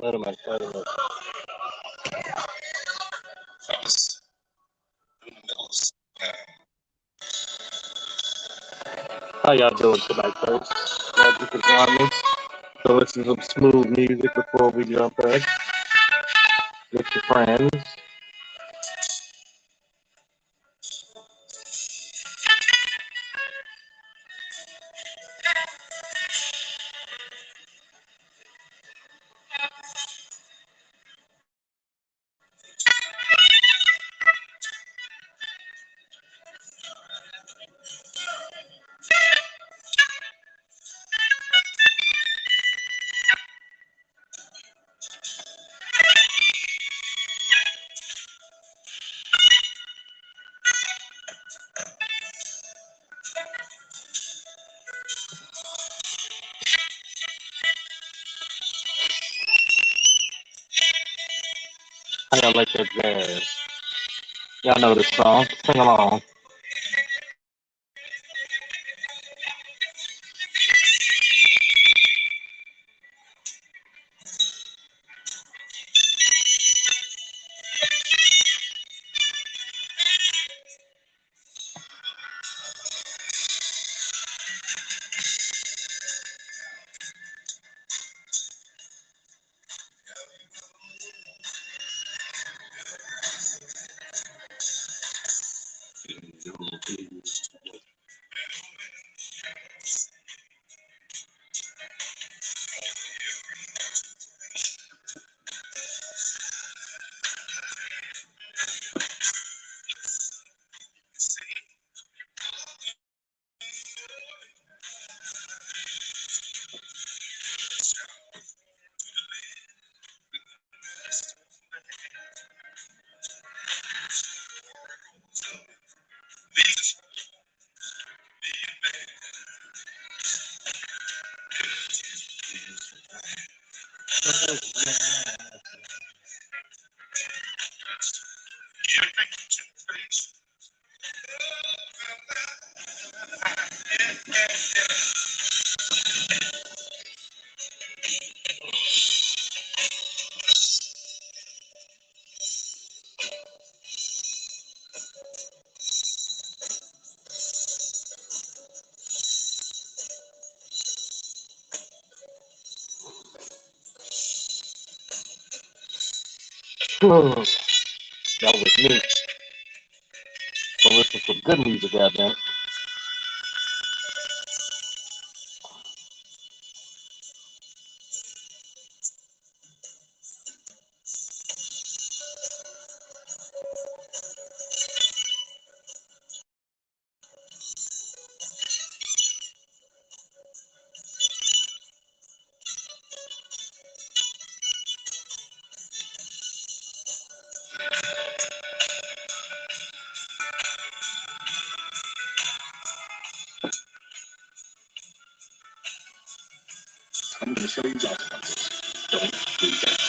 Let him out. Let him out. How y'all doing tonight, folks? Glad you could join me. So listen to some smooth music before we jump in with your friends. How y'all like that jazz? Y'all know this song. Sing along. Y'all with me. So listen to some good music out there. I'm gonna show you guys something. Don't do that.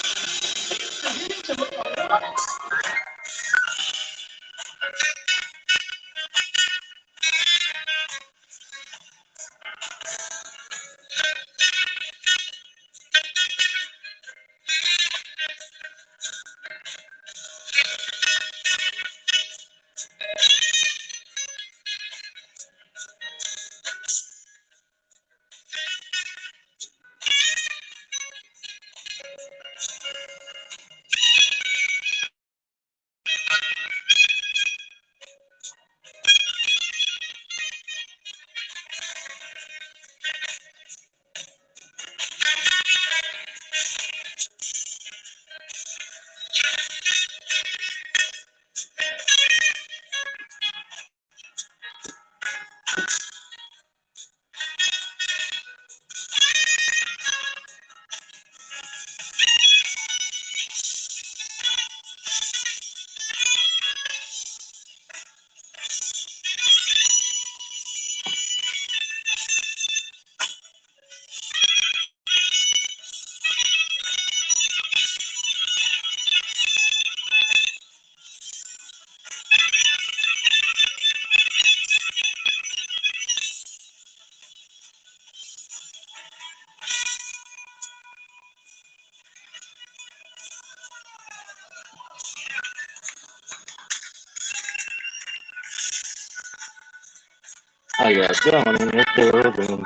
got down in the club and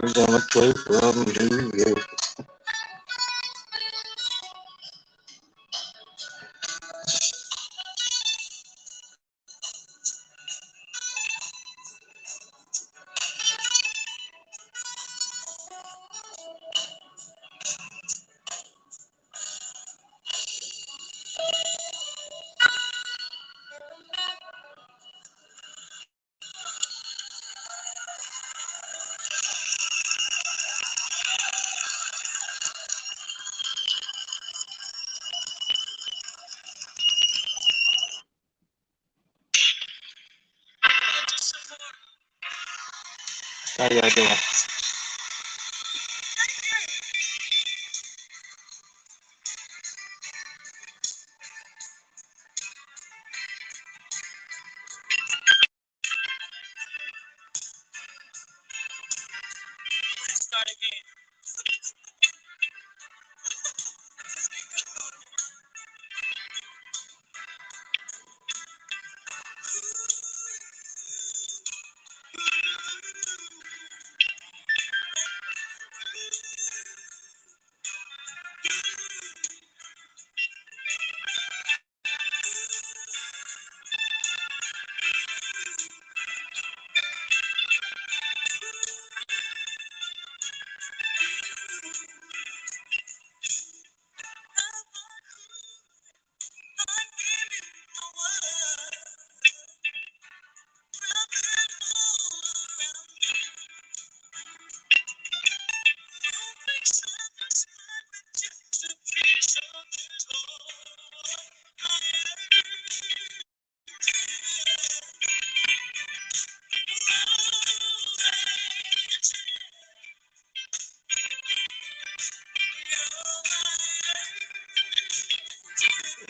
we're gonna play some music. How y'all doing?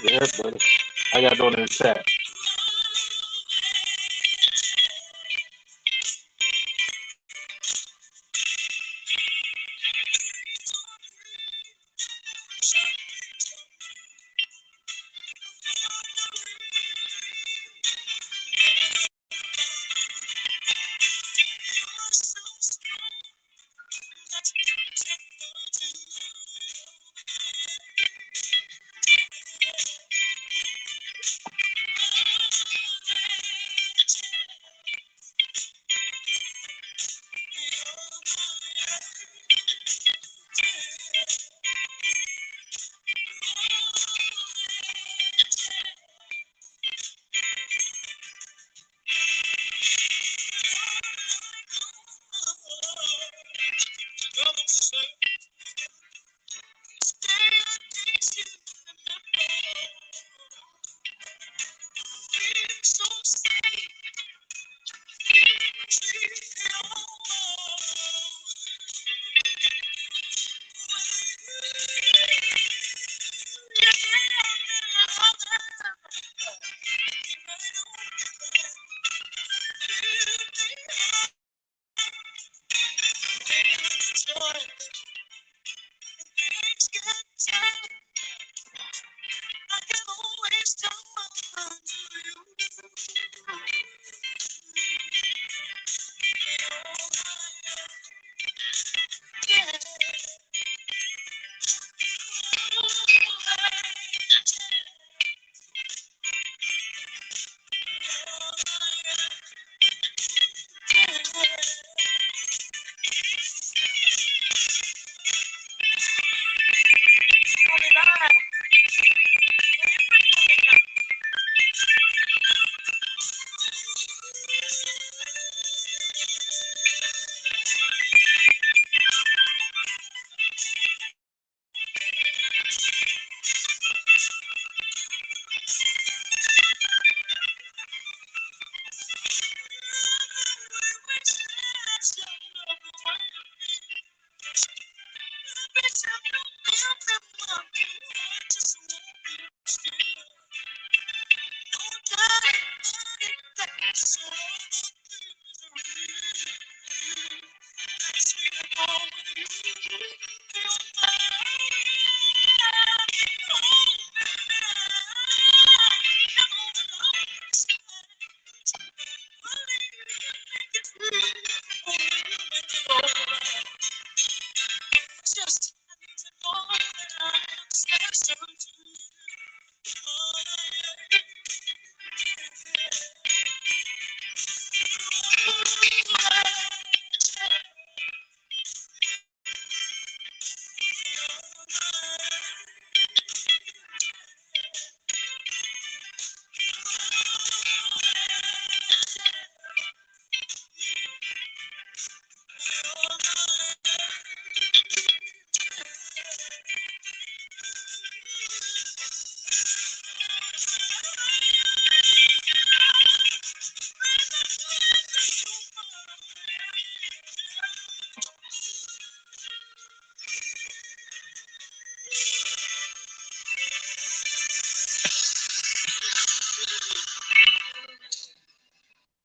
Yeah, buddy. How y'all doing in the chat?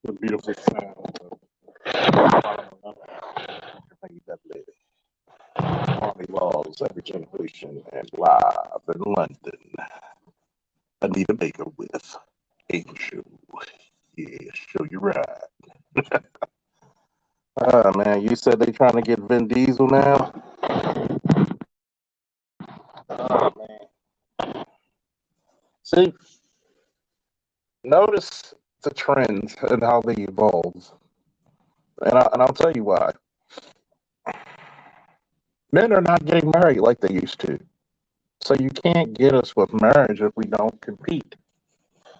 The beautiful sound of that lady. Army Laws, Every Generation, and live in London. Anita Baker with Angel. Yeah, show you right. Man, you said they trying to get Vin Diesel now? Man. See, notice the trends and how they evolve. And I'll tell you why. Men are not getting married like they used to. So you can't get us with marriage if we don't compete.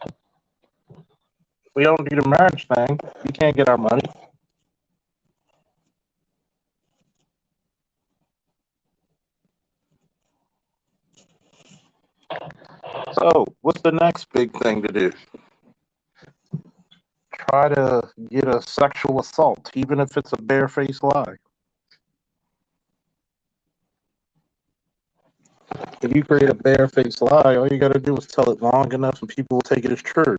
If we don't do the marriage thing, you can't get our money. So, what's the next big thing to do? Try to get a sexual assault, even if it's a barefaced lie. If you create a barefaced lie, all you got to do is tell it long enough and people will take it as true.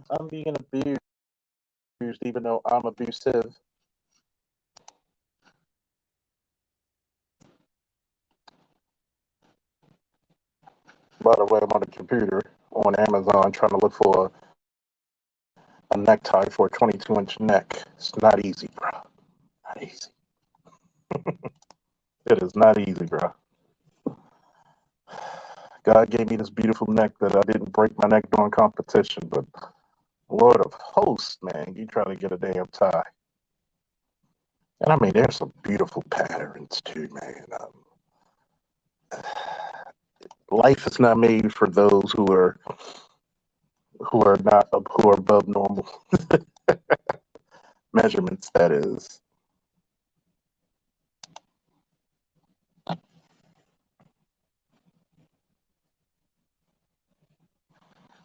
I'm being abused, even though I'm abusive. By the way, I'm on the computer on Amazon trying to look for a necktie for a 22-inch neck. It's not easy, bro. Not easy. It is not easy, bro. God gave me this beautiful neck that I didn't break my neck during competition, but Lord of hosts, man, you try to get a damn tie. And I mean, there's some beautiful patterns too, man. Life is not made for those who are above normal measurements. That is.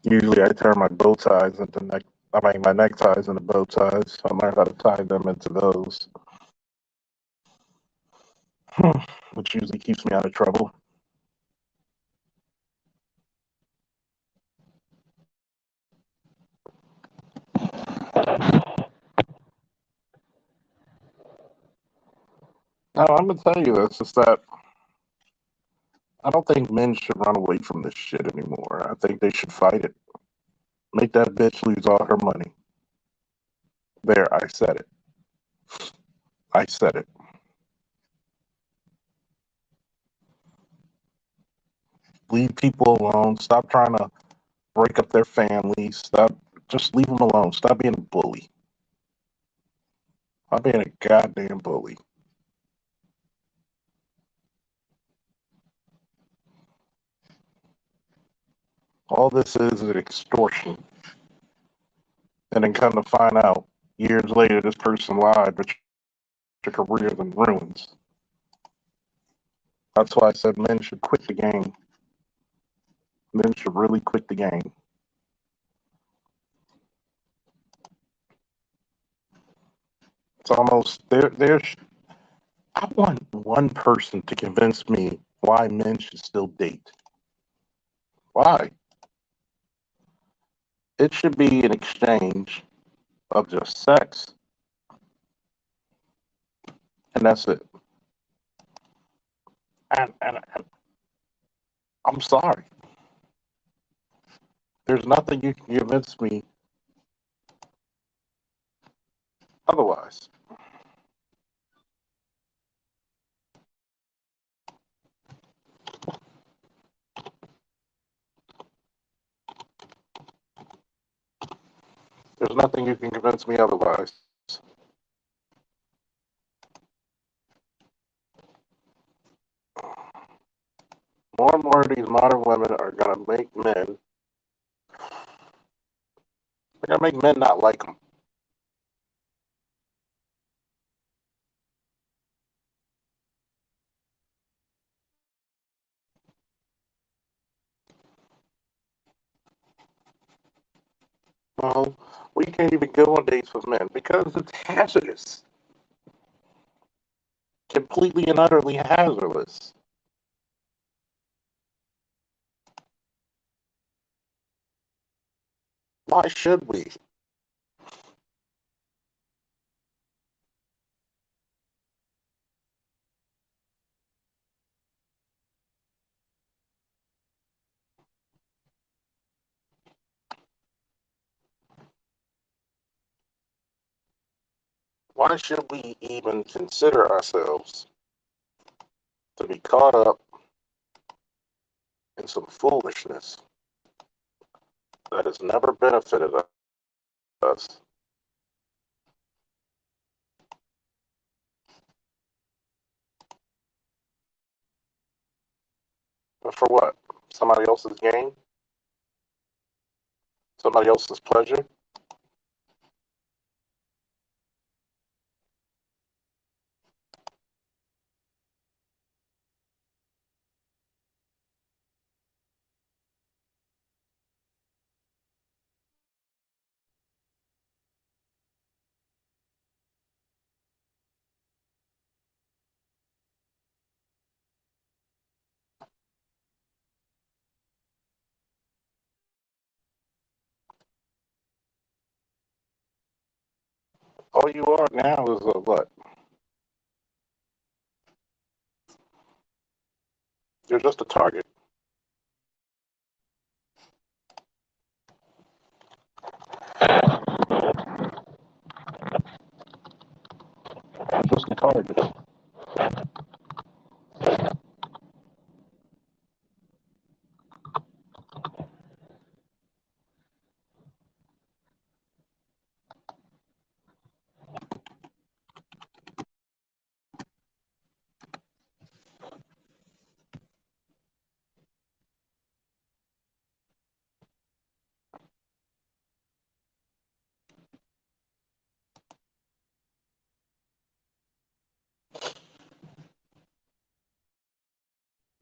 Usually, I turn my bow ties into neck. I mean, my neckties into bow ties. So I learned how to tie them into those, which usually keeps me out of trouble. No, I'm gonna tell you, it's just that I don't think men should run away from this shit anymore. I think they should fight it. Make that bitch lose all her money. There, I said it. I said it. Leave people alone. Stop trying to break up their families. Stop. Just leave them alone. Stop being a bully. Stop being a goddamn bully. All this is an extortion. And then come to find out years later, this person lied, but your career is in ruins. That's why I said men should quit the game. Men should really quit the game. It's almost there's I want one person to convince me why men should still date. Why? It should be an exchange of just sex, and that's it. And I'm sorry. There's nothing you can convince me otherwise. There's nothing you can convince me otherwise. More and more of these modern women are gonna make men. They're gonna make men not like them. Well, we can't even go on dates with men because it's hazardous, completely and utterly hazardous. Why should we? Why should we even consider ourselves to be caught up in some foolishness that has never benefited us? But for what? Somebody else's gain? Somebody else's pleasure? All you are now is a what? You're just a target. Just a target.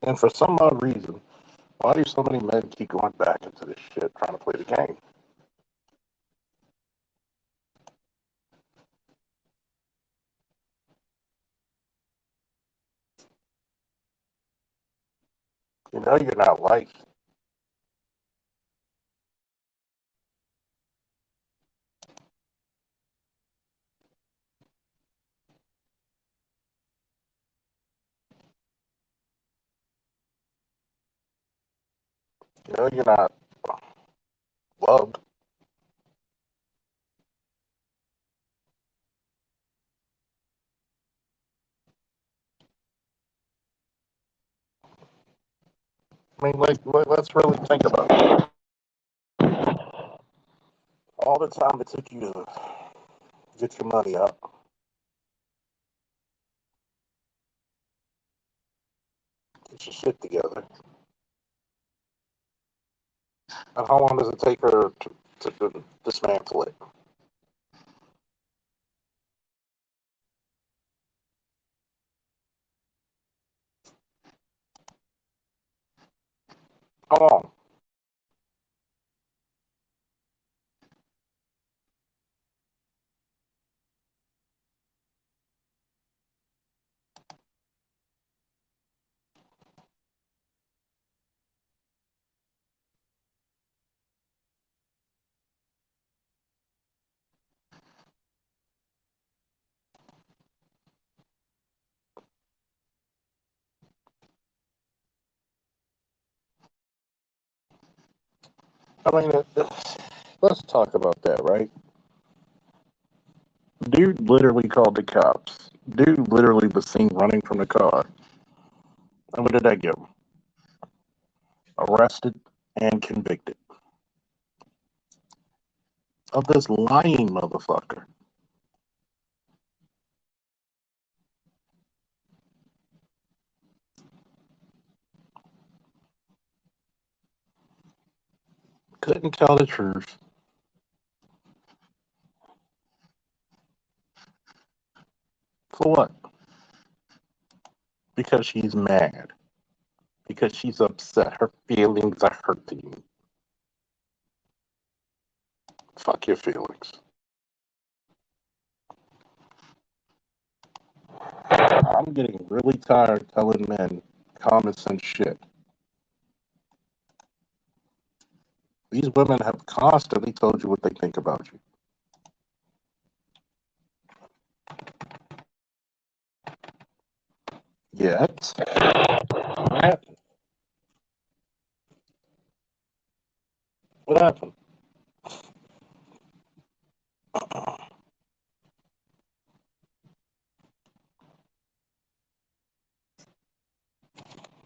And for some odd reason, why do so many men keep going back into this shit trying to play the game? You know you're not liked. You know you're not loved. I mean, like, let's really think about it. All the time it took you to get your money up, get your shit together. And how long does it take her to dismantle it? How long? I mean, let's talk about that, right? Dude literally called the cops. Dude literally was seen running from the car. And what did that get him? Arrested and convicted of this lying motherfucker. Couldn't tell the truth. For what? Because she's mad. Because she's upset. Her feelings are hurting. Fuck your feelings. I'm getting really tired telling men common sense shit. These women have constantly told you what they think about you. Yet, what happened? What happened?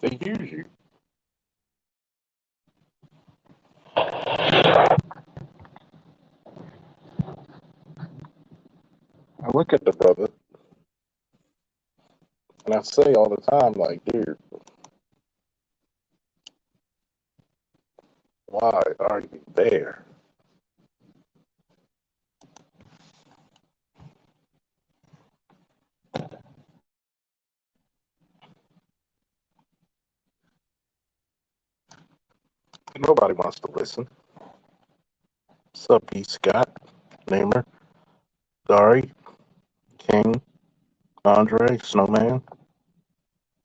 They use you. I look at the brother and I say all the time, like, dude, why are you there? Nobody wants to listen. Sup, E. Scott, Namer, Dari, King, Andre, Snowman,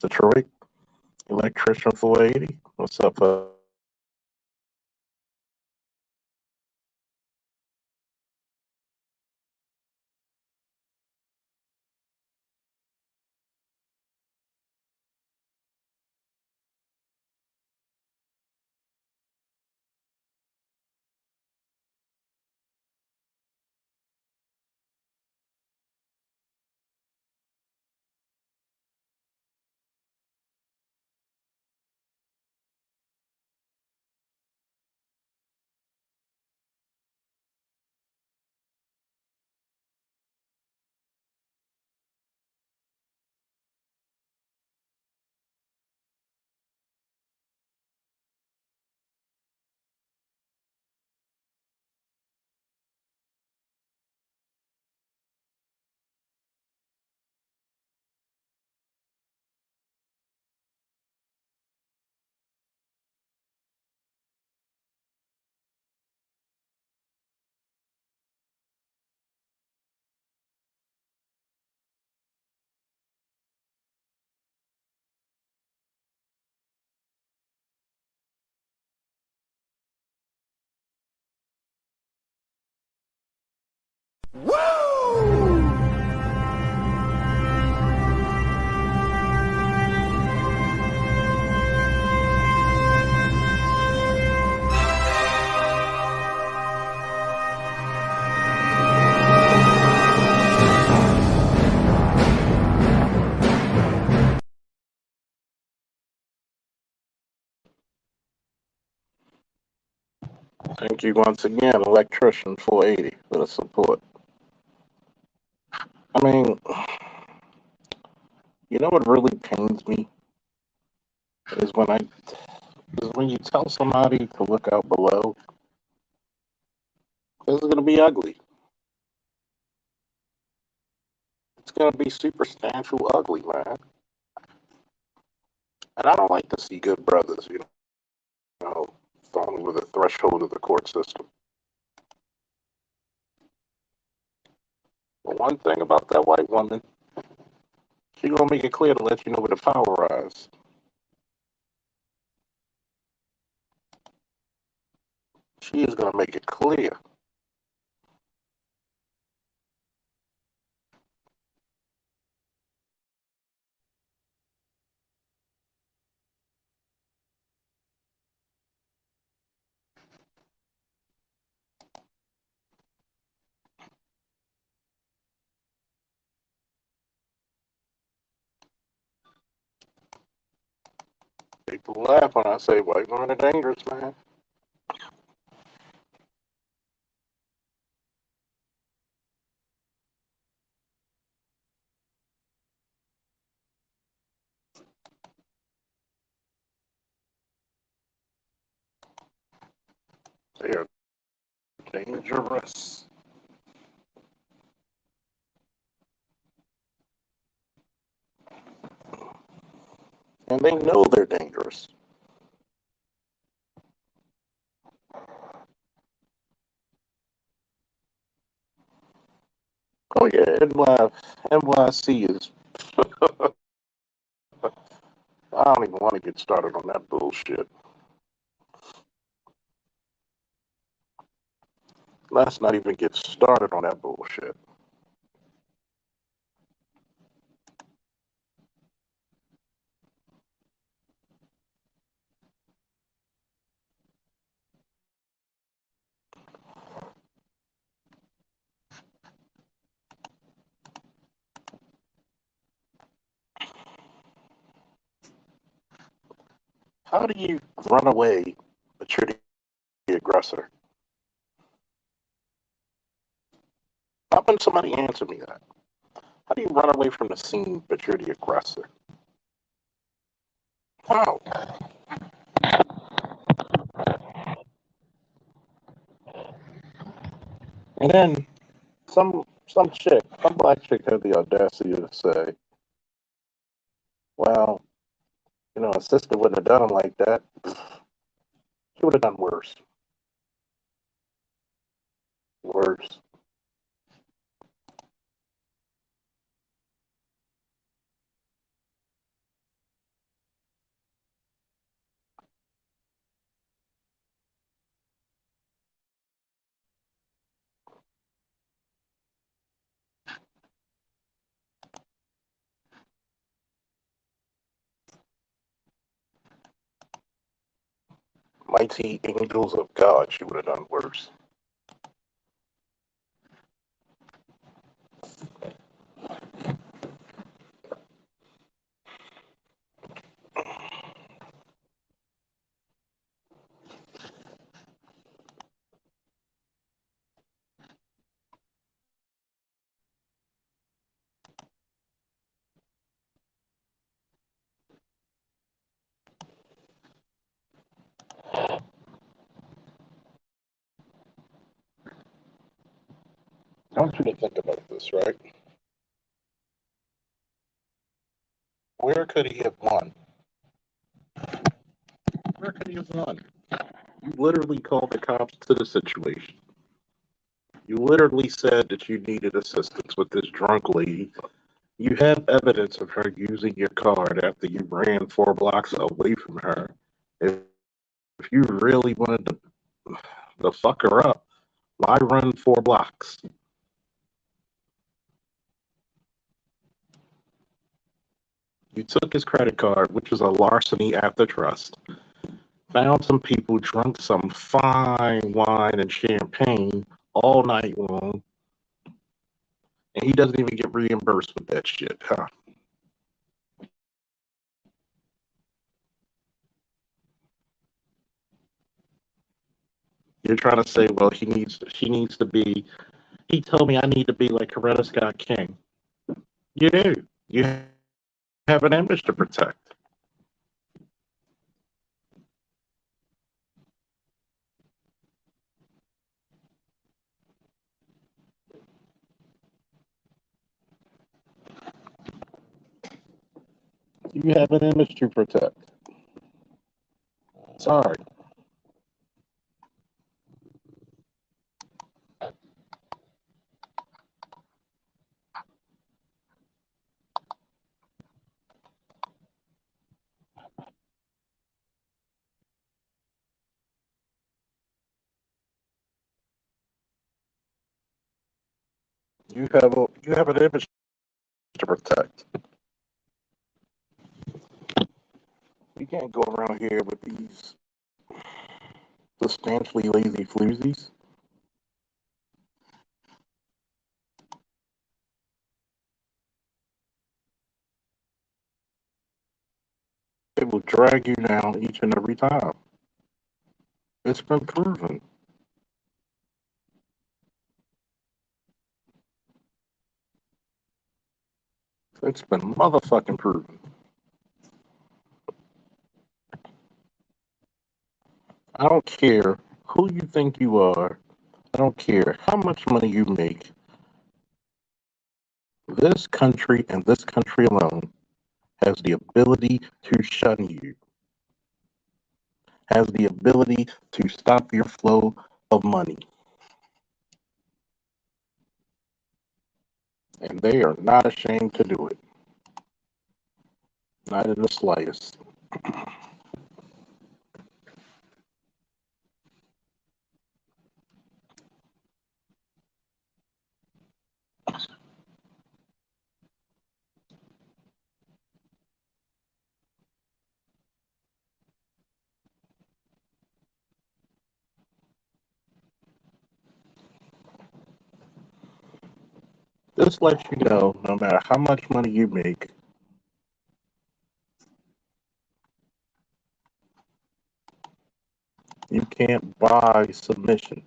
Detroit, Electrician 480. What's up, thank you once again, Electrician 480, for the support. I mean, you know what really pains me is when you tell somebody to look out below, it's gonna be ugly. It's gonna be substantial ugly, man. And I don't like to see good brothers, know, thrown over the threshold of the court system. But one thing about that white woman, she gonna make it clear to let you know where the power lies. She is gonna make it clear. People laugh when I say white women are dangerous, man. They are dangerous. And they know they're dangerous. Oh yeah, NYC is I don't even want to get started on that bullshit. Let's not even get started on that bullshit. How do you run away, but you're the aggressor? How can somebody answer me that? How do you run away from the scene, but you're the aggressor? How? And then some black chick had the audacity to say, "Well, a sister wouldn't have done him like that. She would have done worse, worse." Mighty angels of God, she would have done worse. I want you to think about this, right? Where could he have won? Where could he have won? You literally called the cops to the situation. You literally said that you needed assistance with this drunk lady. You have evidence of her using your card after you ran 4 blocks away from her. If you really wanted to fuck her up, why run 4 blocks? You took his credit card, which was a larceny after trust, found some people drunk some fine wine and champagne all night long, and he doesn't even get reimbursed with that shit, huh? You're trying to say, well, she needs to be. He told me I need to be like Coretta Scott King. You do. You have an image to protect. You have an image to protect. Sorry. You have an image to protect. You can't go around here with these substantially lazy floozies. It will drag you down each and every time. It's been proven. It's been motherfucking proven. I don't care who you think you are. I don't care how much money you make. This country and this country alone has the ability to shun you, has the ability to stop your flow of money. And they are not ashamed to do it. Not in the slightest. This lets you know no matter how much money you make, you can't buy submission.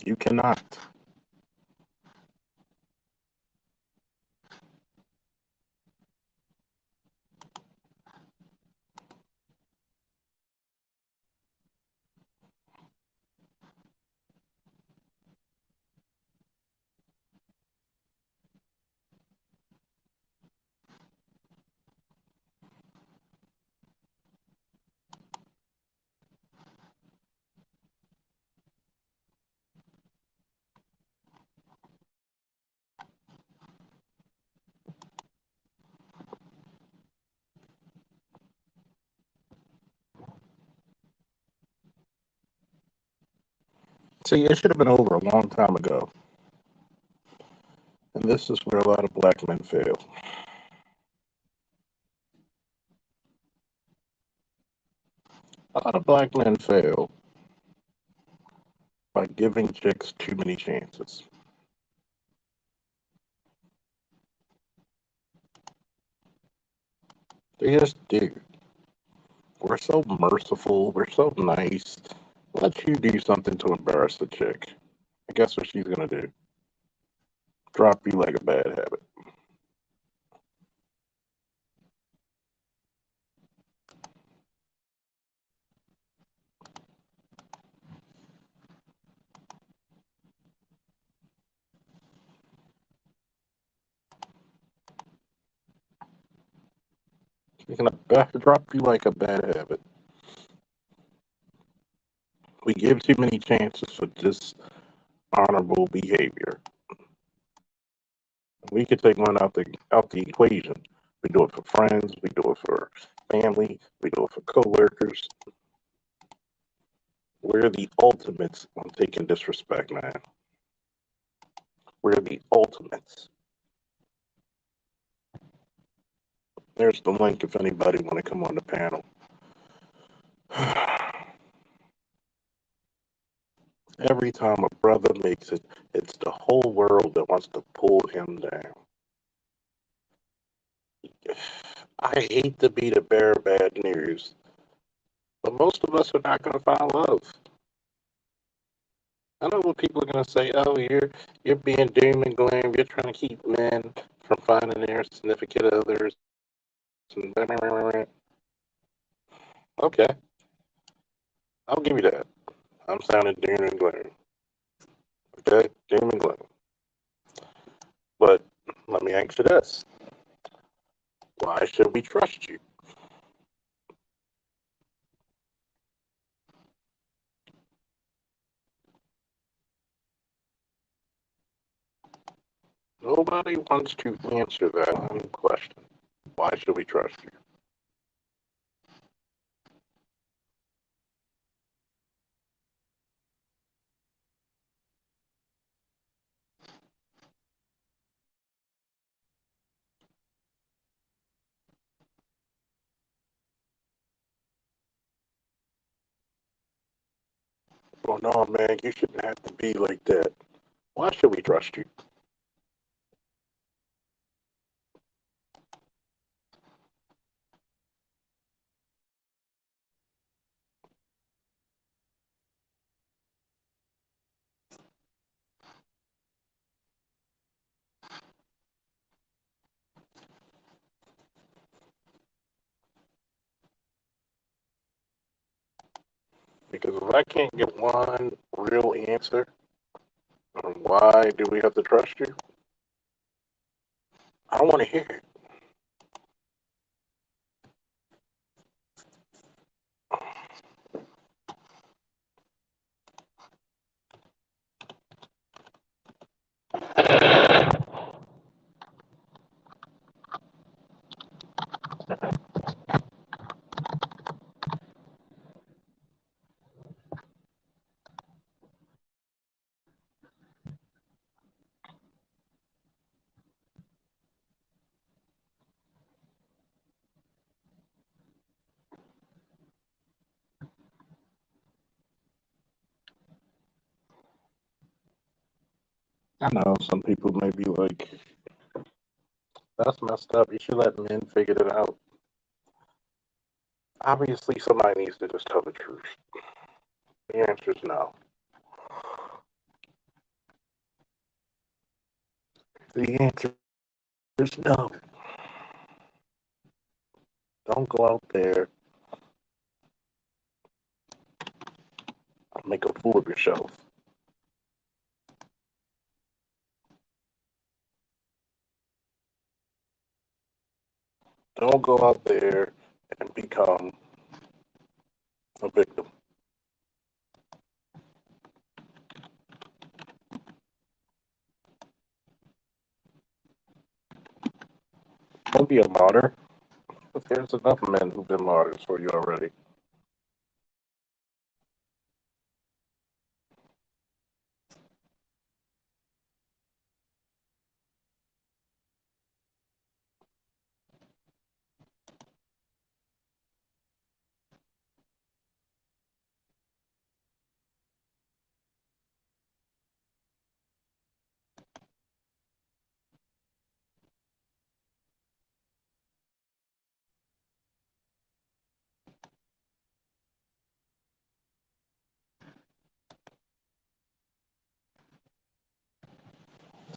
You cannot. See, it should have been over a long time ago. And this is where a lot of black men fail. A lot of black men fail by giving chicks too many chances. They just do. We're so merciful. We're so nice. Let you do something to embarrass the chick. And guess what she's gonna do? Drop you like a bad habit. She's gonna drop you like a bad habit. We give too many chances for dishonorable behavior. We could take one out the equation. We do it for friends. We do it for family. We do it for coworkers. We're the ultimates on taking disrespect, man. We're the ultimates. There's the link if anybody want to come on the panel. Every time a brother makes it, it's the whole world that wants to pull him down. I hate to be the bearer of bad news, but most of us are not going to find love. I know what people are going to say. Oh, you're being doom and gloom. You're trying to keep men from finding their significant others. Okay, I'll give you that. I'm sounding doom and gloom. Okay, doom and gloom. But let me ask you this: why should we trust you? Nobody wants to answer that one question. Why should we trust you? Well, no, man, you shouldn't have to be like that. Why should we trust you? Because if I can't get one real answer on why do we have to trust you, I don't want to hear it. I know some people may be like, that's messed up. You should let men figure it out. Obviously, somebody needs to just tell the truth. The answer is no. The answer is no. Don't go out there and make a fool of yourself. Don't go out there and become a victim. Don't be a martyr. But there's enough men who've been martyrs for you already.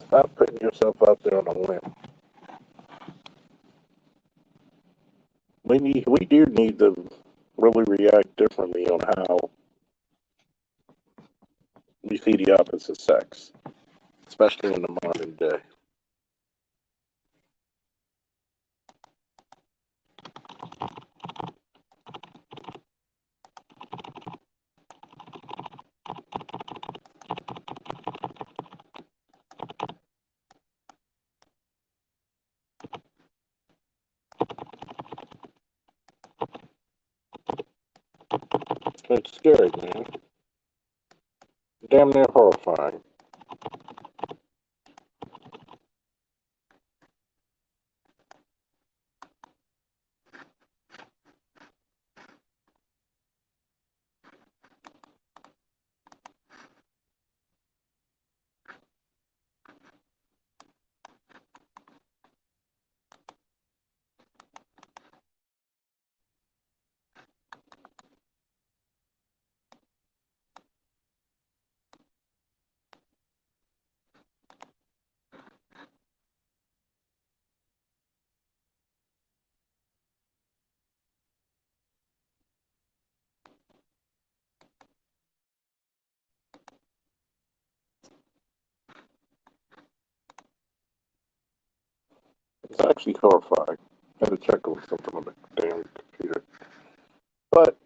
Stop putting yourself out there on a limb. We do need to really react differently on how we see the opposite sex, especially in the modern day. It's scary, man. Damn near horrifying. It's actually horrifying. I had to check on something on the damn computer. But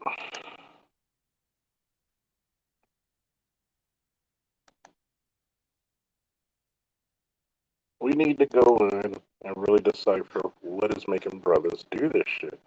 we need to go in and really decipher what is making brothers do this shit.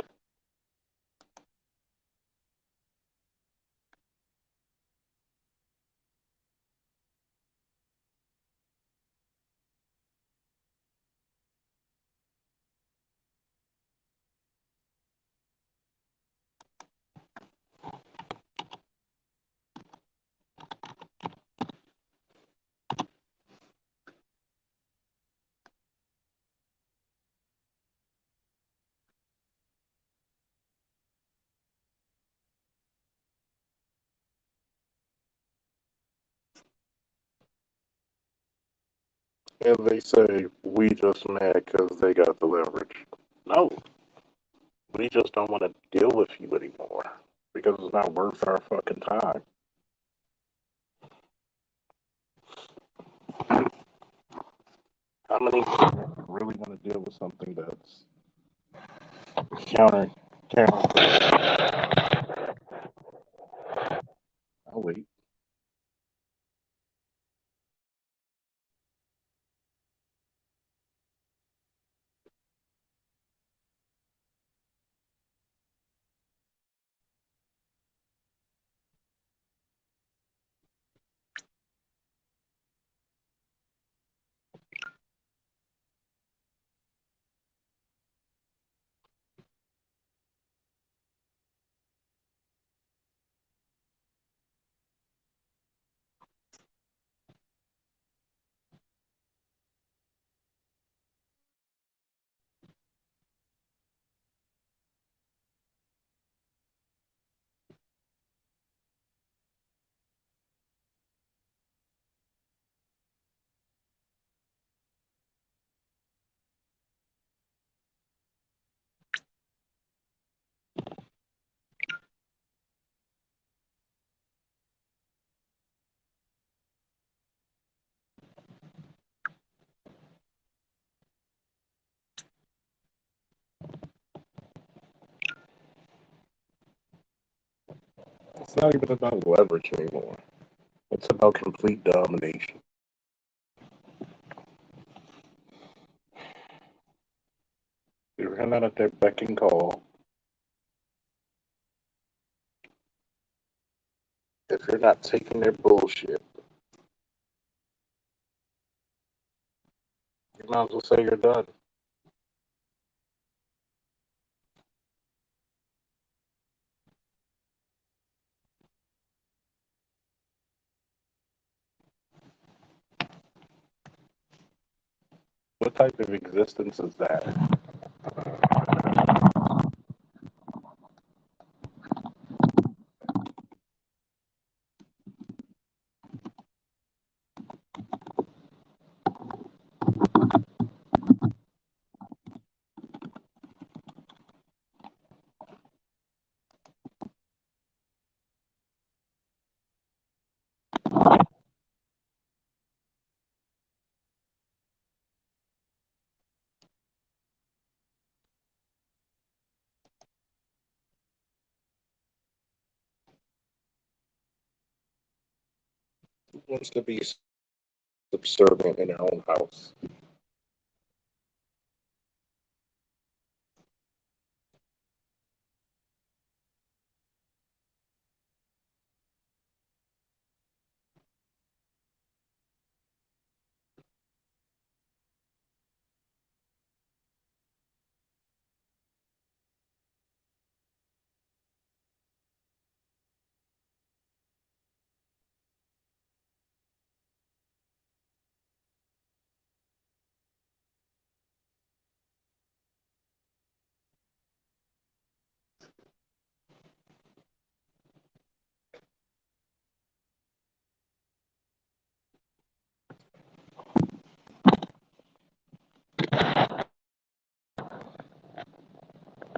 And they say, we just mad because they got the leverage. No, we just don't want to deal with you anymore because it's not worth our fucking time. How many people really want to deal with something that's counter, counter? I'll wait. It's not even about leverage anymore. It's about complete domination. You're not at their beck and call. If you're not taking their bullshit, you might as well say you're done. What type of existence is that? Who wants to be subservient in their own house?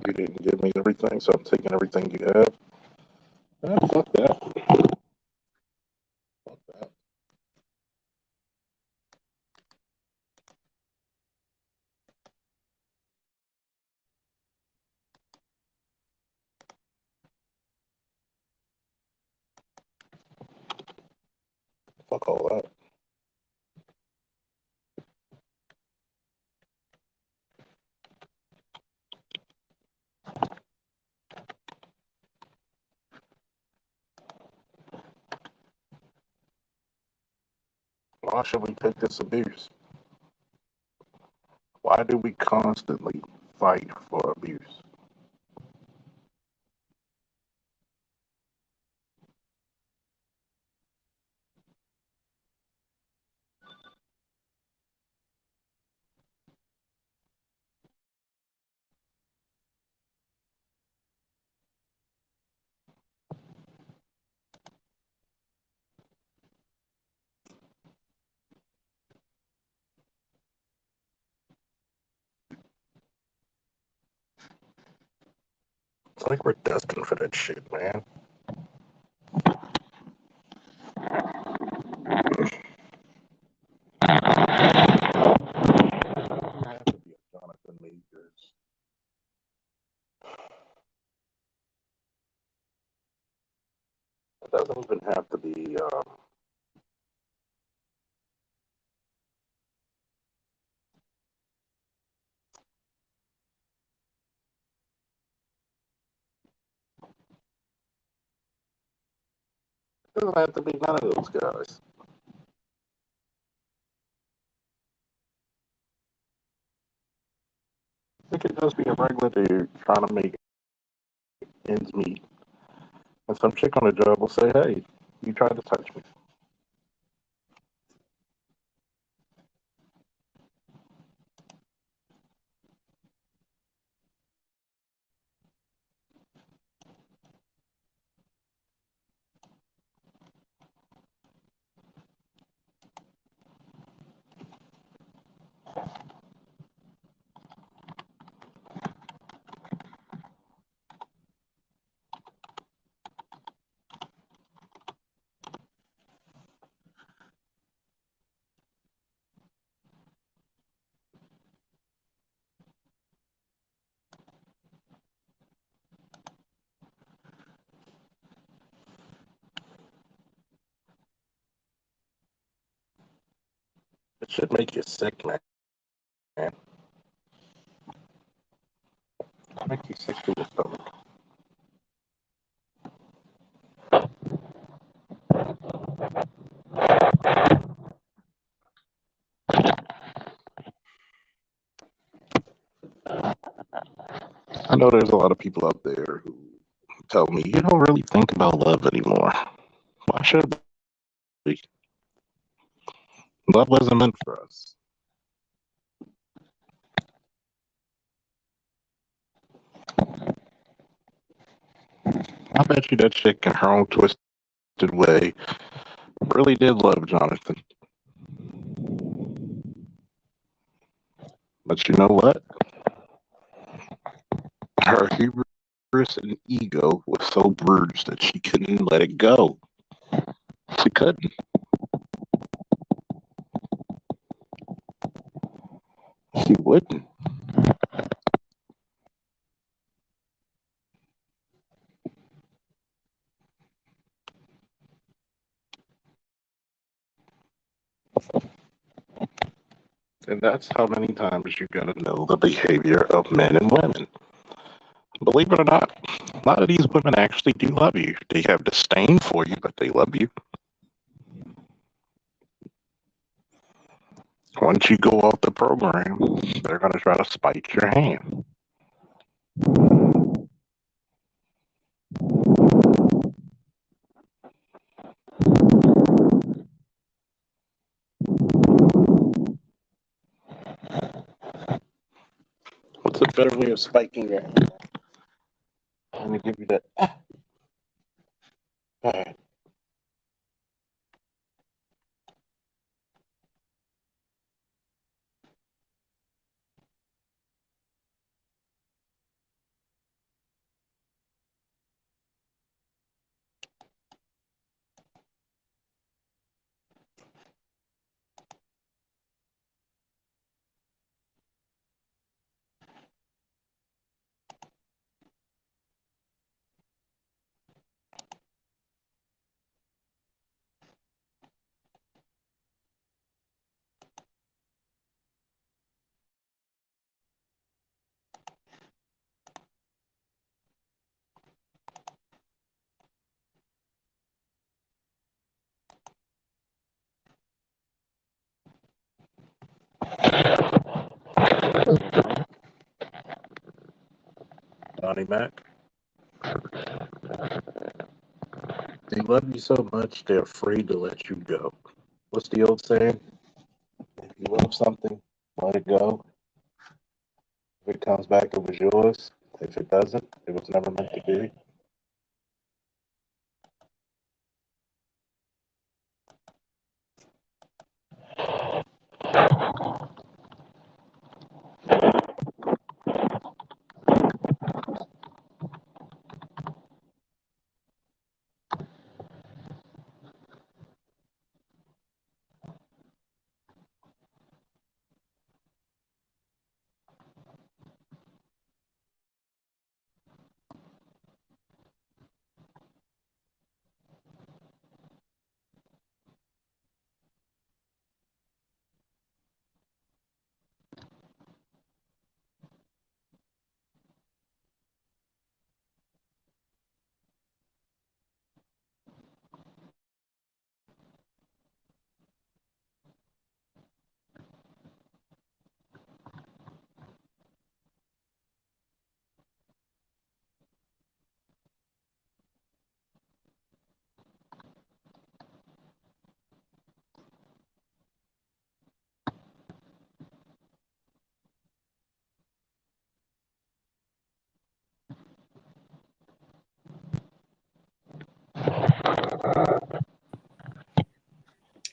You didn't give me everything, so I'm taking everything you have. Fuck that. Fuck that. Fuck all that. Why should we take this abuse? Why do we constantly fight for abuse? It's like we're destined for that shit, man. You have to be a Jonathan Majors. It doesn't even have to be. It doesn't have to be none of those guys. It could just be a regular dude trying to make ends meet, and some chick on the job will say, "Hey, you tried to touch me." That should make you sick, man. Make you sick to your stomach. I know there's a lot of people out there who tell me you don't really think about love anymore. Why should we? Love wasn't meant for us. I bet you that chick in her own twisted way really did love Jonathan. But you know what? Her hubris and ego was so bruised that she couldn't let it go. She couldn't. She wouldn't. And that's how many times you gotta know the behavior of men and women. Believe it or not, a lot of these women actually do love you. They have disdain for you, but they love you. Once you go off the program, they're gonna try to spite your hand. What's a better way of spiking your hand? Let me give you that. Donnie Mac. They love you so much they're afraid to let you go. What's the old saying? If you love something, let it go. If it comes back, it was yours. If it doesn't, it was never meant to be.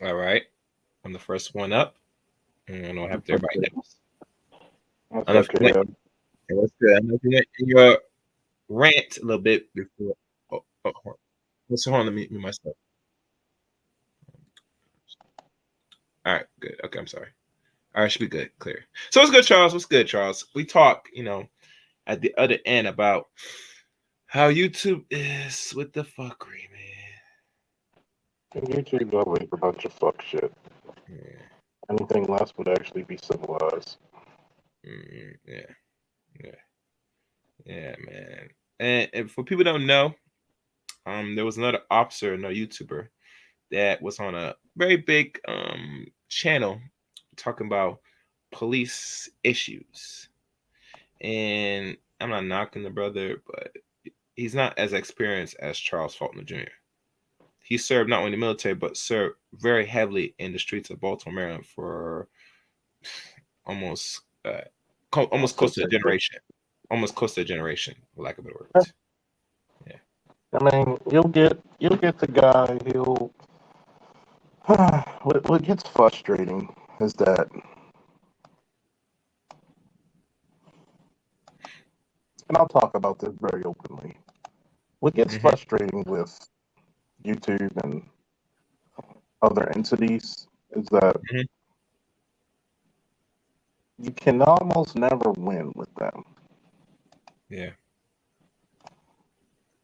All right. I'm the first one up. And I don't know what happened to everybody else. That's I don't know if okay. you went, what's good? I know if you went in your rant a little bit before. Hold on. Let's hold on. Let me mute myself. All right. Good. Okay. I'm sorry. All right. Should be good. Clear. So what's good, Charles? What's good, Charles? We talk, at the other end about how YouTube is with the fuckery, man. YouTube's always a bunch of fuck shit. Yeah. Anything less would actually be civilized. Yeah, yeah, yeah, man. And for people who don't know, there was another officer, another YouTuber that was on a very big channel talking about police issues. And I'm not knocking the brother, but he's not as experienced as Charles Faulkner Jr. He served not only in the military, but served very heavily in the streets of Baltimore, Maryland for almost almost close to a generation. Almost close to a generation, for lack of better words. Yeah. I mean, you'll get the guy. He'll. What gets frustrating is that, and I'll talk about this very openly. What gets Mm-hmm. frustrating with YouTube and other entities is that Mm-hmm. you can almost never win with them Yeah.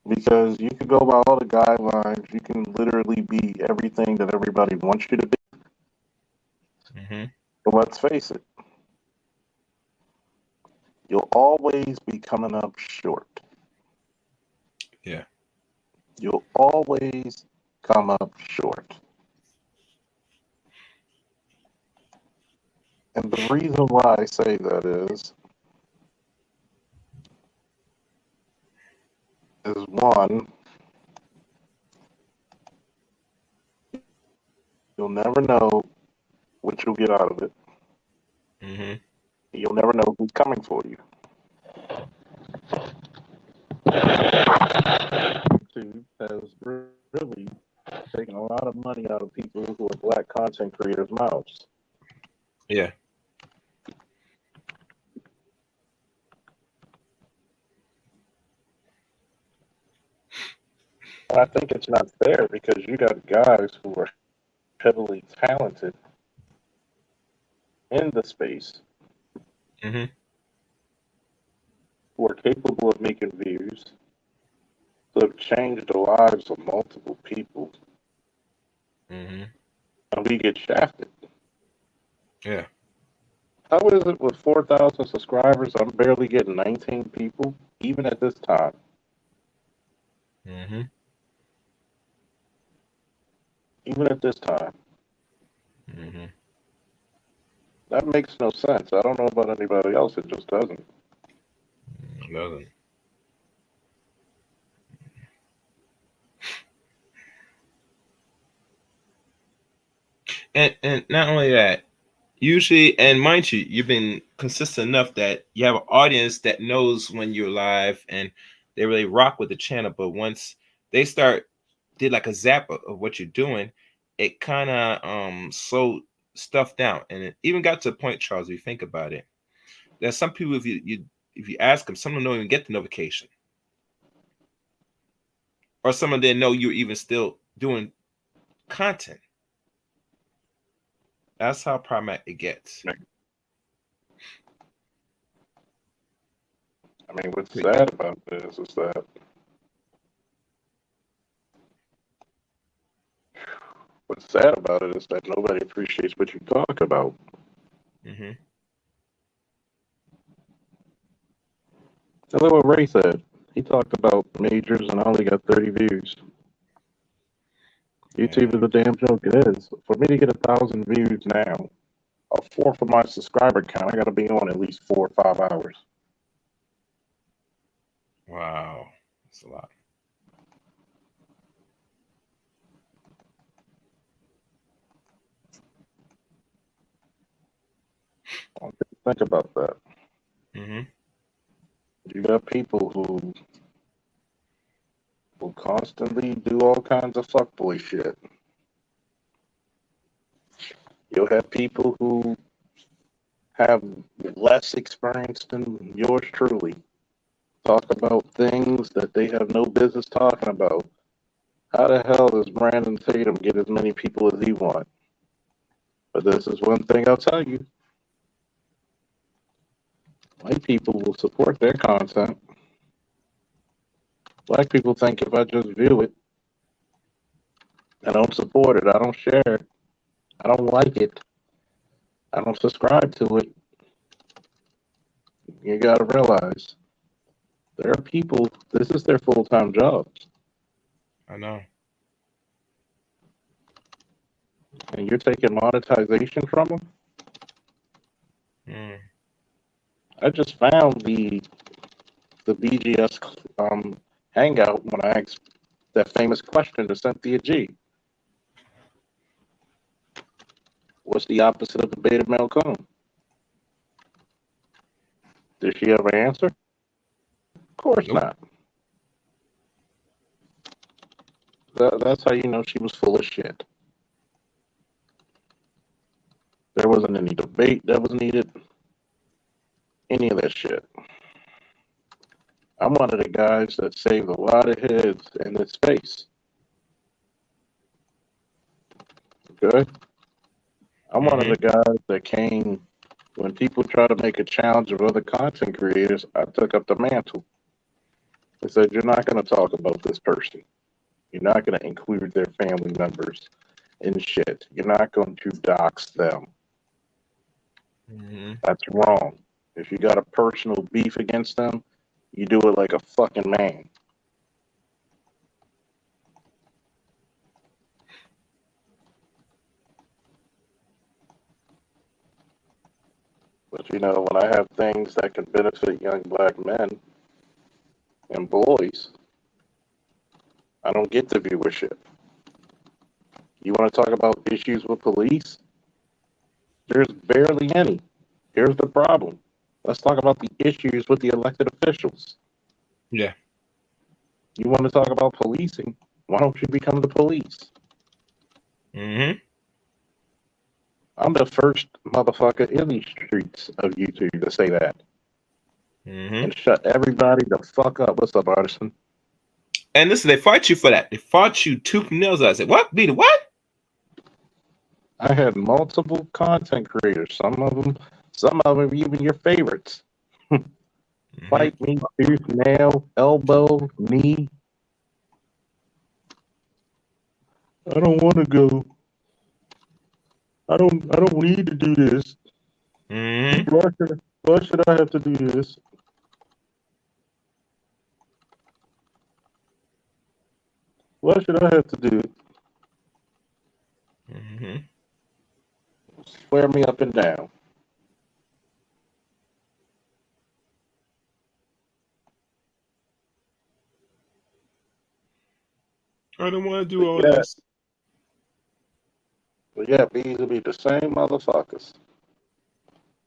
because you can go by all the guidelines. You can literally be everything that everybody wants you to be. Mm-hmm. But let's face it, you'll always be coming up short. Yeah. You'll always come up short. And the reason why I say that is one, you'll never know what you'll get out of it. Mm-hmm. You'll never know who's coming for you. YouTube has really taken a lot of money out of people who are black content creators' mouths. Yeah. And I think it's not fair because you got guys who are heavily talented in the space, Mm-hmm. who are capable of making views, who have changed the lives of multiple people, Mm-hmm. and we get shafted. Yeah. How is it with 4,000 subscribers, I'm barely getting 19 people, even at this time? Mm-hmm. Even at this time. Mm-hmm. That makes no sense. I don't know about anybody else, it just doesn't. Doesn't. And not only that, usually, and mind you, you've been consistent enough that you have an audience that knows when you're live and they really rock with the channel. But once they did like a zap of what you're doing, it kind of slowed stuff down. And it even got to a point, Charles, if you think about it, there's some people, if you ask them, some of them don't even get the notification, or some of them know you're even still doing content. That's how problematic it gets. I mean, what's sad about this is that nobody appreciates what you talk about. Mm-hmm. And look what Ray said. He talked about majors and I only got 30 views. YouTube Yeah. is a damn joke. It is. For me to get 1,000 views now, a fourth of my subscriber count, I got to be on at least 4 or 5 hours. Wow. That's a lot. Think about that. Mm-hmm. You got people who will constantly do all kinds of fuckboy shit. You'll have people who have less experience than yours truly talk about things that they have no business talking about. How the hell does Brandon Tatum get as many people as he wants? But this is one thing I'll tell you. White people will support their content. Black people think if I just view it, I don't support it, I don't share it, I don't like it, I don't subscribe to it. You gotta realize there are people. This is their full-time jobs, I know. and you're taking monetization from them. Mm. I just found the BGS hangout when I asked that famous question to Cynthia G. What's the opposite of a beta male cone? Did she ever answer? Of course Nope. not. That's how you know she was full of shit. There wasn't any debate that was needed. Any of that shit. I'm one of the guys that saved a lot of heads in this space. Okay? I'm one of the guys that came when people try to make a challenge of other content creators. I took up the mantle and said, "You're not going to talk about this person. You're not going to include their family members in shit. You're not going to dox them. Mm-hmm. That's wrong. If you got a personal beef against them, you do it like a fucking man." But you know, when I have things that can benefit young black men and boys, I don't get the viewership. You want to talk about issues with police? There's barely any. Here's the problem. Let's talk about the issues with the elected officials. Yeah. You want to talk about policing? Why don't you become the police? Mm-hmm. I'm the first motherfucker in these streets of YouTube to say that Mm-hmm. and shut everybody the fuck up. What's up, Artisan? And listen, they fought you for that. They fought you tooth and nails. I said, what? Be the what? I had multiple content creators. Some of them even your favorites. Mm-hmm. Fight me, tooth, nail, elbow, knee. I don't want to go. I don't need to do this. Mm-hmm. Why should I have to do this? Why should I have to do it? Mm-hmm. Swear me up and down. I don't want to do But all yeah, this. these will be the same motherfuckers.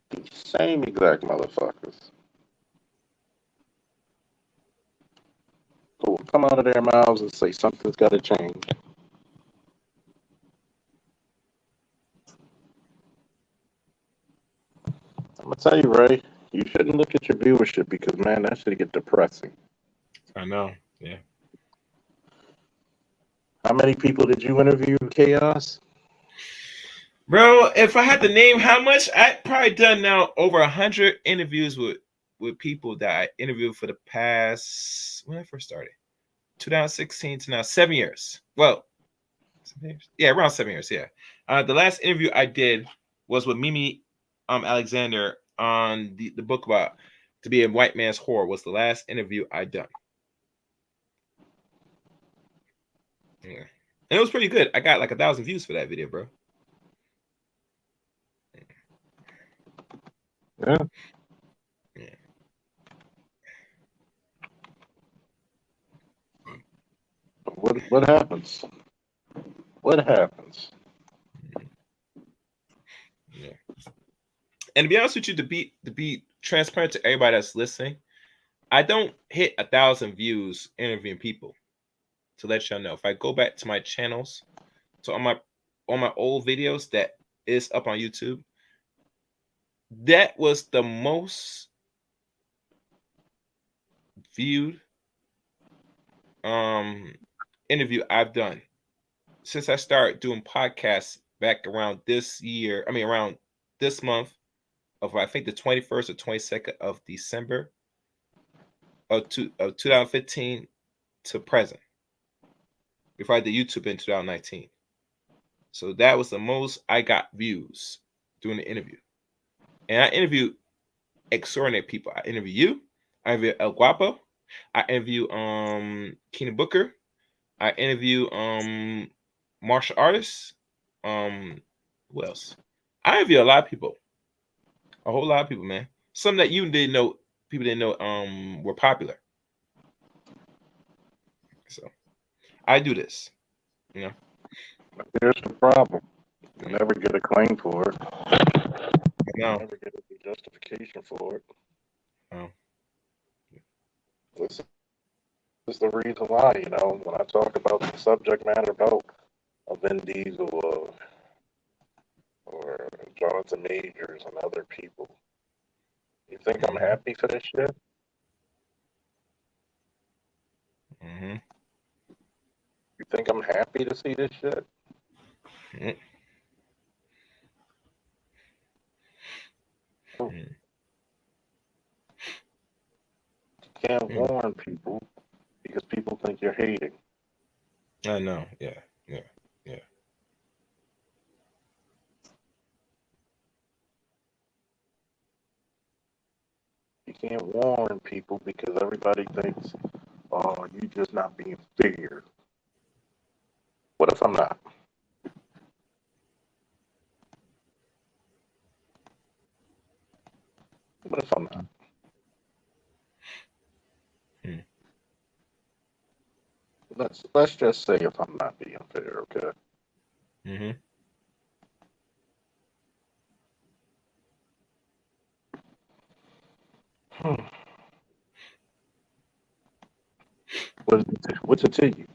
The same exact motherfuckers. Who will come out of their mouths and say something's got to change. I'm gonna tell you, Ray, you shouldn't look at your viewership because man, that should get depressing. I know. Yeah. How many people did you interview, Chaos? Bro, if I had to name how much, I'd probably done now over 100 interviews with people that I interviewed for the past when I first started, 2016 to now, 7 years. Well, 7 years? Yeah, around 7 years. Yeah. The last interview I did was with Mimi Alexander on the book about To Be a White Man's Whore. Was the last interview I done. Yeah, and it was pretty good. I got like 1,000 views for that video, bro. Yeah. Yeah. What happens? What happens? Yeah. And to be honest with you, to be transparent to everybody that's listening, I don't hit 1,000 views interviewing people. To let y'all know, if I go back to my channels, so on my old videos that is up on YouTube, that was the most viewed interview I've done since I started doing podcasts back around this year. I mean, around this month of I think the 21st or 22nd of December of 2015 to present. Before I did YouTube in 2019. So that was the most I got views doing the interview, and I interview extraordinary people. I interview you. I interview El Guapo. I interview Keenan Booker. I interview martial artists. Who else? I interview a lot of people. A whole lot of people, man. Some that you didn't know, people didn't know were popular. So I do this, you know. Here's the problem. You never get a claim for it. You No. never get a justification for it. Oh. This is the reason why, when I talk about the subject matter about a Vin Diesel or Jonathan Majors and other people, you think I'm happy for this shit? Mm-hmm. You think I'm happy to see this shit? Mm-hmm. You can't warn people because people think you're hating. I know. Yeah. You can't warn people because everybody thinks, oh, you just not being fair. What if I'm not? What if I'm not? Let's just say if I'm not being fair, okay? Mm-hmm. What's it to you?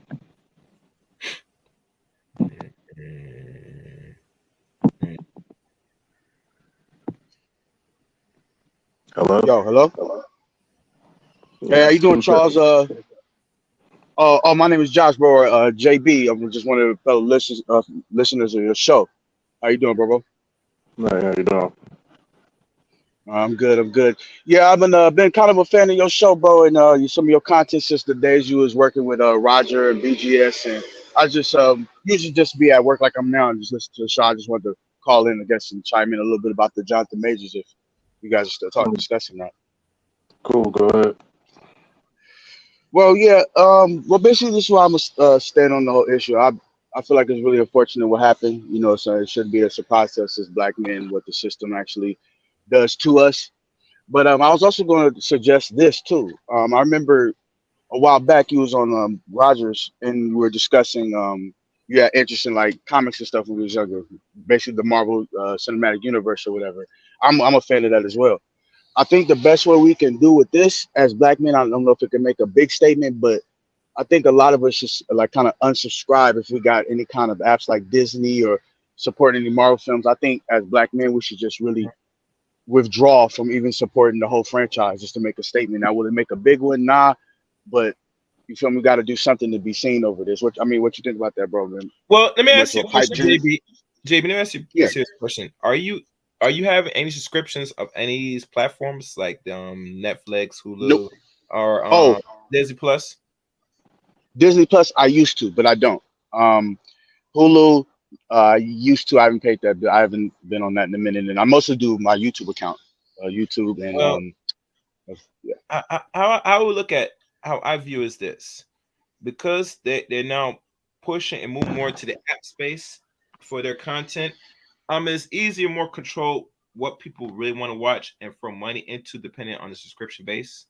Hello? Yo, hello. Hey, how you doing, Who's that? Charles? My name is Josh, bro. JB. I'm just one of the fellow listeners of your show. How you doing, bro? Hey, how you doing? I'm good. I'm good. Yeah, I've been kind of a fan of your show, bro, and some of your content since the days you was working with Roger and BGS, and I just usually just be at work like I'm now and just listen to the show. I just wanted to call in, I guess, and chime in a little bit about the Jonathan Majors if you guys are still discussing that. Cool, go ahead. Well, yeah. Well, basically, this is why I'm stand on the whole issue. I feel like it's really unfortunate what happened. So it should be a surprise to us as black men what the system actually does to us. But I was also going to suggest this too. I remember a while back you was on Rogers and we were discussing you had interest in like comics and stuff when we was younger, basically the Marvel Cinematic Universe or whatever. I'm a fan of that as well. I think the best way we can do with this as black men, I don't know if it can make a big statement, but I think a lot of us just like kind of unsubscribe if we got any kind of apps like Disney or support any Marvel films. I think as black men, we should just really withdraw from even supporting the whole franchise just to make a statement. Now, will it make a big one? Nah, but you feel me? We got to do something to be seen over this. What you think about that, bro? Man? Well, let me Much ask of you a a pipe question, dream? JB. JB, let me ask you a serious question. Are you having any subscriptions of any platforms like Netflix, Nope. Hulu, or Oh, Disney Plus? Disney Plus, I used to, but I don't. Hulu, used to. I haven't paid that bill. I haven't been on that in a minute, and I mostly do my YouTube account, YouTube, and Well, yeah. I would look at how I view is this, because they're now pushing and moving more to the app space for their content. It's easier, more control what people really want to watch and throw money into, depending on the subscription base.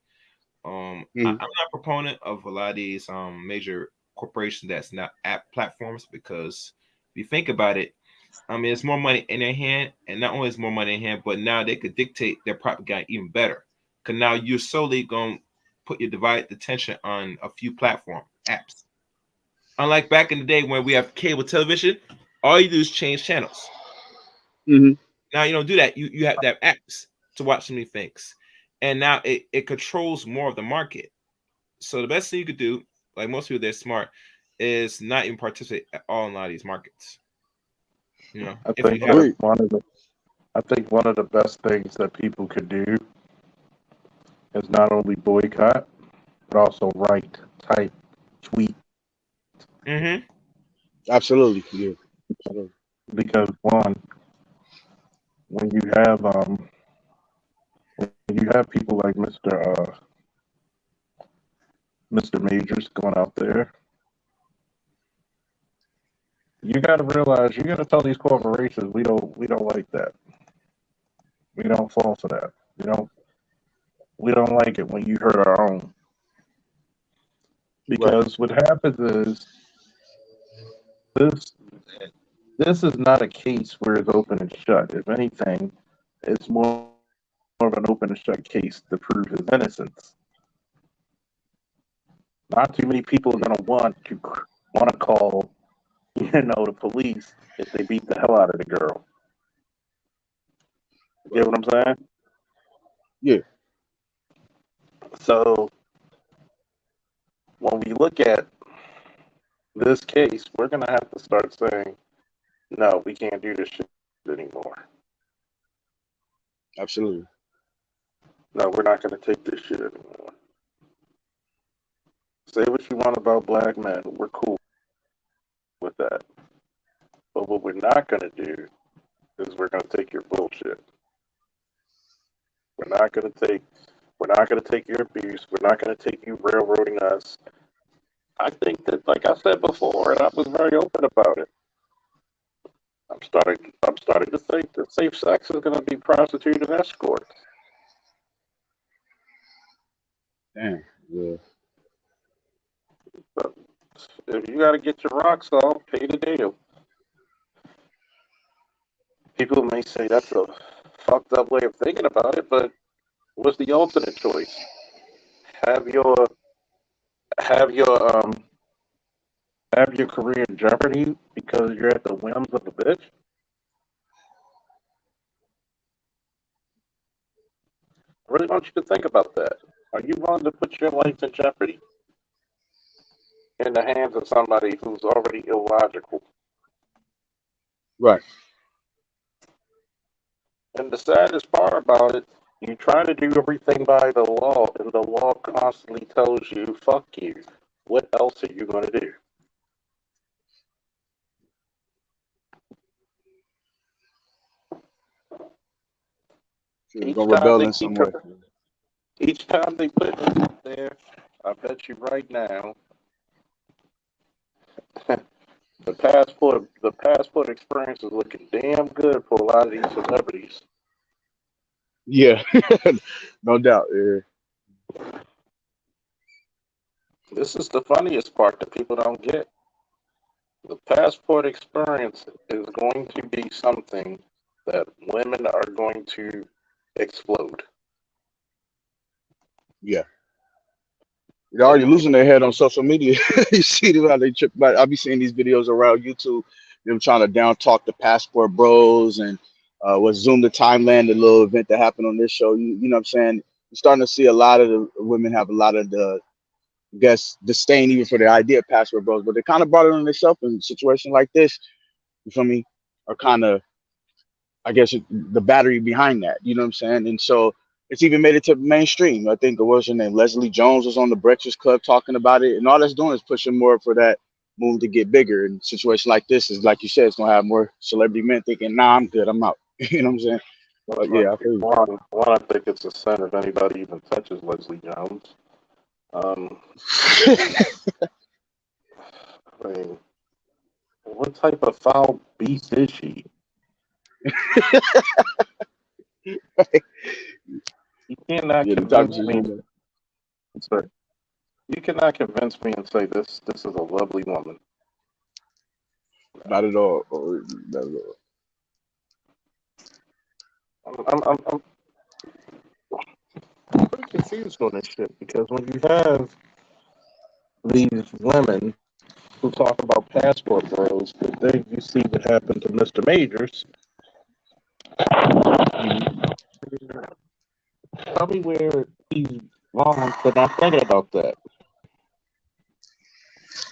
I'm not a proponent of a lot of these major corporations that's not app platforms, because if you think about it, it's more money in their hand, and not only is more money in hand, but now they could dictate their propaganda even better. Because now you're solely going to put your divided attention on a few platform apps. Unlike back in the day when we have cable television, all you do is change channels. Now you don't do that. You have to have apps to watch so many things, and now it controls more of the market. So the best thing you could do, like most people, they're smart, is not even participate at all in a lot of these markets. I if you think have, one of the best things that people could do is not only boycott, but also write, type, tweet. Absolutely, yeah. Absolutely. Because one, when you have people like Mr. Majors going out there, you got to realize you got to tell these corporations we don't like that. We don't fall for that. We don't like it when you hurt our own, Right. because what happens is this this is not a case where it's open and shut. If anything, it's more of an open and shut case to prove his innocence. Not too many people are going to want to call, the police if they beat the hell out of the girl. You get what I'm saying? Yeah. So when we look at this case, we're going to have to start saying, no, we can't do this shit anymore. Absolutely. No, we're not going to take this shit anymore. Say what you want about black men. We're cool with that. But what we're not going to do is we're going to take your bullshit. We're not going to take We're not going to take your abuse. We're not going to take you railroading us. I think that, like I said before, and I was very open about it. I'm starting to think that safe sex is going to be prostitute and escort. Damn. Yeah. But if you got to get your rocks off, pay the deal. People may say that's a fucked up way of thinking about it, but what's the alternate choice? Have your have your have your career in jeopardy because you're at the whims of a bitch? I really want you to think about that. Are you willing to put your life in jeopardy in the hands of somebody who's already illogical? Right. And the saddest part about it, you try to do everything by the law, and the law constantly tells you, fuck you. What else are you going to do? Should Each go time rebel they in keep some way. each time they put it out there, I bet you right now, the passport experience is looking damn good for a lot of these celebrities. Yeah. No doubt. Yeah. This is the funniest part that people don't get. The passport experience is going to be something that women are going to explode. Yeah. They're already Women, losing their head on social media. You see how they trip. But I'll be seeing these videos around YouTube, them trying to down talk the passport bros and what Zoom the Timeland, the little event that happened on this show. You know what I'm saying? You're starting to see a lot of the women have a lot of the, I guess, disdain even for the idea of passport bros, but they kind of brought it on themselves in a situation like this. You feel me? Are kind of, I guess, the battery behind that. You know what I'm saying? And so it's even made it to mainstream. I think, what was her name? Leslie Jones was on the Breakfast Club talking about it, and all that's doing is pushing more for that movement to get bigger. And a situation like this is, like you said, it's gonna have more celebrity men thinking, "Nah, I'm good, I'm out." You know what I'm saying? that's But right. yeah, I feel you. One, I think it's a sin if anybody even touches Leslie Jones. Um, I mean, what type of foul beast is she? You cannot Yeah, the type of convince shit me. you know. Sorry, you cannot convince me and say this is a lovely woman. Not at all. Or, not at all. I'm pretty confused on this shit because when you have these women who talk about passport bros, but then you see what happened to Mr. Majors. Mhm. Tell me where he's wrong for not thinking about that.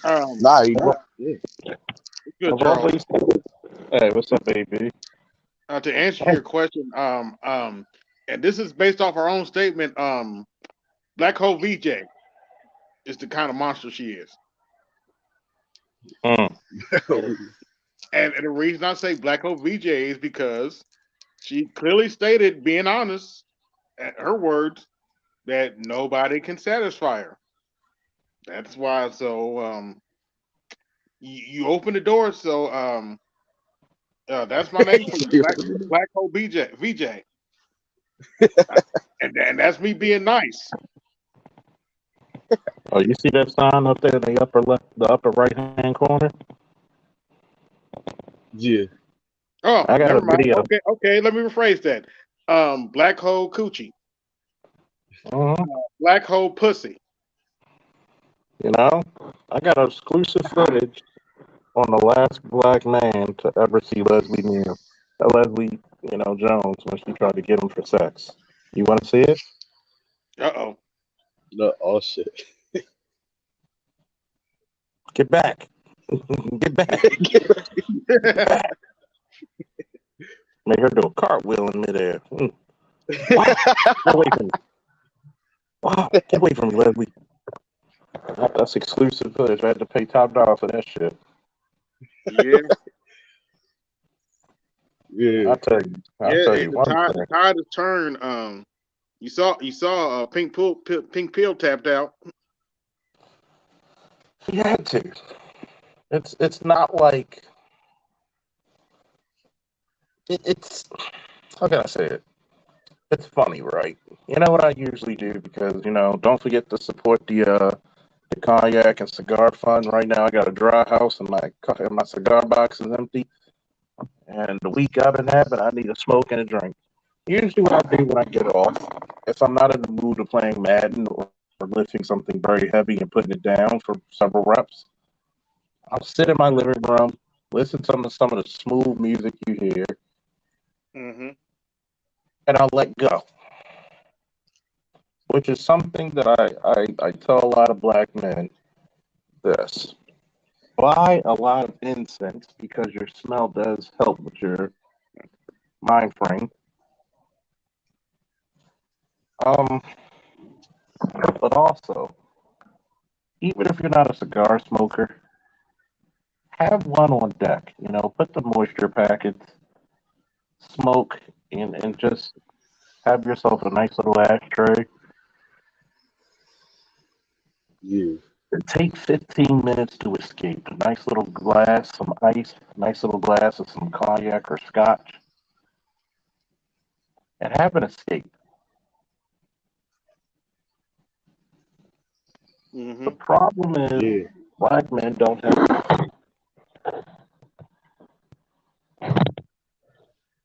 Nah, he Of not. Yeah. Good, all Charles. these, hey, what's up, baby? To answer your question, and this is based off her own statement. Black Hole VJ is the kind of monster she is, Mm. and the reason I say Black Hole VJ is because She clearly stated, being honest, at her words, that nobody can satisfy her. That's why. So you open the door. So that's my name for you, Black Hole BJ VJ, and that's me being nice. Oh, you see that sign up there in the upper left, the upper right hand corner? Yeah. Oh, I got a never mind. video. Okay. Let me rephrase that. Black hole coochie, Mhm. black hole pussy. You know, I got exclusive footage on the last black man to ever see Leslie, Jones when she tried to get him for sex. You want to see it? Uh No, oh shit. Get back! Get back! Get oh. back! Make her do a cartwheel in midair. Wow! Get away from me! Wow! Get away from me, Leslie! That's exclusive footage. I had to pay top dollar for that shit. Yeah, Yeah. I'll tell you. I'll yeah. tell you one The thing. tide has turned. You saw pink pill tapped out. He had to. It's not like it's. How can I say it? It's funny, right? You know what I usually do because don't forget to support the cognac and cigar fund. Right now, I got a dry house and my cigar box is empty. And the week I've been having, I need a smoke and a drink. Usually, what I do when I get off, if I'm not in the mood of playing Madden or lifting something very heavy and putting it down for several reps, I'll sit in my living room, listen to some of the smooth music you hear, Hmm. and I'll let go. Which is something that I tell a lot of black men this. Buy a lot of incense because your smell does help with your mind frame. Um, but also, even if you're not a cigar smoker, have one on deck. Put the moisture packets, smoke, and just have yourself a nice little ashtray. Yeah. And take 15 minutes to escape. A nice little glass, some ice, nice little glass of some cognac or scotch, and have an escape. The Hmm. problem is Yeah. black men don't have.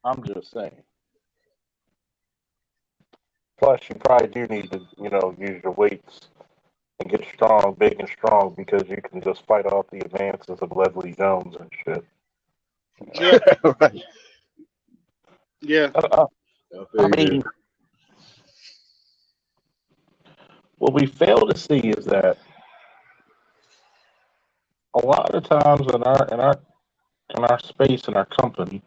I'm just saying. Plus, you probably do need to, use your weights and get strong, big and strong, because you can just fight off the advances of Leslie Jones and shit. Yeah, Right. yeah. I, I I feel you mean, what we fail to see is that a lot of times in our space in our company,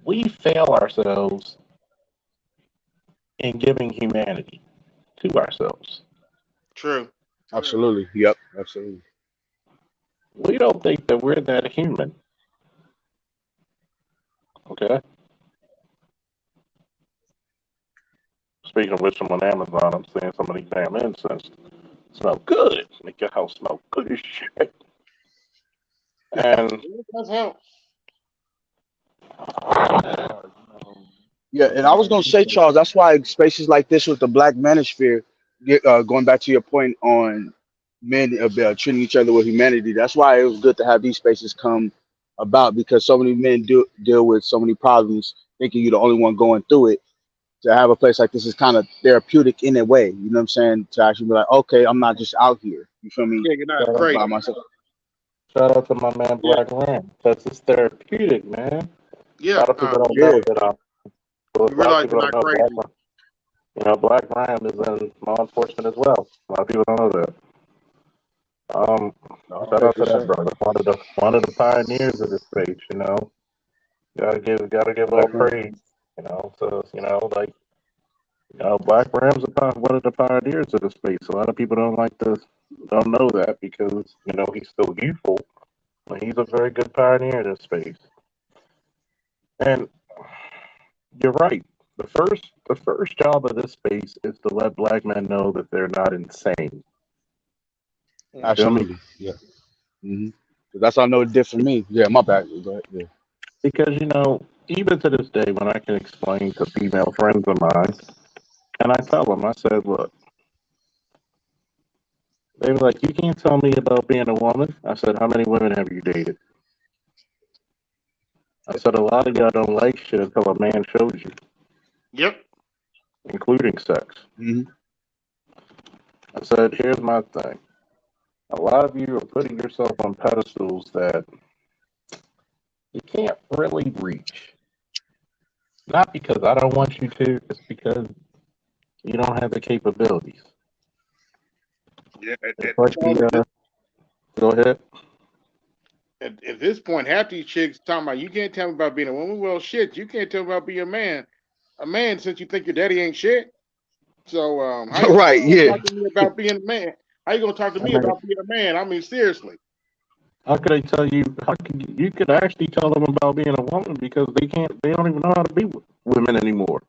we fail ourselves in giving humanity to ourselves. True. there. Absolutely. Yep. Absolutely. We don't think that we're that human. Okay. Speaking of which, I'm on Amazon. I'm seeing some of these damn incense smell good. Make your house smell good as shit. And It does help. Yeah, and I was gonna say, Charles, that's why spaces like this with the Black Manosphere, going back to your point on men treating each other with humanity. That's why it was good to have these spaces come about because so many men do deal with so many problems, thinking you're the only one going through it. To have a place like this is kind of therapeutic in a way. You know what I'm saying? To actually be like, okay, I'm not just out here. You feel me? Yeah, you're not shout out, By crazy. myself. shout out to my man Yeah, Black Ram. Because it's therapeutic, man. A yeah. lot of people don't know Yeah. that. You A lot of realize people you're don't not know Black crazy. Ram. Black Ram is in law enforcement as well. A lot of people don't know that. Um, shout Okay, out for to that sure. brother. One of the pioneers of this space. Gotta give all Black man. praise. So like Black Ram's one of the pioneers of the space. A lot of people don't know that because he's still youthful. He's a very good pioneer in this space. And you're right. The first job of this space is to let black men know that they're not insane. You feel me? Absolutely. Yeah. hmm That's how I know it did for me. Yeah, my bad. Go ahead. Yeah. Because even to this day, when I can explain to female friends of mine, and I tell them, I said, look, they were like, you can't tell me about being a woman. I said, how many women have you dated? I said, a lot of y'all don't like shit until a man shows you, Yep. including sex. hmm I said, here's my thing. A lot of you are putting yourself on pedestals that you can't really reach. Not because I don't want you to, it's because you don't have the capabilities. Yeah. It's like Charles, go ahead. at this point, half these chicks talking about you can't tell me about being a woman. Well, shit, you can't tell me about being a man. A man, since you think your daddy ain't shit. So how Right. you gonna Yeah. talk to me about being a man? How you gonna talk to I me mean, about being a man? I mean, seriously. how could I tell you? How could you could actually tell them about being a woman because they can't. They don't even know how to be women anymore.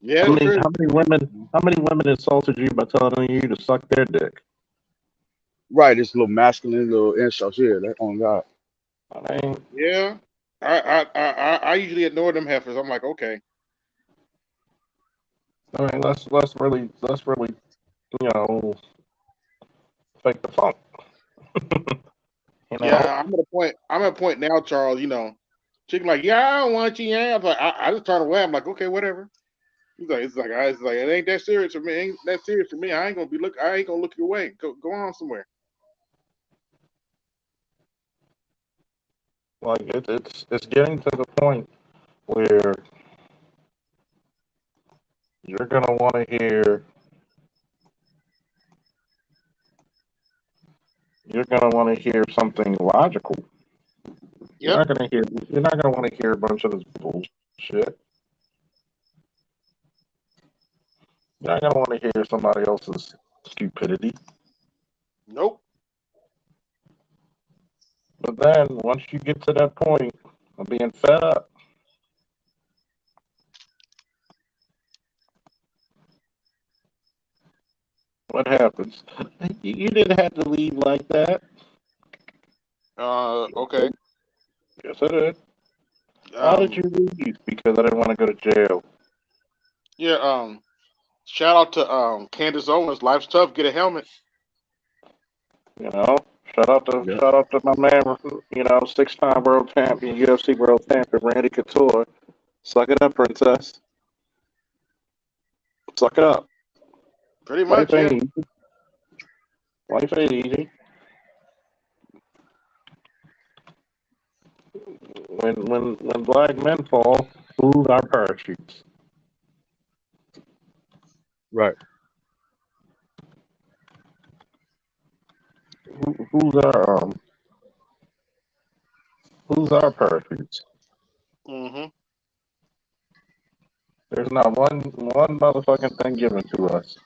Yeah, How that's many? true. How many women? How many women insulted you by telling you to suck their dick? Right. This little masculine little insults. Yeah. That on God. I mean, Yeah. I usually ignore them heifers. I'm like, okay. let's really you know fake the funk. You know, Yeah, I'm at a point. I'm at a point now, Charles. Chicken like, yeah, I don't want you. Yeah, I'm like, I just turn away. I'm like, okay, whatever. It's like it ain't that serious for me. Ain't that serious for me. I ain't gonna be look. I ain't gonna look your way. Go on somewhere. like it's getting to the point where you're gonna want to hear you're gonna want to hear something logical. You're Yep, not gonna hear. You're not gonna want to hear a bunch of this bullshit. You're not gonna want to hear somebody else's stupidity. nope. But then once you get to that point of being fed up, what happens? You didn't have to leave like that. Okay. Yes, I did. Why did Um, you leave? Because I didn't want to go to jail. yeah. Shout out to Candace Owens. Life's tough. Get a helmet. You know, shout out to Yeah. shout out to my man. 6-time world champion, UFC world champion, Randy Couture. Suck it up, princess. Suck it up. Pretty Life much, ain't yeah. easy. Life ain't easy. When black men fall, who's our parachutes? Right. Who's our parachutes? Hmm. There's not one motherfucking thing given to us.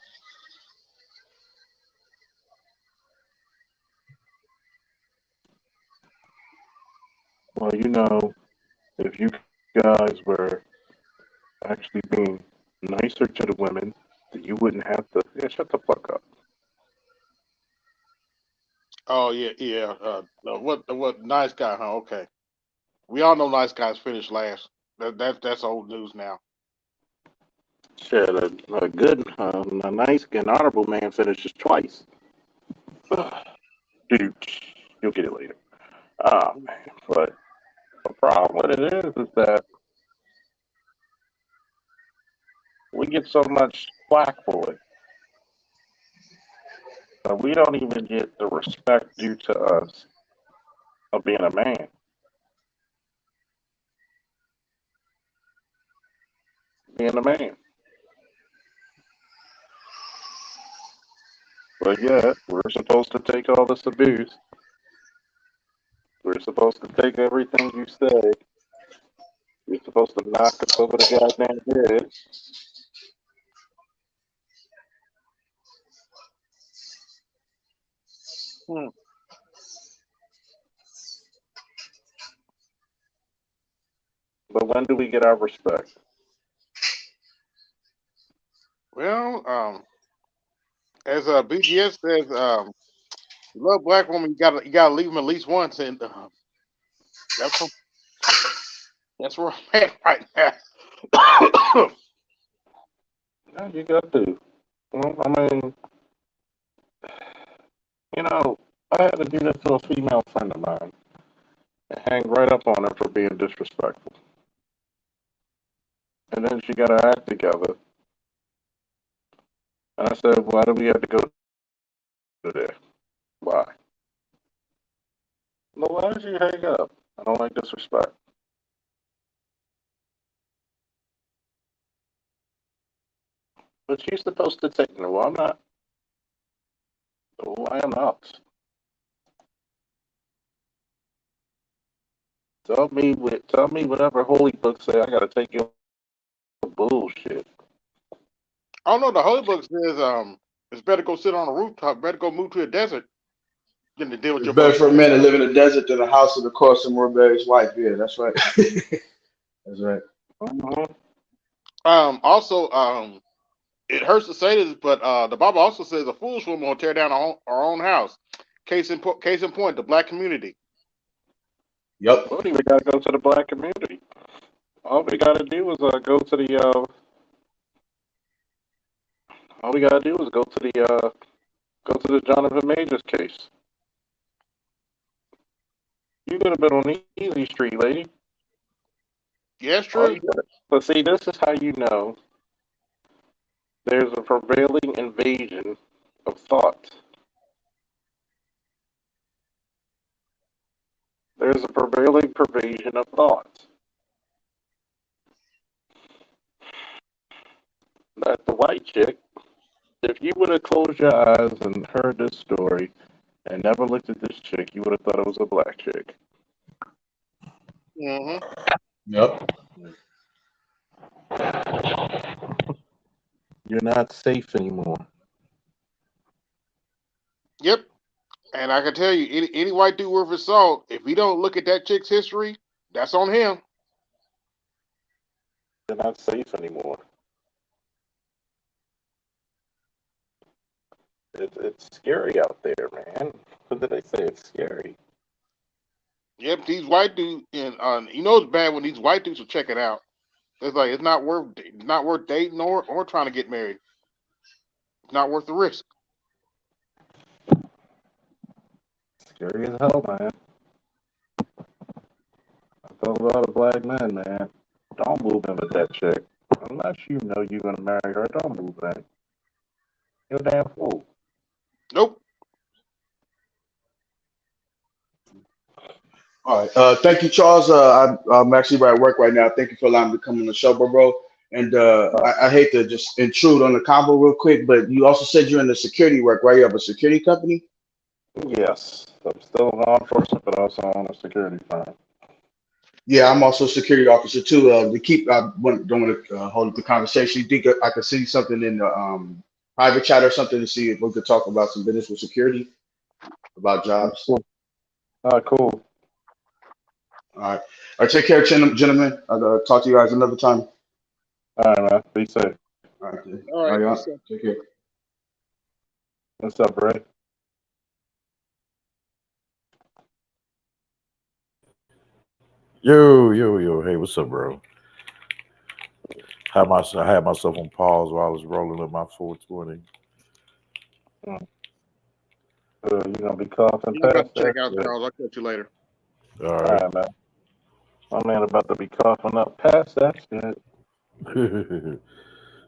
Well, if you guys were actually being nicer to the women, then you wouldn't have to. Yeah, shut the fuck up. Oh yeah, yeah. What? Nice guy, huh? Okay. We all know nice guys finish last. That's old news now. Shit, a nice and honorable man finishes twice. Dude, you'll get it later. Ah, man. But the problem with it is that we get so much flack for it that we don't even get the respect due to us of being a man, being a man. But yet, we're supposed to take all this abuse. We're supposed to take everything you say. You're supposed to knock us over the goddamn head. Hmm. But when do we get our respect? Well, as BGS says, you love black woman, you gotta leave them at least once, and that's where, that's where I'm at right now. Yeah, you got to. Well, I mean, I had to do this to a female friend of mine and hang right up on her for being disrespectful. And then she got her act together. And I said, why do we have to go there? Why? No, why did you hang up? I don't like disrespect. But she's supposed to take no, I'm not. Oh, I am not. Tell me whatever holy book say I gotta take your bullshit. I don't know. The Holy Book says it's better go sit on a rooftop, better go move to a desert than to deal with It's your better mother. for a man to live in the desert than a house in the course of Morberry's wife. Yeah, that's right. That's right. Mm-hmm. Also, it hurts to say this, but the Bible also says a foolish woman will tear down our own house. Case in point, the black community. Yep. Well, we gotta go to the black community. All we gotta do is go to the all we gotta do is go to the Jonathan Majors case. You could have been on Easy Street, lady. Yeah, it's All true. you got. But see, this is how you know there's a prevailing invasion of thought. There's a prevailing pervasion of thought. That the white chick, if you would have closed your eyes and heard this story and never looked at this chick, you would have thought it was a black chick. Hmm. Yep. You're not safe anymore. Yep. And I can tell you, any white dude worth his salt, if he don't look at that chick's history, that's on him. You're not safe anymore. It's scary out there, man. What did they say? It's scary. Yep, these white dudes, and you know it's bad when these white dudes will check it out. It's like it's not worth dating or trying to get married. It's not worth the risk. Scary as hell, man. I thought about a black man, man. Don't move in with that chick. Unless you know you're gonna marry her, don't move in. You're a damn fool. Nope. All right. Thank you, Charles. I'm actually at work right now. Thank you for allowing me to come on the show, bro. And I hate to just intrude on the convo real quick, but you also said you're in the security work, right? You have a security company? Yes, I'm still law enforcement, but also on a security firm. Yeah, I'm also a security officer too. Don't want to hold up the conversation. You think I could see something in the private chat or something to see if we could talk about some business with security, about jobs? Cool. Cool. All right. All right. Take care, gentlemen. I'll talk to you guys another time. All right, man. Be safe. All right. All All right. right. Take care. What's up, Ray? Yo. Hey, what's up, bro? I had myself on pause while I was rolling up my 420. You gonna be coughing I'm about past to check that out, shit? Charles. I'll catch you later. All All right. right, man. My man about to be coughing up past that shit.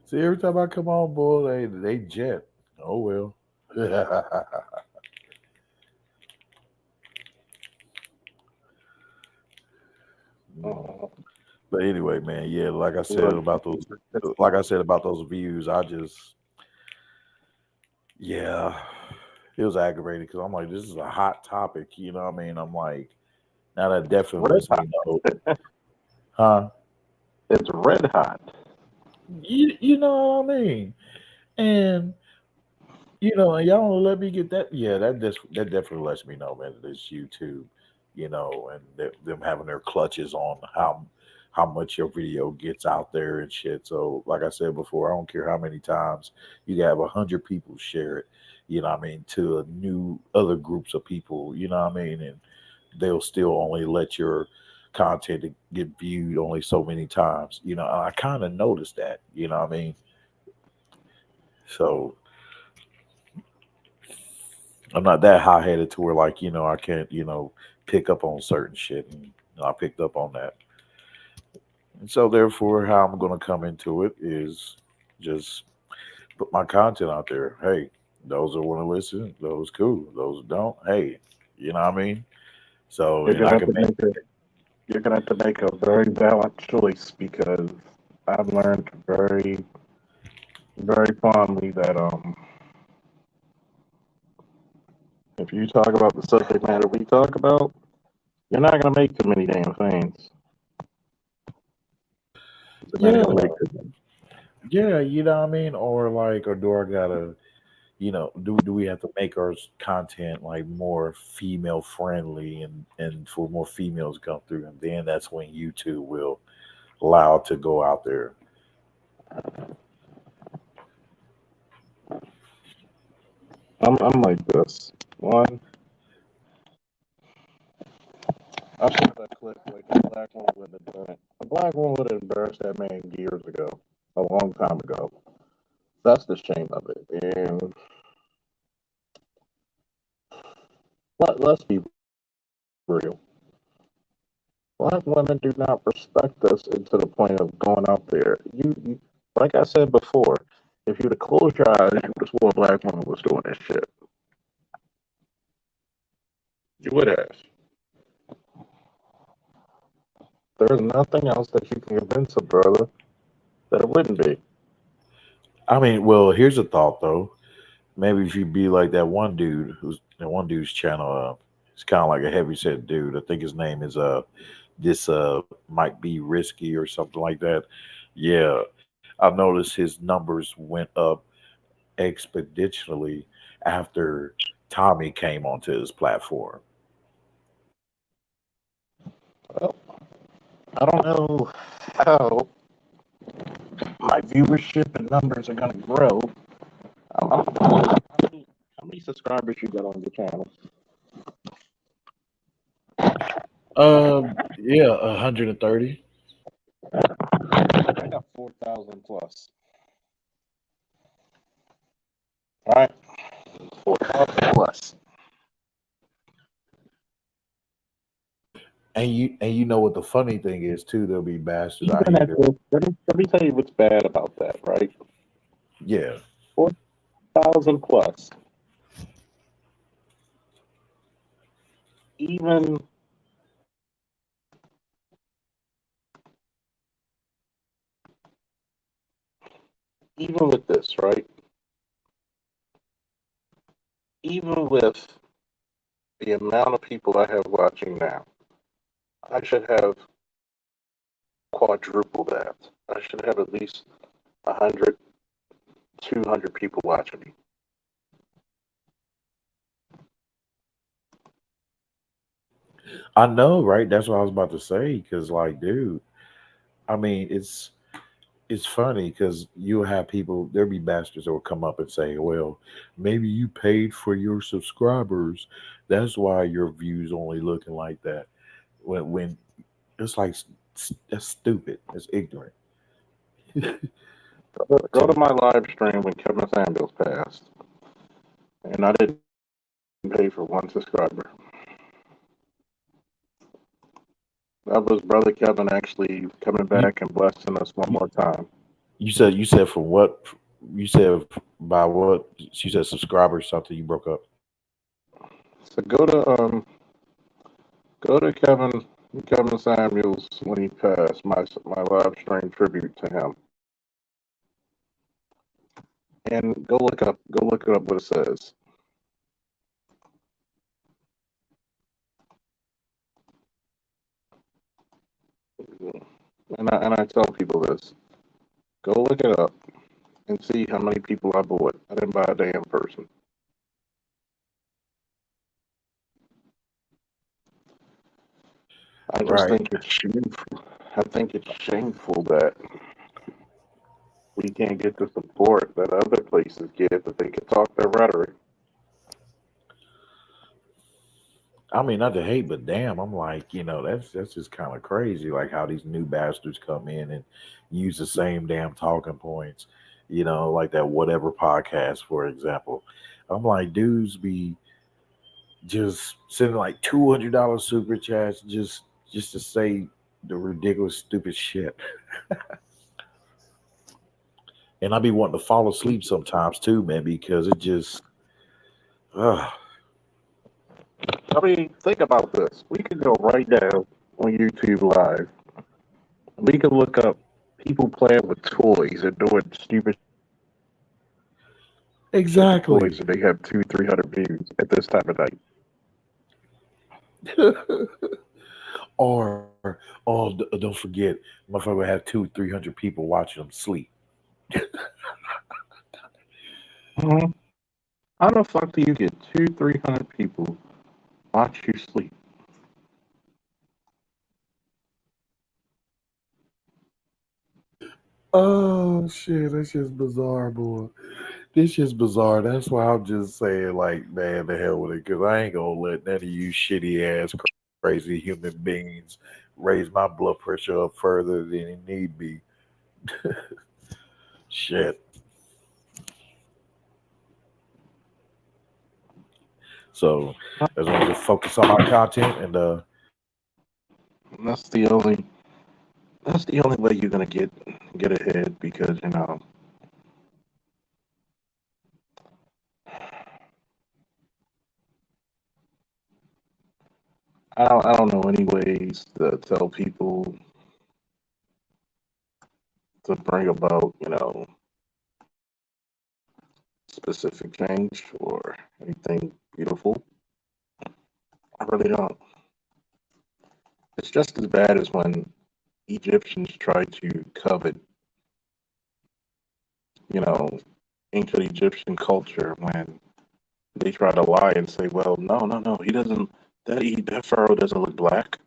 See, every time I come on, boy, they jet. Oh well. Mhm. But anyway, man, yeah, Look, like I said about those views, yeah, it was aggravating because I'm like, this is a hot topic, you know what I mean? I'm like, now that definitely red lets hot. me know, huh? It's red hot. You know what I mean? And and y'all don't let me get that. Yeah, that definitely lets me know, man, that it's YouTube, and them having their clutches on how much your video gets out there and shit. So, like I said before, I don't care how many times you can have 100 people share it. You know what I mean, to a new other groups of people. You know what I mean, and they'll still only let your content get viewed only so many times. You know, I kind of noticed that. You know what I mean. So I'm not that high headed to where like I can't pick up on certain shit, and I picked up on that. And so therefore, how I'm gonna come into it is just put my content out there. Hey, those that want to listen, those cool. Those that don't, hey, you know what I mean. So You're and gonna I have can to make. make a you're gonna have to make a very valid choice because I've learned very fondly that if you talk about the subject matter we talk about, you're not gonna make too many damn things. You're not Yeah, gonna make too many. yeah, you know what I mean. Or like, or do I gotta, do we have to make our content like more female friendly and for more females to come through, and then that's when YouTube will allow it to go out there. I'm like this. One, I saw that clip like a black woman would have done it. A black woman would have embarrassed that man years ago, a long time ago. That's the shame of it. And let's be real. Black women do not respect us to the point of going out there. Like I said before, if you'd have closed your eyes, you would have swore a black woman was doing this shit. You would have. There's nothing else that you can convince a brother that it wouldn't be. I mean, well, here's a thought though. Maybe if you be like that one dude's channel, it's kind of like a heavy set dude. I think his name is this might be risky or something like that. Yeah, I noticed his numbers went up exponentially after Tommy came onto his platform. Well, I don't know how my viewership and numbers are going to grow. How many subscribers you got on your channel? Yeah, 130. I got 4,000 plus. All right, 4,000 plus. And you know what the funny thing is too? There'll be bastards out Even here at that this, let me tell you what's bad about that, right? yeah. 4,000 plus. Even even with this, right? Even with the amount of people I have watching now, I should have quadruple that. I should have at least 100, 200 people watching me. I know, right? That's what I was about to say. Because, like, dude, I mean, it's funny because you'll have people. There'll be bastards that will come up and say, "Well, maybe you paid for your subscribers. That's why your views only looking like that." When it's like that's stupid. It's ignorant Go to to my live stream when Kevin Samuels passed, and I didn't pay for one subscriber. That was Brother Kevin actually coming you. back and blessing us one more time. You said from what? You said by what? You said subscribers something. You broke up. So go to Kevin Samuels when he passed. My live stream tribute to him, and go look it up what it says. And I tell people this. Go look it up and see how many people I bought. I didn't buy a damn person. I just Right. think it's shameful. I think it's shameful that we can't get the support that other places get, that they can talk their rhetoric. I mean, not to hate, but damn, I'm like, that's just kind of crazy. Like how these new bastards come in and use the same damn talking points. Like that whatever podcast, for example. I'm like, dudes be just sending like $200 super chats just to say the ridiculous, stupid shit. And I be wanting to fall asleep sometimes too, man, because it just, ugh. I mean, think about this. We could go right now on YouTube Live. We could look up people playing with toys and doing stupid with the toys, Exactly. and they have 300 views at this time of night. Or, oh, don't forget, motherfucker have 200-300 people watching them sleep. Mhm. How the fuck do you get 300 people watch you sleep? Oh shit, that's just bizarre, boy. This just bizarre. That's why I'm just saying, like, man, the hell with it, because I ain't gonna let none of you shitty ass crazy human beings raise my blood pressure up further than it need be. Shit. So as long as we focus on our content and That's the only. That's the only way you're gonna get ahead because I don't know any ways to tell people to bring about specific change or anything beautiful. I really don't. It's just as bad as when Egyptians tried to covet you know ancient Egyptian culture when they try to lie and say, well, no, no, no, he doesn't. That pharaoh doesn't look black.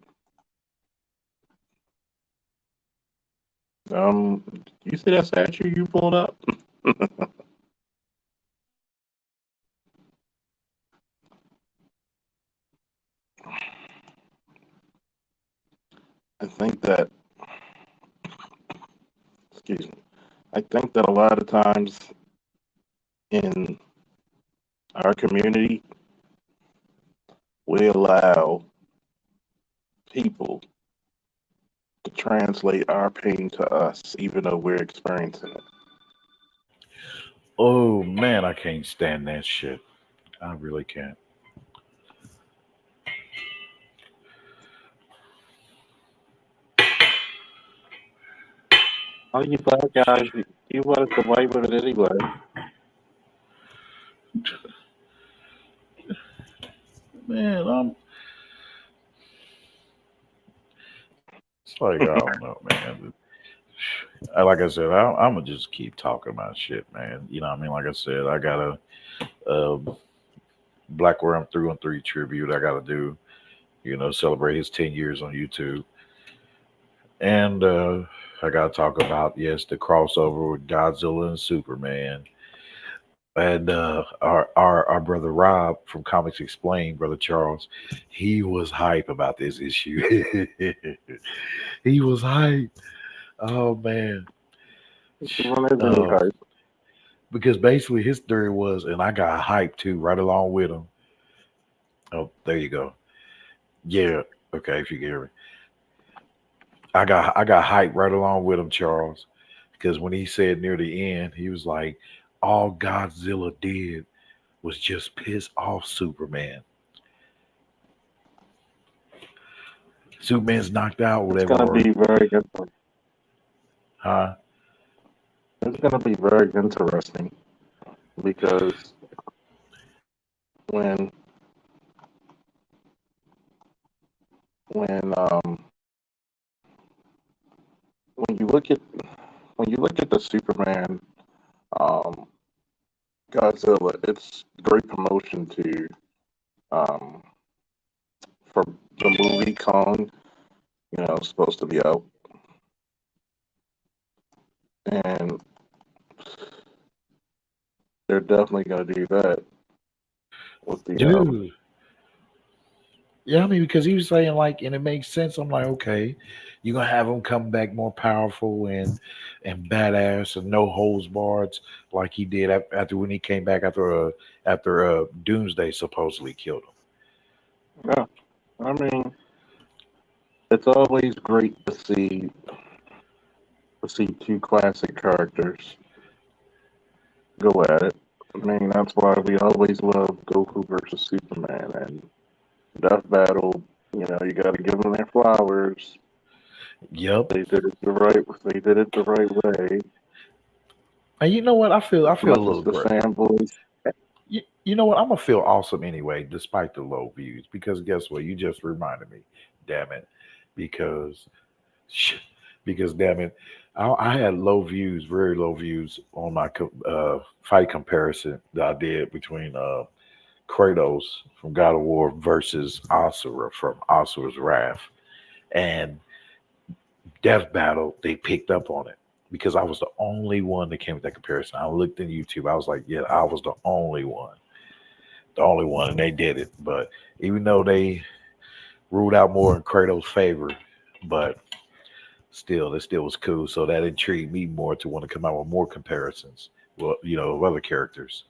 You see that statue you pulled up? I think that, excuse me, I think that a lot of times in our community, we allow people to translate our pain to us, even though we're experiencing it. oh man, I can't stand that shit. I really can't. All you black guys, you wanted to white with it anyway. Man, it's like I don't know, man. Like I said, I'm gonna just keep talking my shit, man. You know what I mean? Like I said, I got a Black Worm through and three tribute I gotta do. Celebrate his 10 years on YouTube. And I gotta talk about, yes, the crossover with Godzilla and Superman. And our brother Rob from Comics Explained, brother Charles, he was hype about this issue. He was hype. Oh man. When there's any Uh, hype, because basically his theory was, and I got hyped too, right along with him. Oh, there you go. Yeah, okay, if you can hear me. I got hyped right along with him, Charles, because when he said near the end, he was like, all Godzilla did was just piss off Superman. Superman's knocked out, it's whatever, gonna or be very good. huh? It's gonna be very interesting because when when when you look at the Superman um, Godzilla, it's great promotion to um, for the movie Kong. Supposed to be out. They're definitely gonna do that with the Dude. Yeah, I mean, because he was saying like, and it makes sense. I'm like, okay, you're gonna have him come back more powerful and badass and no holds barred, like he did after when he came back after Doomsday supposedly killed him. yeah. I mean, it's always great to see two classic characters go at it. I mean, that's why we always love Goku versus Superman and Death Battle. You know, you got to give them their flowers. Yep. They did it the right. They did it the right way. And you know what? I As feel a much as little the great. fanboys, You know what? I'm gonna feel awesome anyway, despite the low views. Because guess what? You just reminded me. Damn it. Because because damn it, I had low views, very low views on my fight comparison that I did between Kratos from God of War versus Asura from Asura's Wrath, and Death Battle. They picked up on it because I was the only one that came with that comparison. I looked in YouTube. I was like, yeah, I was the only one, and they did it. But even though they ruled out more in Kratos' favor, but still, it still was cool. So that intrigued me more to want to come out with more comparisons. Well, of other characters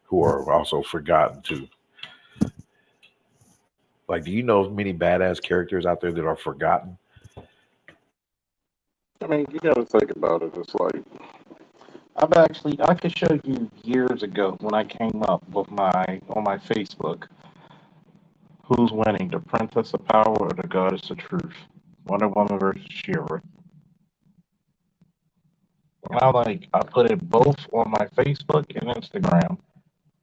who are also forgotten too. Like, do you know many badass characters out there that are forgotten? I mean, you got to think about it. It's like I could show you years ago when I came up with my on my Facebook, who's winning, the Princess of Power or the Goddess of Truth, Wonder Woman versus She-Ra. And I put it both on my Facebook and Instagram.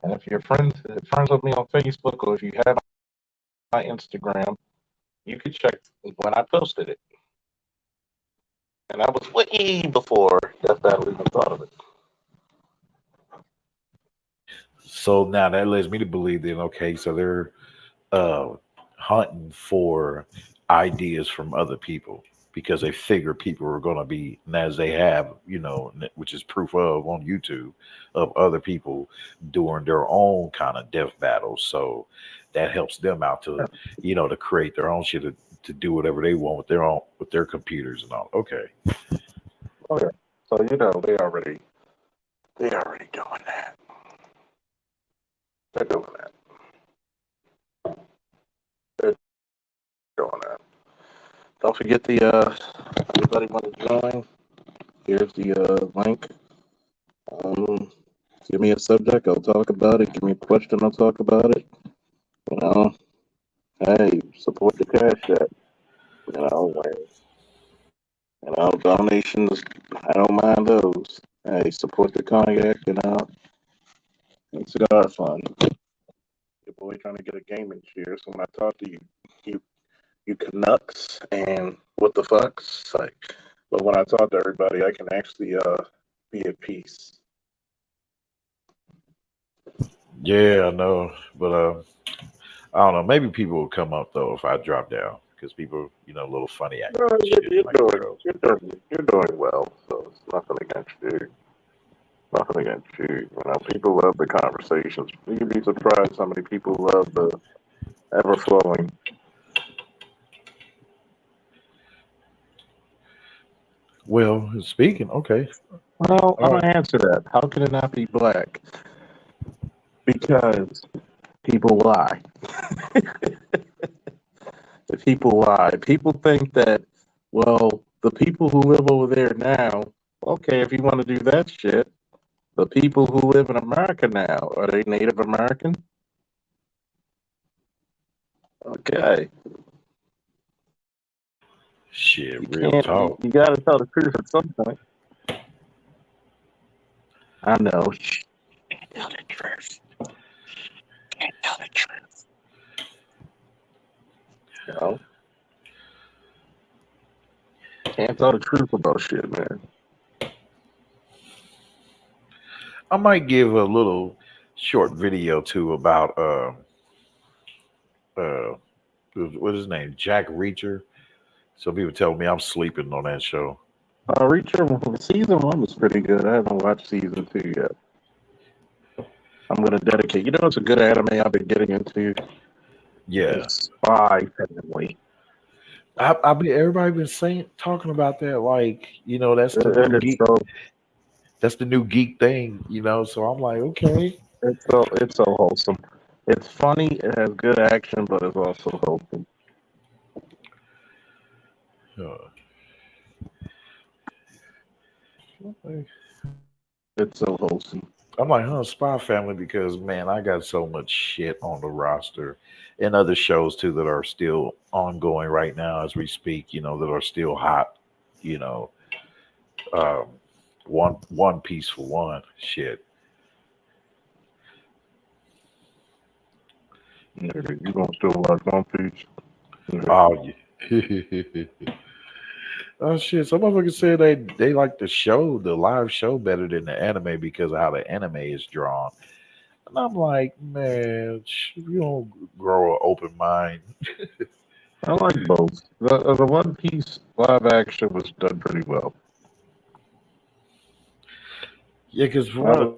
And if you're friends with me on Facebook, or if you have my Instagram, you could check when I posted it. And that was way before Death Battle even thought of it. So now that leads me to believe that okay, so they're uh, hunting for ideas from other people because they figure people are going to be, and as they have, which is proof of on YouTube of other people doing their own kind of death battles. So that helps them out to, to create their own shit to do whatever they want with their computers and all. Okay. Oh yeah. So they already doing that. They're doing that. They're doing that. Don't forget everybody want to join. Here's the link. Um, Give me a subject, I'll talk about it. Give me a question, I'll talk about it. You know, hey, support the cash app. You know, donations, I don't mind those. Hey, support the cognac, and cigar fund. Your boy trying to get a gaming chair. So when I talk to you Canucks and what the fucks, like, but when I talk to everybody, I can actually be at peace. Yeah, I know, but I don't know. Maybe people will come up though if I drop down because people, a little funny acting No, and shit like girls. you're doing well, so it's nothing against you. Nothing against you. You know, people love the conversations. You'd be surprised how many people love the ever flowing. Well, speaking, okay, Well, all I'm right. gonna answer that. How can it not be black? Because people lie. People lie. People think that, well, the people who live over there now, okay, if you want to do that shit, the people who live in America now, are they Native American? Okay. Shit, You real can't, talk. you got to tell the truth at some point. I know. Tell the truth. Can't tell the truth. You know? Can't tell the truth about shit, man. I might give a little short video too about uh what is his name? Jack Reacher. So people tell me I'm sleeping on that show. Reacher season one was pretty good. I haven't watched season two yet. I'm gonna dedicate. You know, it's a good anime I've been getting into. Yeah, It's Spy Family. I be everybody been saying talking about that. Like, that's the new And it's geek. so That's the new geek thing. So I'm like, okay. it's so wholesome. It's funny. It has good action, but it's also wholesome. Uh, It's so wholesome. I'm like, Spy Family, because man, I got so much shit on the roster, and other shows too that are still ongoing right now as we speak. That are still hot. You know, um, One Piece for one. Shit. Nigga, you gonna still watch One Piece? Nigga, Oh yeah. Oh shit! Some motherfuckers said they like the live show better than the anime because of how the anime is drawn. And I'm like, man, you don't grow an open mind. I like both. The One Piece live action was done pretty well. Yeah, because Uh,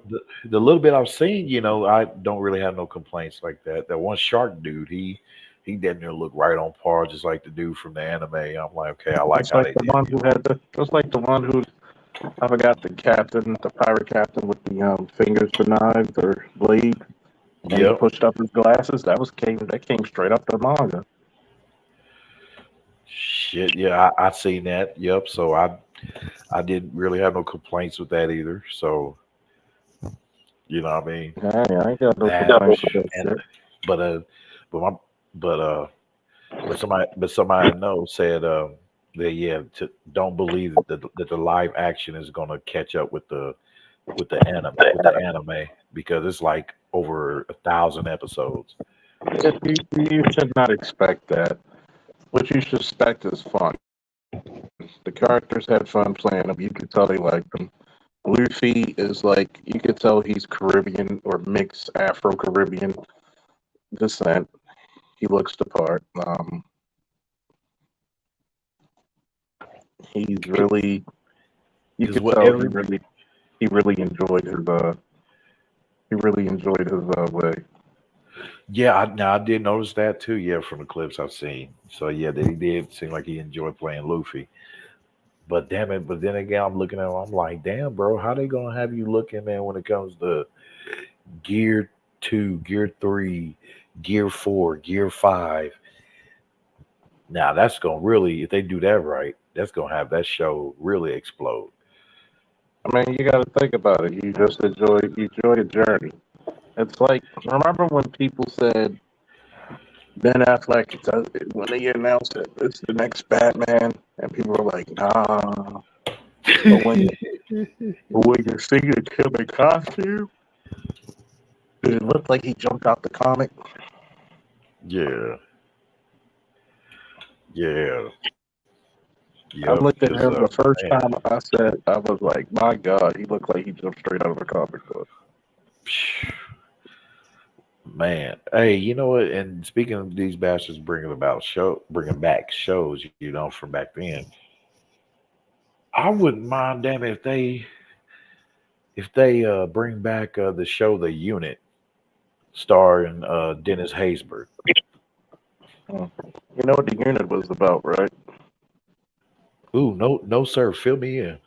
the little bit I've seen, I don't really have no complaints like that. That one shark dude, he didn't look right on par, just like the dude from the anime. I'm like, okay, I like just how like they the did one him. who had just like the one who I forgot the captain, the pirate captain with the fingers for knives or blade, and he Yep. pushed up his glasses. That came straight up the manga. Shit. Yeah, I seen that. Yep. So I didn't really have no complaints with that either. So what I mean. Yeah, I ain't got no That complaints with that and shit. but but my but somebody I know said that yeah don't believe that the live action is gonna catch up with the anime because it's like over 1,000 episodes. You should not expect that. What you should expect is fun. The characters had fun playing them. You could tell they liked them. Luffy is like you could tell he's Caribbean or mixed Afro Caribbean descent. He looks the part. He's really you Because could what tell every he really enjoyed his way. Yeah, now I did notice that too. Yeah, from the clips I've seen. So yeah, that he did seem like he enjoyed playing Luffy. But damn it, but then again, I'm looking at him. I'm like, damn, bro, how they gonna have you looking, man, when it comes to Gear 2, Gear 3, Gear 4, Gear 5? Now that's gonna really, if they do that right, that's gonna have that show really explode. I mean, you got to think about it. You enjoy the journey. It's like remember when people said Ben Affleck when they announced that it's the next Batman, and people were like, nah. But when you see the him in costume, did it look like he jumped out the comic? Yeah, yeah, I yep. looked at Because him the first man, time. I was like, my God, he looked like he jumped straight out of a comic book. man, hey, you know what? And speaking of these bastards bringing back shows, from back then, I wouldn't mind them if they bring back the show The Unit, starring Dennis Haysbert. Mm. You know what the unit was about, right? Ooh, no, no, sir, fill me in.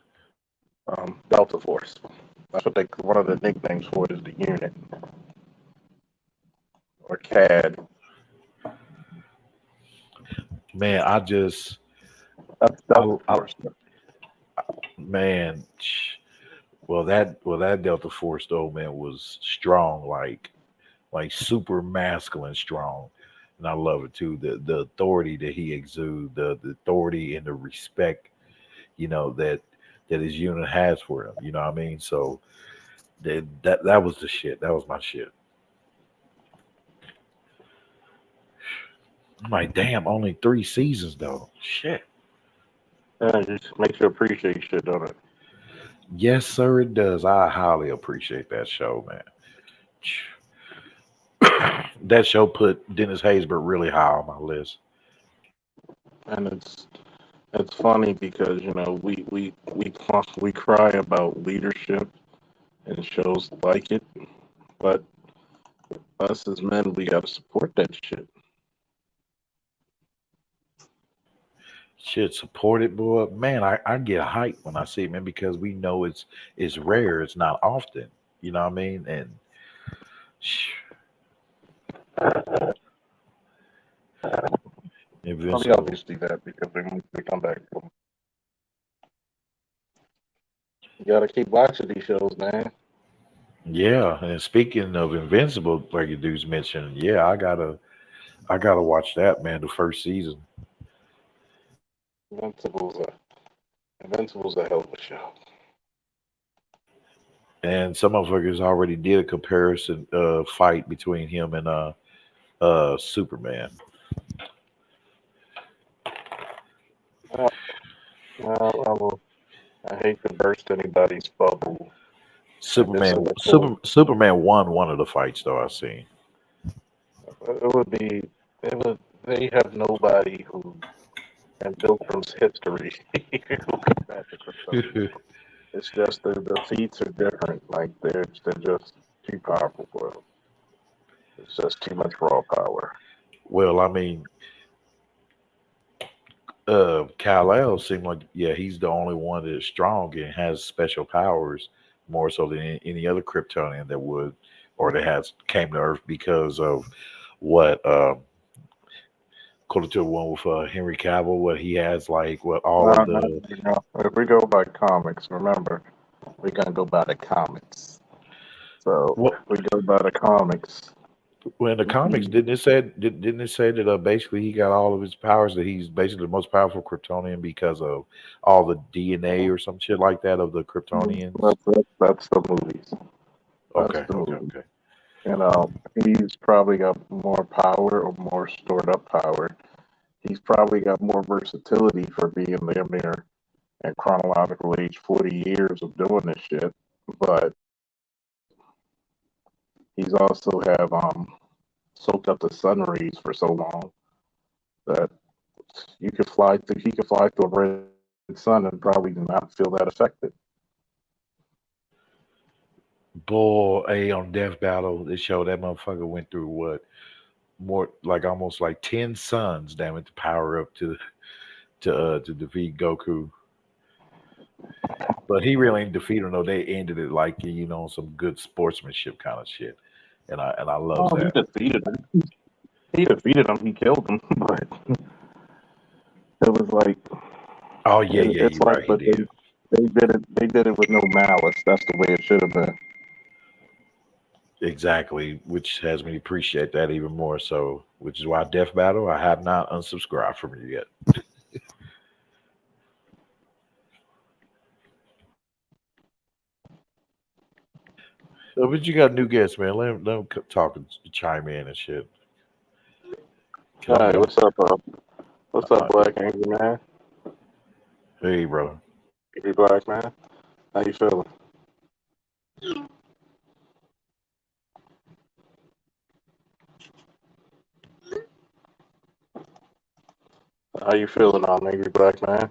Delta Force. That's what one of the nicknames for it is the unit or CAD. Man, That's Delta I Force. man, well that Delta Force though, man, was strong, like super masculine strong, and I love it too. The authority that he exudes, the authority and the respect, that his unit has for him. You know what I mean? So that was the shit. That was my shit. I'm like, damn, only 3 seasons though. Shit. Yeah, it just makes you appreciate shit, don't it? Yes, sir, it does. I highly appreciate that show, man. That show put Dennis Haysbert really high on my list. And it's funny because we cry about leadership in shows like it, but Us as men, we gotta support that shit. Shit, support it, boy. Man, I get hyped when I see it, man, because we know it's rare. It's not often. You know what I mean? And sh- Probably Invincible. obviously that because they're going to come back. You gotta keep watching these shows, man. Yeah, and speaking of Invincible, like you dudes mentioned, yeah, I gotta watch that, man. The first season, Invincible's a Invincible's a hell of a show. and some motherfuckers already did a comparison fight between him and Superman. Well, I hate to burst anybody's bubble, and this is a cool. Superman won one of the fights though. I seen. It would be. It would. They have nobody who in Pilgrim's history who can match a Kryptonian. It's just the feats are different. Like they're just too powerful for them. It's just too much raw power. Well, I mean, Kal-El seemed like yeah, he's the only one that is strong and has special powers more so than any other Kryptonian that would or that has came to Earth because of what according to the one with Henry Cavill, what he has like what all of the If we go by comics, remember we're gonna go by the comics. So what if we go by the comics, well in the comics didn't it say that basically he got all of his powers that he's basically the most powerful Kryptonian because of all the DNA or some shit like that of the Kryptonians. that's the movies. That's Okay, the okay, movie. okay. You know, he's probably got more power or more stored up power. He's probably got more versatility for being damn near at chronological age 40 years of doing this shit. But he's also have soaked up the sun rays for so long that he could fly through a red sun and probably not feel that affected. Boy, A on Death Battle, they showed that motherfucker went through what more like almost like 10 suns, damn it, to power up to defeat Goku. But he really ain't defeated him though. They ended it like some good sportsmanship kind of shit, and I loves Oh, he that. defeated him. He defeated him. He killed him. But it was like Oh yeah, yeah, it's you're like, right. He but did they did it. They did it with no malice. That's the way it should have been. exactly, which has me appreciate that even more. So, which is why Death Battle, I have not unsubscribed from you yet. But you got new guests, man. Let him talk and chime in and shit. Tell All me right, your. what's up, what's up, Uh, Black Angry Man? hey, brother. Angry Black Man, how you feeling? How you feeling, Angry Black Man?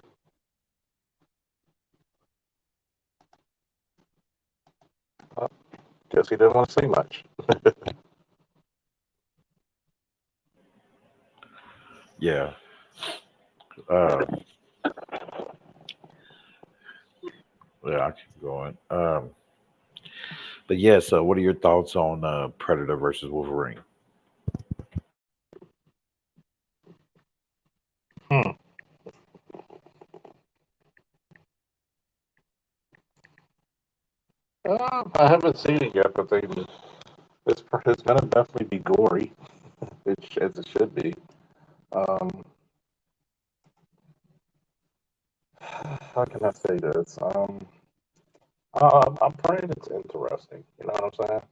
Uh, Guess he didn't want to say much. Yeah. Uh, yeah, I keep going. But yeah, so what are your thoughts on Predator versus Wolverine? Hmm. I haven't seen it yet, but it's gonna definitely be gory, as it should be. Um, how can I say this? I'm praying it's interesting. You know what I'm saying?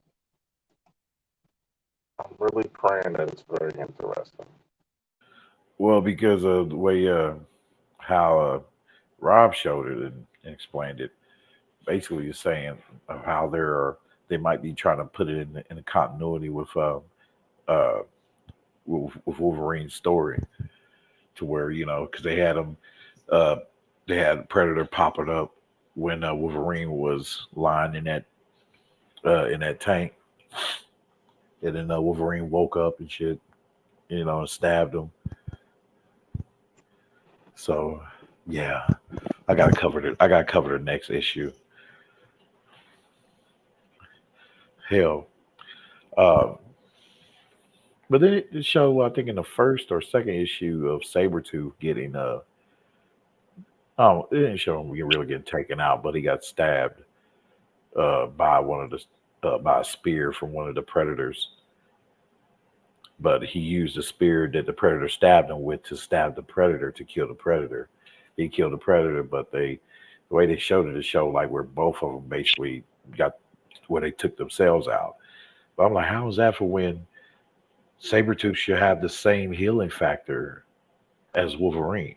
I'm really praying that it's very interesting. Well, because of the way how Rob showed it and explained it, basically you're saying of how they might be trying to put it in the continuity uh with Wolverine's story to where because uh they had Predator popping up when Wolverine was lying in that tank and then Wolverine woke up and shit, and stabbed him. So yeah, I gotta cover it. I gotta cover the next issue. Hell, uh, but then it showed, I think, in the first or second issue of Sabretooth getting oh, it didn't show him really getting taken out, but he got stabbed by one of the by a spear from one of the predators. But he used the spear that the predator stabbed him with to stab the predator to kill the predator. He killed the predator, but the way they showed it showed like where both of them basically got where they took themselves out. But I'm like, how is that for when Sabretooth should have the same healing factor as Wolverine?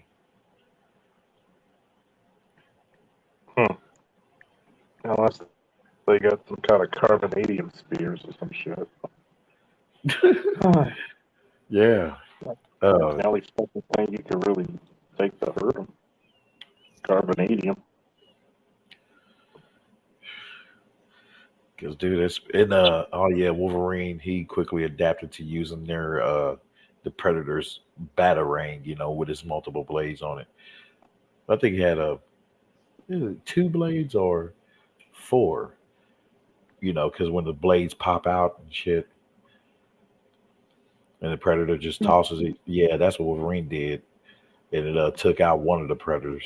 Unless they got some kind of carbonadium spears or some shit. Yeah. The only fucking thing you can really take to hurt them. Carbonadium. Because dude, it's in Wolverine, he quickly adapted to using the Predator's batarang, with his multiple blades on it. I think he had is it 2 blades or 4, because when the blades pop out and shit, and the Predator just tosses it. Yeah, that's what Wolverine did, and it took out one of the Predators.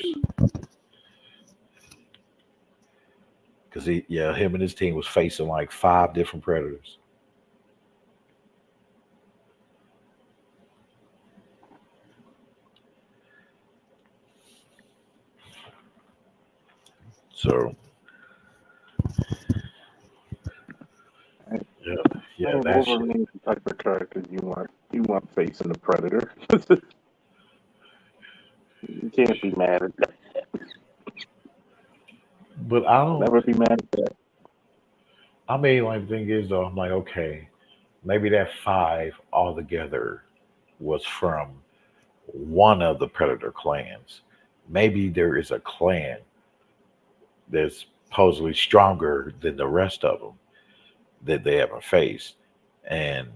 Because him and his team was facing like 5 different Predators. So, yeah, that's Wolverine's the type of character you want facing the Predator. You can't be mad at that. But I don't Never be mad at that. I mean, like, the thing is, though, I'm like, okay, maybe that 5 altogether was from one of the Predator clans. Maybe there is a clan that's supposedly stronger than the rest of them that they haven't faced, and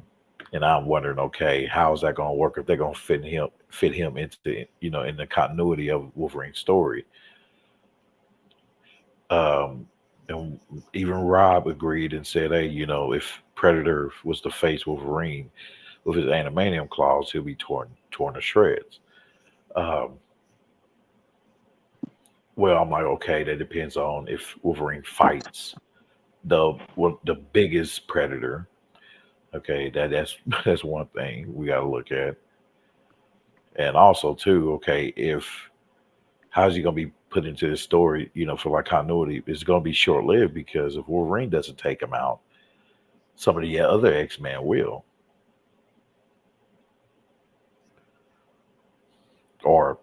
I'm wondering, okay, how is that going to work if they're going to fit him into in the continuity of Wolverine's story? And even Rob agreed and said, hey, if Predator was to face Wolverine with his animanium claws, he'll be torn to shreds. Well, I'm like, okay, that depends on if Wolverine fights the biggest Predator. Okay, that's that's one thing we got to look at, and also too, okay, if how's he gonna be put into this story? For like continuity, it's gonna be short lived because if Wolverine doesn't take him out, some of the other X-Men will, or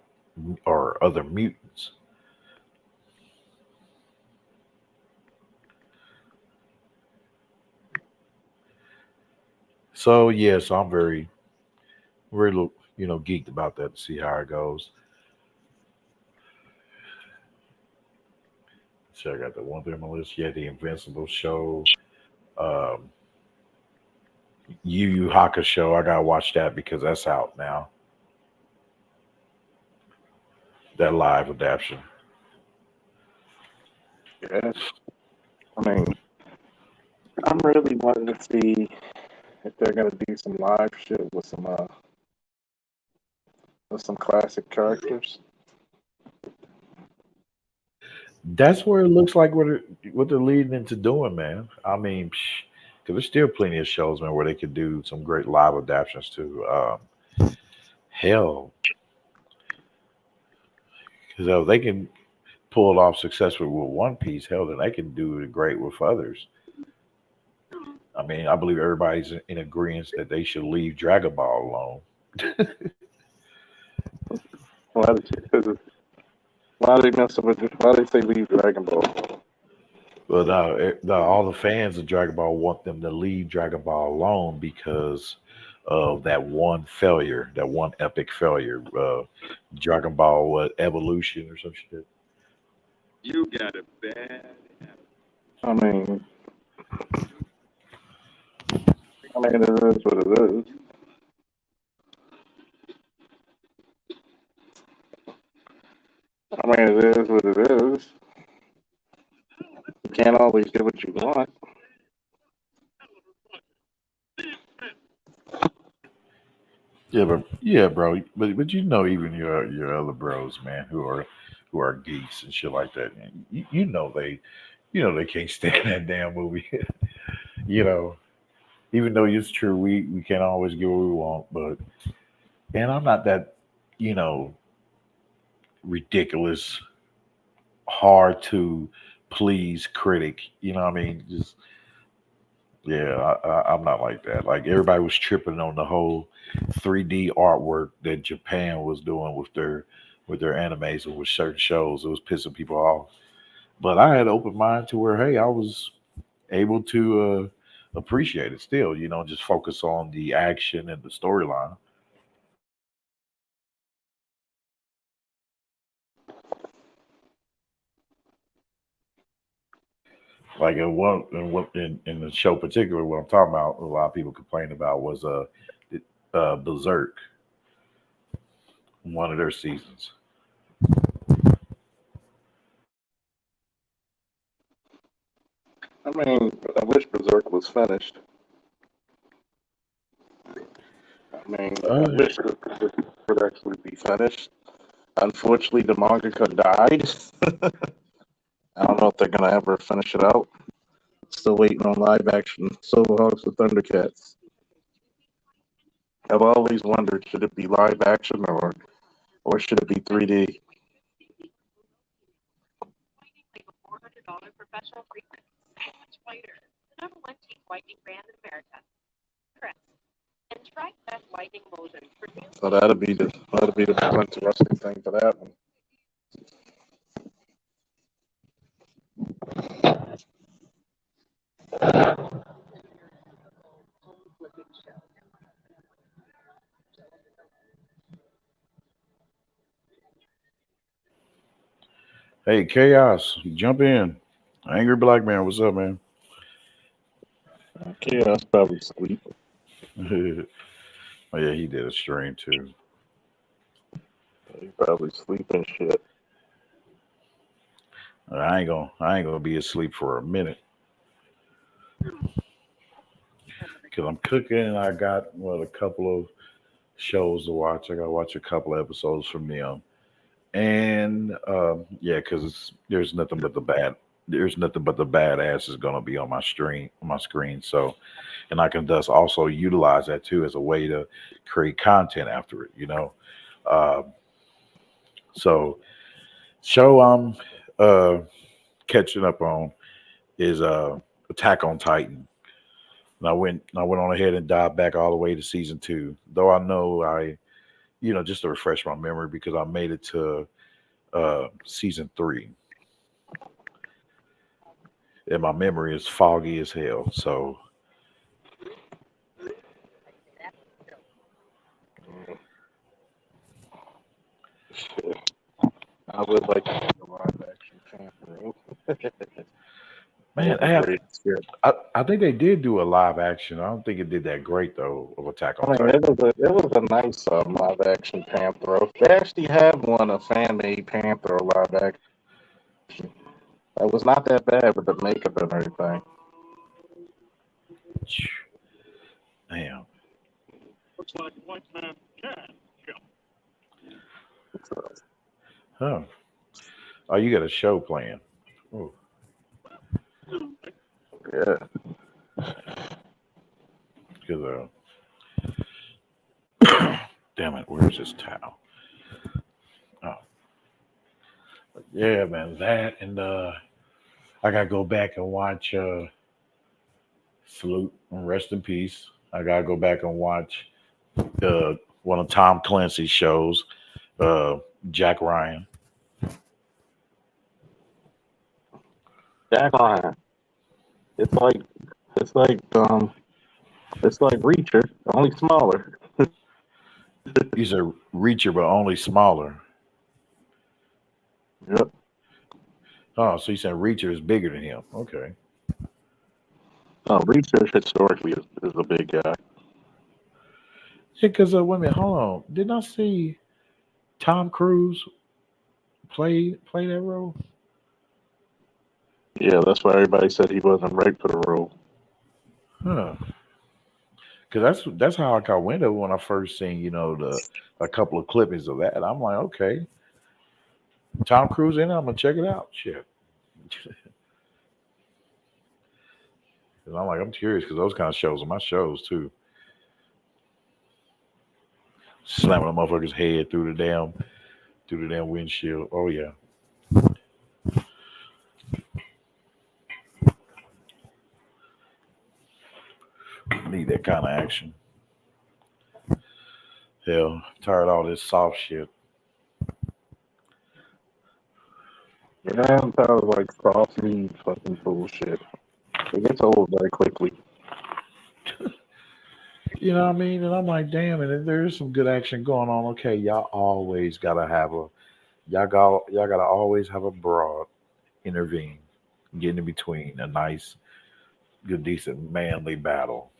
other mutants. So yeah, so I'm very, very, geeked about that to see how it goes. So I got the one thing on my list. Yeah, the Invincible show, um, Yu Yu Hakusho. I gotta watch that because that's out now. That live adaptation. Yeah. I mean, I'm really wanting to see if they're gonna do some live shit with some classic characters. That's where it looks like what they're leading into doing, man. I mean, because there's still plenty of shows, man, where they could do some great live adaptations too. Hell, because if they can pull it off successfully with One Piece, hell, then they can do it great with others. I mean, I believe everybody's in agreement that they should leave Dragon Ball alone. Why they messing with? Why they say leave Dragon Ball? But all the fans of Dragon Ball want them to leave Dragon Ball alone because of that one failure, that one epic failure. Dragon Ball, what, Evolution or some shit? You got a bad habit. I mean, I mean, it is what it is. I mean, it is what it is. You can't always get what you want. Yeah, bro. But you know, even your other bros, man, who are geeks and shit like that. You know they can't stand that damn movie. you know, even though it's true, we can't always get what we want, but and I'm not that, you know, ridiculous, hard to please critic. You know what I mean? Just yeah, I'm not like that. Like everybody was tripping on the whole 3D artwork that Japan was doing with their animes or with certain shows. It was pissing people off. But I had an open mind to where, hey, I was able to appreciate it still. You know, just focus on the action and the storyline. Like in the show, particularly what I'm talking about, a lot of people complained about was Berserk, one of their seasons. I mean, I wish Berserk was finished. I mean, I Uh, wish it could actually be finished. Unfortunately, the mangaka died. I don't know if they're gonna ever finish it out. Still waiting on live action Silverhawks with Thundercats. I've always wondered, should it be live action or should it be 3D? So that'll be the most interesting thing for that one. hey, Chaos, jump in. Angry Black Man, what's up, man? Okay, that's probably sweet. oh yeah, he did a stream too. He probably sleeping shit. I ain't gonna be asleep for a minute because I'm cooking and I got a couple of shows to watch. I gotta watch a couple of episodes from them, and yeah, because there's nothing but the badass is gonna be on my screen. So, and I can thus also utilize that too as a way to create content after it. Um, so show I'm uh catching up on is Attack on Titan. And I went on ahead and dived back all the way to season two. Though I know just to refresh my memory because I made it to season three. And my memory is foggy as hell. So Shit. I would like to see a live action Panther. man, That'd be great. Yeah. I think they did do a live action. I don't think it did that great though of Attack on I mean, Titan. it was a nice live action Panther. They actually have one a fan made Panther live action. It was not that bad with the makeup and everything. Damn. So, Huh. Oh, you got a show playing. Oh, yeah. because damn it, where's this towel? Oh, yeah, man, that and I gotta go back and watch Salute and Rest in Peace. I gotta go back and watch one of Tom Clancy's shows, uh, Jack Ryan. Jack Ryan. It's like it's like it's like Reacher, only smaller. He's a Reacher, but only smaller. Yep. Oh, so you said Reacher is bigger than him? Okay. Research historically is a big guy. Yeah, because wait a minute, hold on. Didn't I see Tom Cruise play that role? Yeah, that's why everybody said he wasn't right for the role. Huh. Because that's how I went over when I first seen the a couple of clippings of that. I'm like, okay, Tom Cruise in it. I'm gonna check it out. Shit. 'Cause I'm curious because those kind of shows are my shows too. Slamming a motherfucker's head through the damn windshield. Oh yeah. Need that kind of action. Hell, tired of all this soft shit. Yeah, I'm tired of like soft lead fucking bullshit. It gets old very quickly. You know what I mean? And I'm like, damn, and if there's some good action going on, okay, y'all gotta always have a broad intervene, get in between a nice, good, decent, manly battle.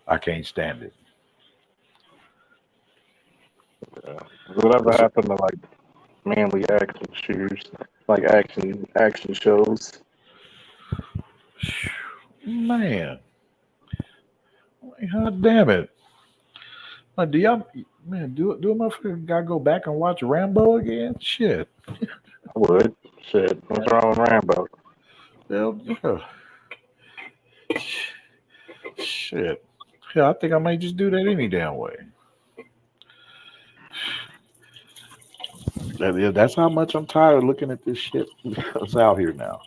I can't stand it. Whatever It's, happened to like manly action shooters, like action shows? man, God damn it! Like, do y'all, man, do a motherfucker gotta go back and watch Rambo again? Shit. I would. Shit, what's wrong with Rambo? Hell, yeah. Shit. Yeah, I think I might just do that any damn way. That's how much I'm tired of looking at this shit that's out here now.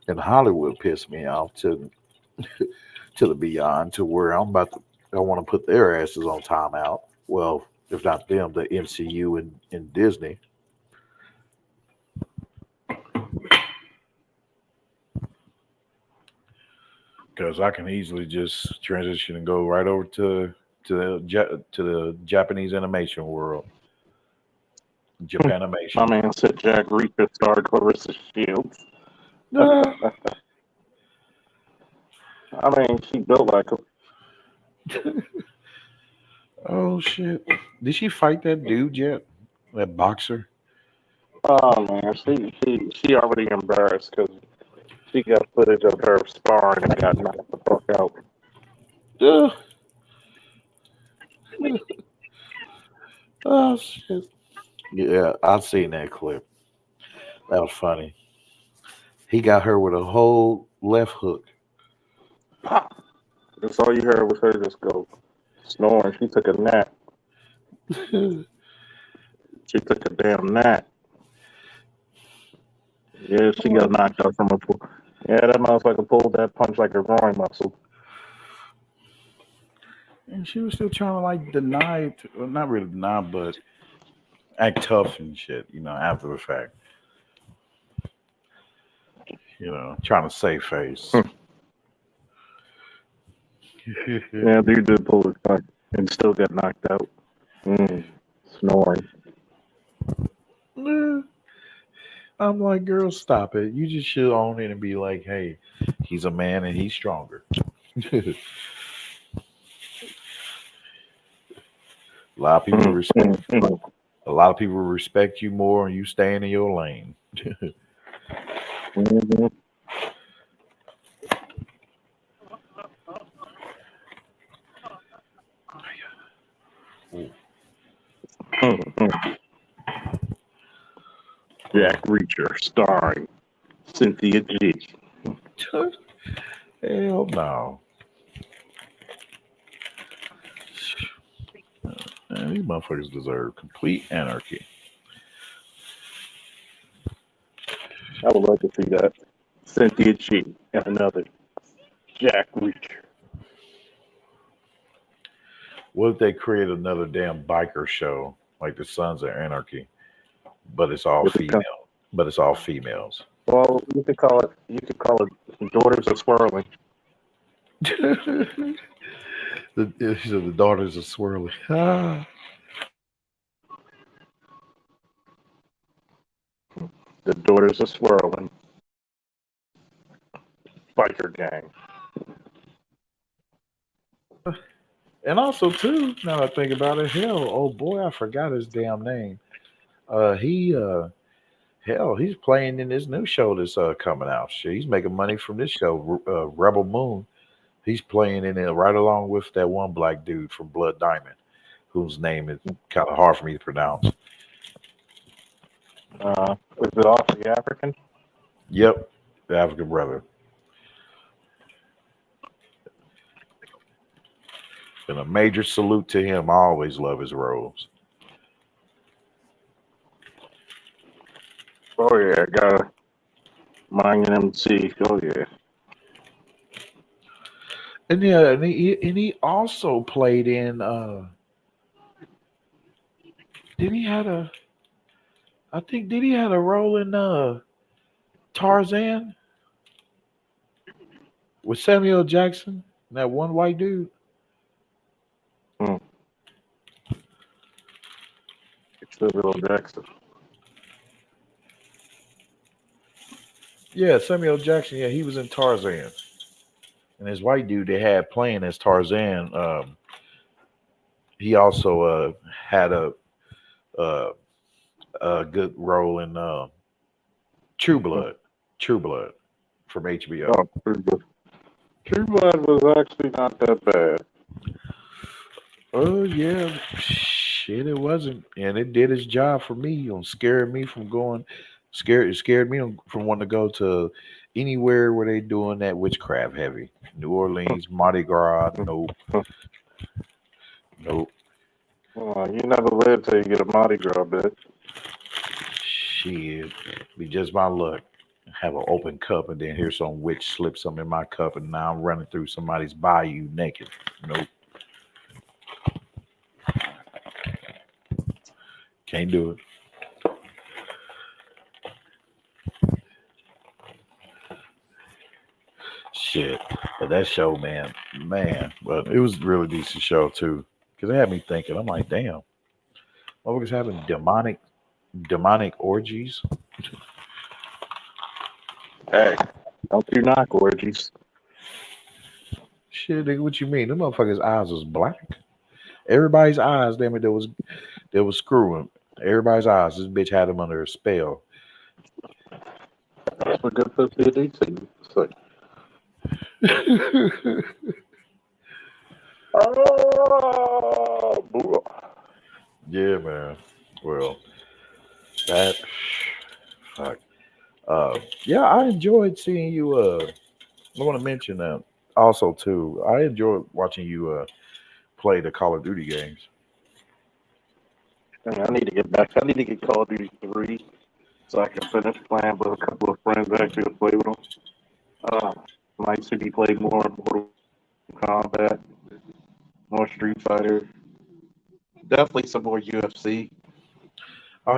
And Hollywood pissed me off to the beyond, to where I want to put their asses on timeout. Well, if not them, the MCU and Disney. Because I can easily just transition and go right over to the Japanese animation world, My Japanimation. man said Jack Reacher starred Clarissa Shields. Ah, I mean, she built like a. oh shit! Did she fight that dude yet? That boxer? Oh man, she already embarrassed because she got footage of her sparring and got knocked the fuck out. Ugh. Oh shit! Yeah, I've seen that clip. That was funny. He got her with a whole left hook. Pop. That's all you heard was her just go snoring. She took a nap. She took a damn nap. Yeah, she got knocked out from a pool. Yeah, that motherfucker pulled that punch like a groin muscle. And she was still trying to like deny it, well, not really deny, but act tough and shit. After the fact. Trying to save face. Yeah, dude did pull his punch and still got knocked out. Snoring. I'm like, girl, stop it. You just should own it and be like, hey, he's a man and he's stronger. A lot of people respect. A lot of people respect you more, and you staying in your lane. Mhm. Jack Reacher starring Cynthia G. Hell no. Man, these motherfuckers deserve complete anarchy. I would like to see that. Cynthia G. and another Jack Reacher. What if they create another damn biker show like the Sons of Anarchy, but it's all female? But it's all females. Well, you could call it Daughters of Swirling. the daughters of swirling. Ah. The Daughters of Swirling. biker gang. And also too, now that I think about it, hell, oh boy, I forgot his damn name. He hell, he's playing in this new show that's coming out. Shit, he's making money from this show, Rebel Moon. He's playing in it right along with that one black dude from Blood Diamond, whose name is kind of hard for me to pronounce. Is it awfully African? Yep, the African brother. And a major salute to him. I always love his roles. Oh yeah, got Mind an MC. Oh yeah. And yeah, and he also played in. Did he had a? I think did he had a role in Tarzan with Samuel Jackson, that one white dude. Hmm. Samuel Jackson. Yeah, Samuel Jackson. Yeah, he was in Tarzan, and his white dude they had playing as Tarzan. He also had uh, a good role in True Blood. True Blood from HBO. Oh, True Blood. True Blood was actually not that bad. Oh yeah, shit, it wasn't, and it did its job for me on scaring me from going. It scared me from wanting to go to anywhere where they doing that witchcraft heavy. New Orleans, Mardi Gras. Nope, nope. Oh, you never live till you get a Mardi Gras, bitch. Shit, be just my luck. Have an open cup and then hear some witch slip some in my cup and now I'm running through somebody's bayou naked. Nope, can't do it. Shit, but that show, man, but it was a really decent show too, because it had me thinking. I'm like, damn, motherfuckers having demonic orgies. Hey, don't you knock orgies. Shit, nigga, what you mean? Them motherfuckers' eyes was black. Everybody's eyes, damn it, there was screwing. Everybody's eyes. This bitch had them under a spell. That's what good pussy is. It's like, oh, boo. Yeah, man. Well, that fuck. Yeah, I enjoyed seeing you. I want to mention that also too. I enjoyed watching you play the Call of Duty games. I need to get back. I need to get Call of Duty 3 so I can finish playing with a couple of friends actually to play with them. Might see me play more Mortal Kombat, more Street Fighter, definitely some more UFC.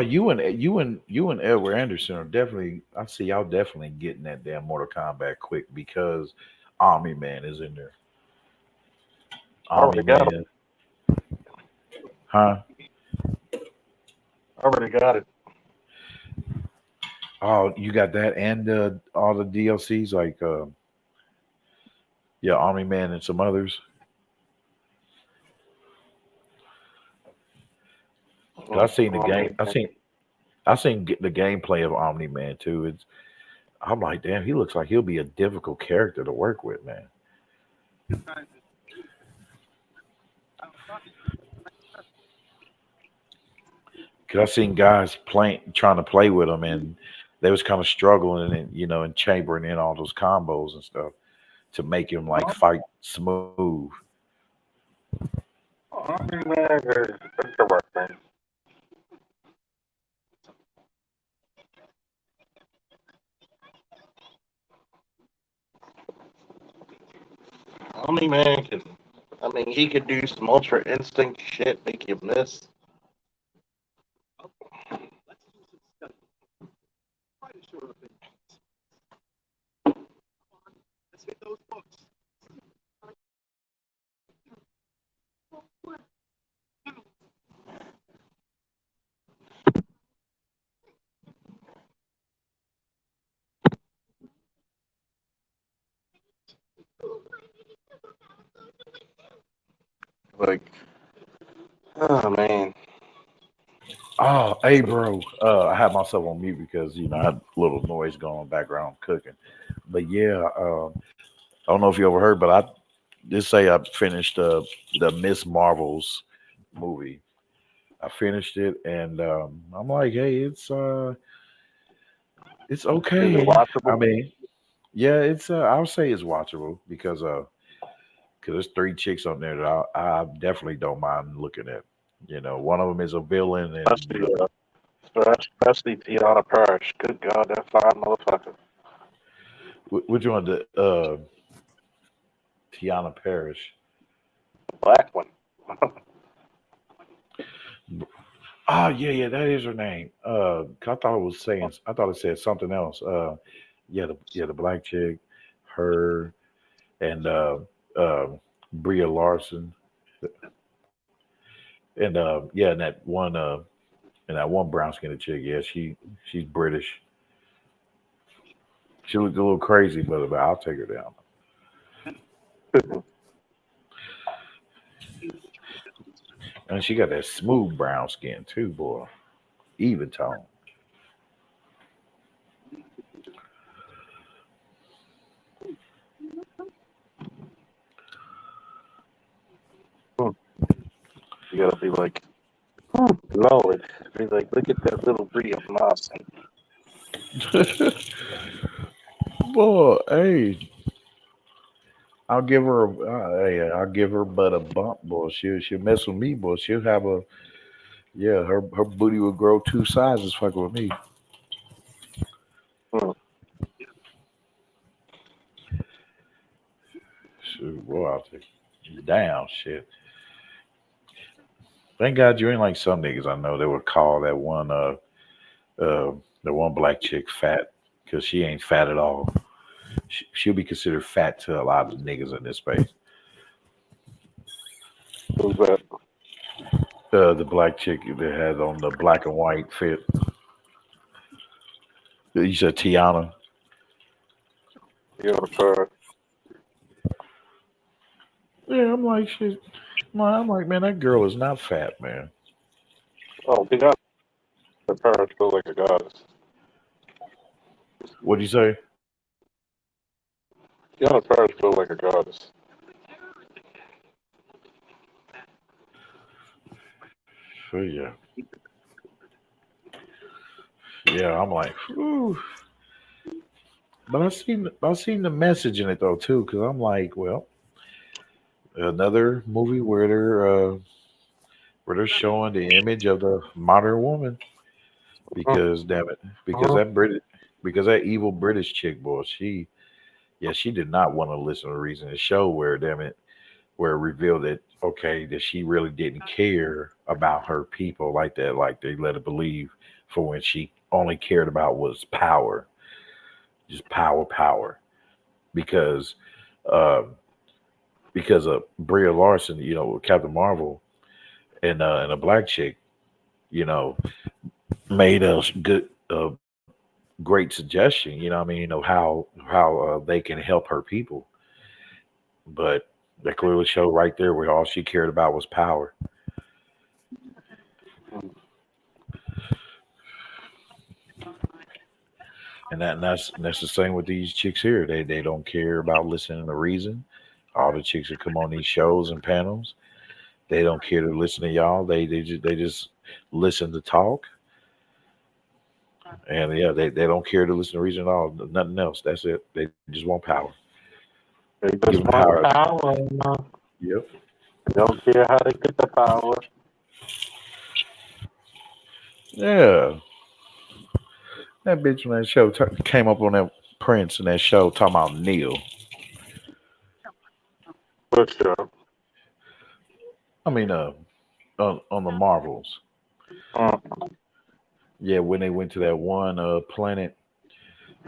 You and Edward Anderson are definitely. I see y'all definitely getting that damn Mortal Kombat quick because Omni Man is in there. I already Omni got it. Man, huh? I already got it. Oh, you got that and all the DLCs like yeah, Omni Man and some others. 'Cause I seen the game. I seen the gameplay of Omni Man too. I'm like, damn, he looks like he'll be a difficult character to work with, man. Cause I seen guys trying to play with him, and they was kind of struggling and and chambering in all those combos and stuff to make him like fight smooth. I mean, man, it's the right thing. Only man can. I mean, he could do some ultra instinct shit, make you miss. Like, oh man. Oh, hey, bro. I had myself on mute because I had a little noise going on background cooking. But yeah, I don't know if you ever heard, but I just say I finished the Miss Marvel's movie. I finished it, and I'm like, hey, it's Is it okay. I watchable? mean, yeah, it's I'll say it's watchable because there's three chicks on there that I definitely don't mind looking at. One of them is a villain, and Especially, especially Tiana Parrish. Good God, that fine motherfucker. which one? The Tiana Parrish. The black one. Oh yeah, that is her name. I thought it said something else. The black chick, her, and uh, Bria Larson, and and that one brown skinned chick. Yeah, she's British. She looked a little crazy, but I'll take her down. And she got that smooth brown skin too, boy. Even tone. You gotta be like, oh, Lord. Be like, look at that little Bria Blossom. Boy, hey, I'll give her but a bump, boy. She'll mess with me, boy. She'll have her booty will grow two sizes fucking with me. Hmm. Shoot, boy, I'll take it down, shit. Thank God you ain't like some niggas I know that would call the one black chick fat because she ain't fat at all. She'll be considered fat to a lot of niggas in this space. Who's that? The black chick that had on the black and white fit. You said Tiana. Tiana Parrish. Yeah, I'm like shit. I'm like, man, that girl is not fat, man. Oh, Tiana Parrish feels like a goddess. What'd you say? Tiana Parrish feels like a goddess. So yeah. Yeah, I'm like, ooh. But I seen the message in it though too, because I'm like, well, another movie where they're showing the image of the modern woman. Because damn it, Uh-huh. because that evil British chick, boy, she did not want to listen to Reason to Show where damn it, where it revealed that okay, that she really didn't care about her people like that, like they let her believe for when she only cared about was power, just power. Because uh, because of Bria Larson, Captain Marvel and a black chick, you know, made a good great suggestion. You know, what I mean, of how they can help her people, but that clearly showed right there where all she cared about was power. And that's the same with these chicks here. They don't care about listening to reason. All the chicks that come on these shows and panels, they don't care to listen to y'all. They just listen to talk. And yeah, they don't care to listen to reason at all. Nothing else. That's it. They just want power. They Give just them want power. power. Yep. They don't care how they get the power. Yeah. That bitch on that show came up on that Prince in that show talking about Neil. For sure. I mean, on the Marvels. Uh, Yeah, when they went to that one planet,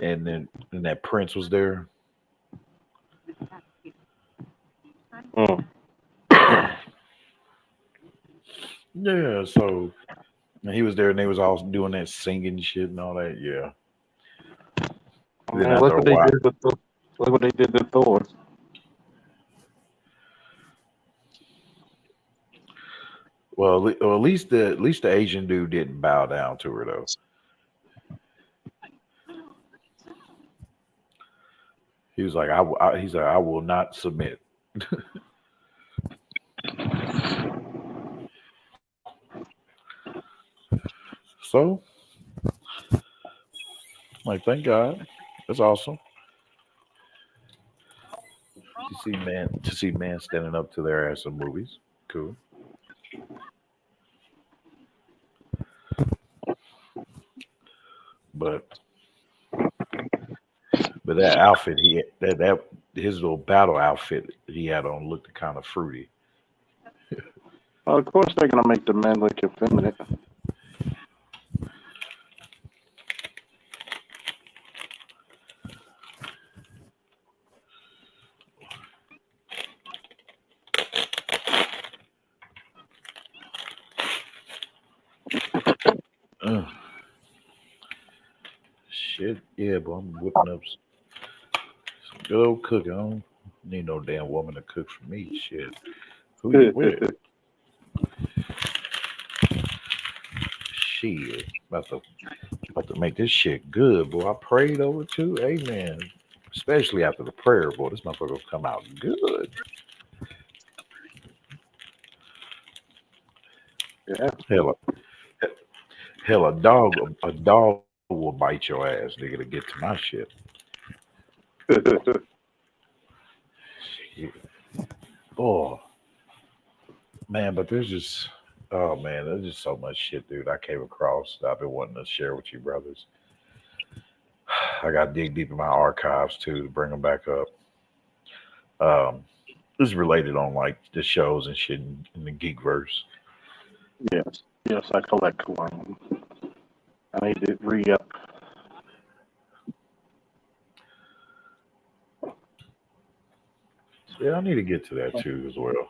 and that Prince was there. mm. Yeah, so and he was there, and they was all doing that singing shit and all that. Yeah. Then Man, after look a what they while, did with Thor. Look what they did to Thor. Well, at least the Asian dude didn't bow down to her though. He was like, he's like, I will not submit. So, like, thank God. That's awesome to see man standing up to their ass in movies. Cool. But that outfit that his little battle outfit he had on looked kind of fruity. Well, of course they're gonna make the men look effeminate. Ugh. Shit, yeah, but I'm whipping up some good old cooking. I don't need no damn woman to cook for me. Shit, who you with? Shit, about to make this shit good, boy. I prayed over too. Amen. Especially after the prayer, boy. This motherfucker will come out good. Yeah. Hell, a dog will bite your ass, nigga, to get to my shit. Shit. Oh man, but oh man, there's just so much shit, dude. I came across that I've been wanting to share with you, brothers. I got to dig deep in my archives too to bring them back up. Um, this is related on like the shows and shit in the geek verse. Yes. Yes, I collect cologne. I need to re-up. Yeah, I need to get to that too as well.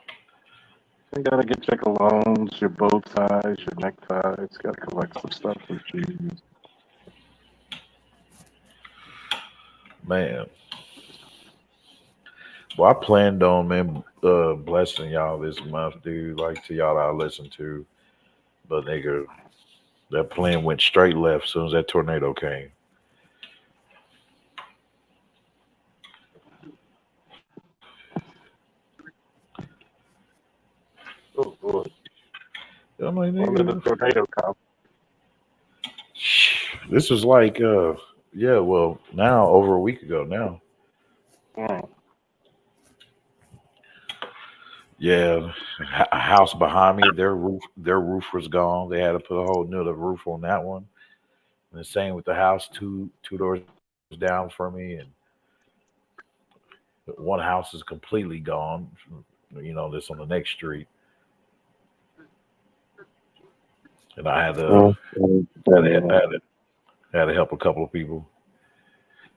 You gotta get your colognes, your bow ties, your neckties. Gotta collect some stuff for shoes. Man, well, I planned on blessing y'all this month, dude. Like to y'all that I listen to, but nigga, that plan went straight left as soon as that tornado came. Oh, Lord. I'm like, When did the nigga, tornado come? this was like, yeah, well, now over a week ago now. Mm. Yeah, a house behind me, their roof was gone. They had to put a whole new roof on that one. And the same with the house two doors down from me, and one house is completely gone. This on the next street, and I had to, Yeah. had to help a couple of people.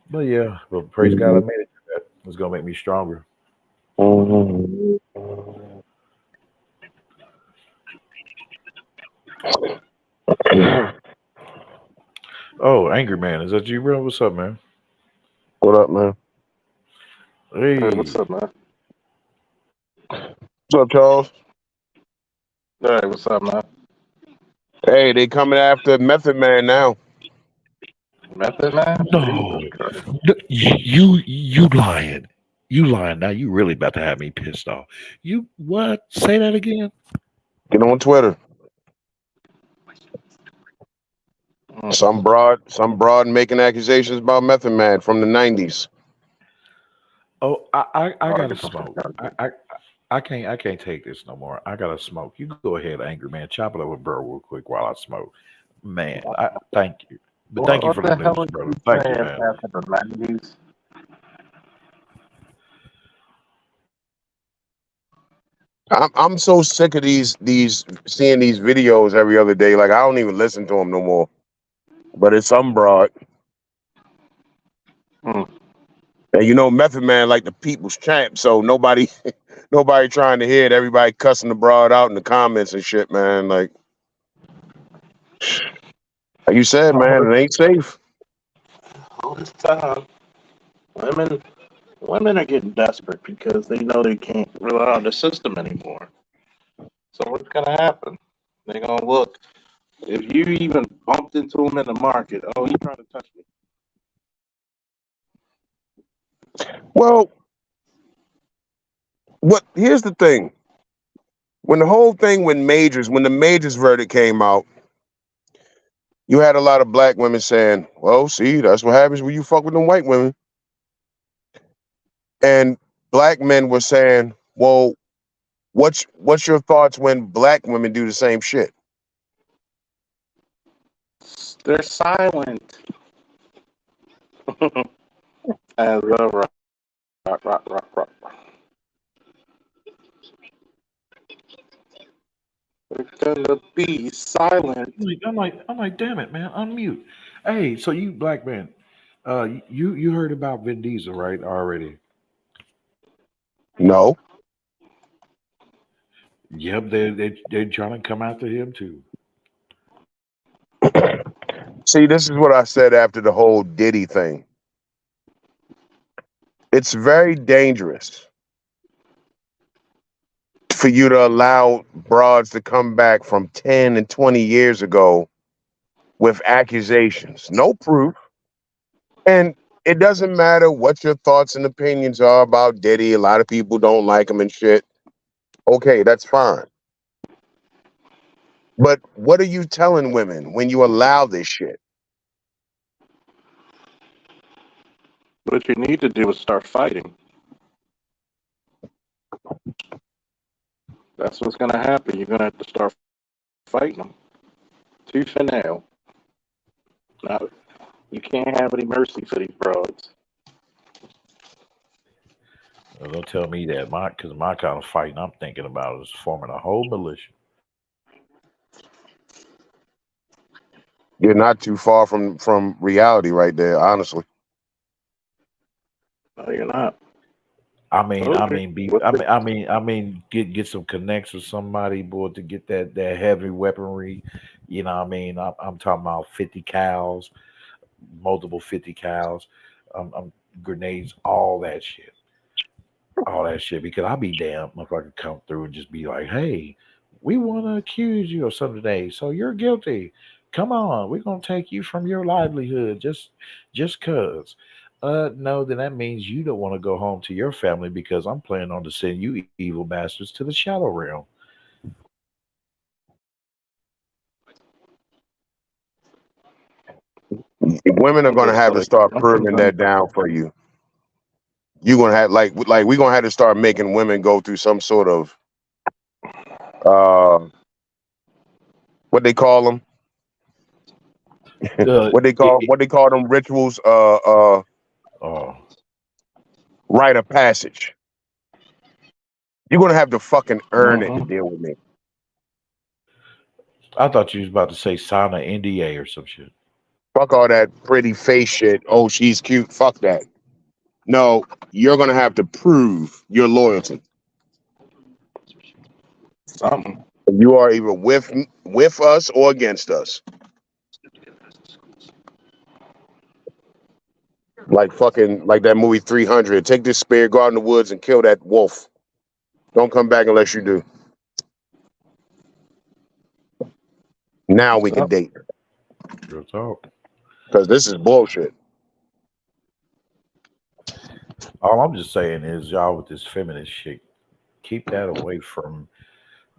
But yeah, but praise God, I made it through that. It's gonna make me stronger. Oh, Angry Man, is that you, bro? What's up, man? What up, man? Hey, what's Hey, up, man? What's up, Charles? Hey, what's up, man? Hey, they coming after Method Man now. Method Man? Jesus no, Christ. you lying. You lying now. You really about to have me pissed off. You what? Say that again. Get on Twitter. Mm. Some broad making accusations about Method Man from the '90s. Oh, I Oh, gotta get the fuck smoke. out of here. I can't take this no more. I gotta smoke. You go ahead, Angry Man. Chop it up with bro real quick while I smoke. Man, I thank you. But thank you What for the the hell news, are brother. you Thank you, saying man. after the 90s? I'm so sick of these seeing these videos every other day. Like I don't even listen to them no more. But it's some broad, Mm. and Method Man like the people's champ. So nobody nobody trying to hear it. Everybody cussing the broad out in the comments and shit, man. Like you said, All man, this, it ain't safe. all this time, women, women are getting desperate because they know they can't rely on the system anymore. So what's gonna happen? They're gonna look. If you even bumped into him in the market, oh, he trying to touch me. Well, what? Here's the thing. When the whole thing, when the Majors verdict came out, you had a lot of black women saying, "Well, see, that's what happens when you fuck with them white women," and black men were saying, "Well, what's your thoughts when black women do the same shit?" They're silent. As a rock, rock, rock, rock, rock. They're gonna be silent. I'm like, damn it, man, unmute. Hey, so you black man, you heard about Vin Diesel, right? Already. No. Yep, they're trying to come after him too. See, this is what I said after the whole Diddy thing. It's very dangerous for you to allow broads to come back from 10 and 20 years ago with accusations, no proof. And it doesn't matter what your thoughts and opinions are about Diddy. A lot of people don't like him and shit. Okay, that's fine. But what are you telling women when you allow this shit? What you need to do is start fighting. That's what's gonna happen. You're gonna have to start fighting them tooth and nail. Now, you can't have any mercy for these broads. Don't tell me that because my kind of fighting I'm thinking about is forming a whole militia. You're not too far from reality right there, honestly. No, you're not. I mean, I Told you. mean, be, What the, I mean, get some connects with somebody, boy, to get that heavy weaponry. You know, what I mean, I'm talking about 50 cals, multiple 50 cals, grenades, all that shit. Because I'll be damned if I could come through and just be like, hey, we want to accuse you of something today, so you're guilty. Come on, we're gonna take you from your livelihood just cause. No, then that means you don't want to go home to your family because I'm planning on to send you evil bastards to the shadow realm. Women are gonna yeah, have to like start I'm from proving that down for you. You're gonna have like we're gonna have to start making women go through some sort of uh what they call them Uh, what they call them rituals oh, rite of passage. You're gonna have to fucking earn it to uh-huh. deal with me. I thought you was about to say sign an NDA or some shit. Fuck all that pretty face shit. Oh, she's cute. Fuck that. No, you're gonna have to prove your loyalty. Something. You are either with us or against us. Like fucking like that movie 300. Take this spear, go out in the woods and kill that wolf. Don't come back unless you do. Now we What's can up? date Real talk. because this is bullshit. All I'm just saying is, y'all with this feminist shit, keep that away from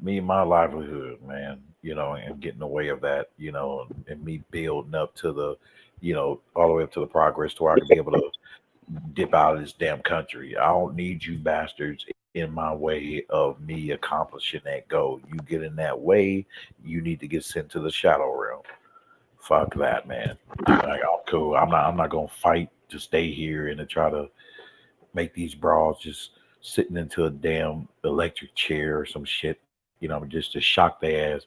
me and my livelihood, man. You know, and getting in the way of that, and me building up to the, all the way up to the progress to where I can be able to dip out of this damn country. I don't need you bastards in my way of me accomplishing that goal. You get in that way, you need to get sent to the shadow realm. Fuck that, man. I'm cool. I'm not gonna fight to stay here and to try to make these bras just sitting into a damn electric chair or some shit. Just to shock their ass,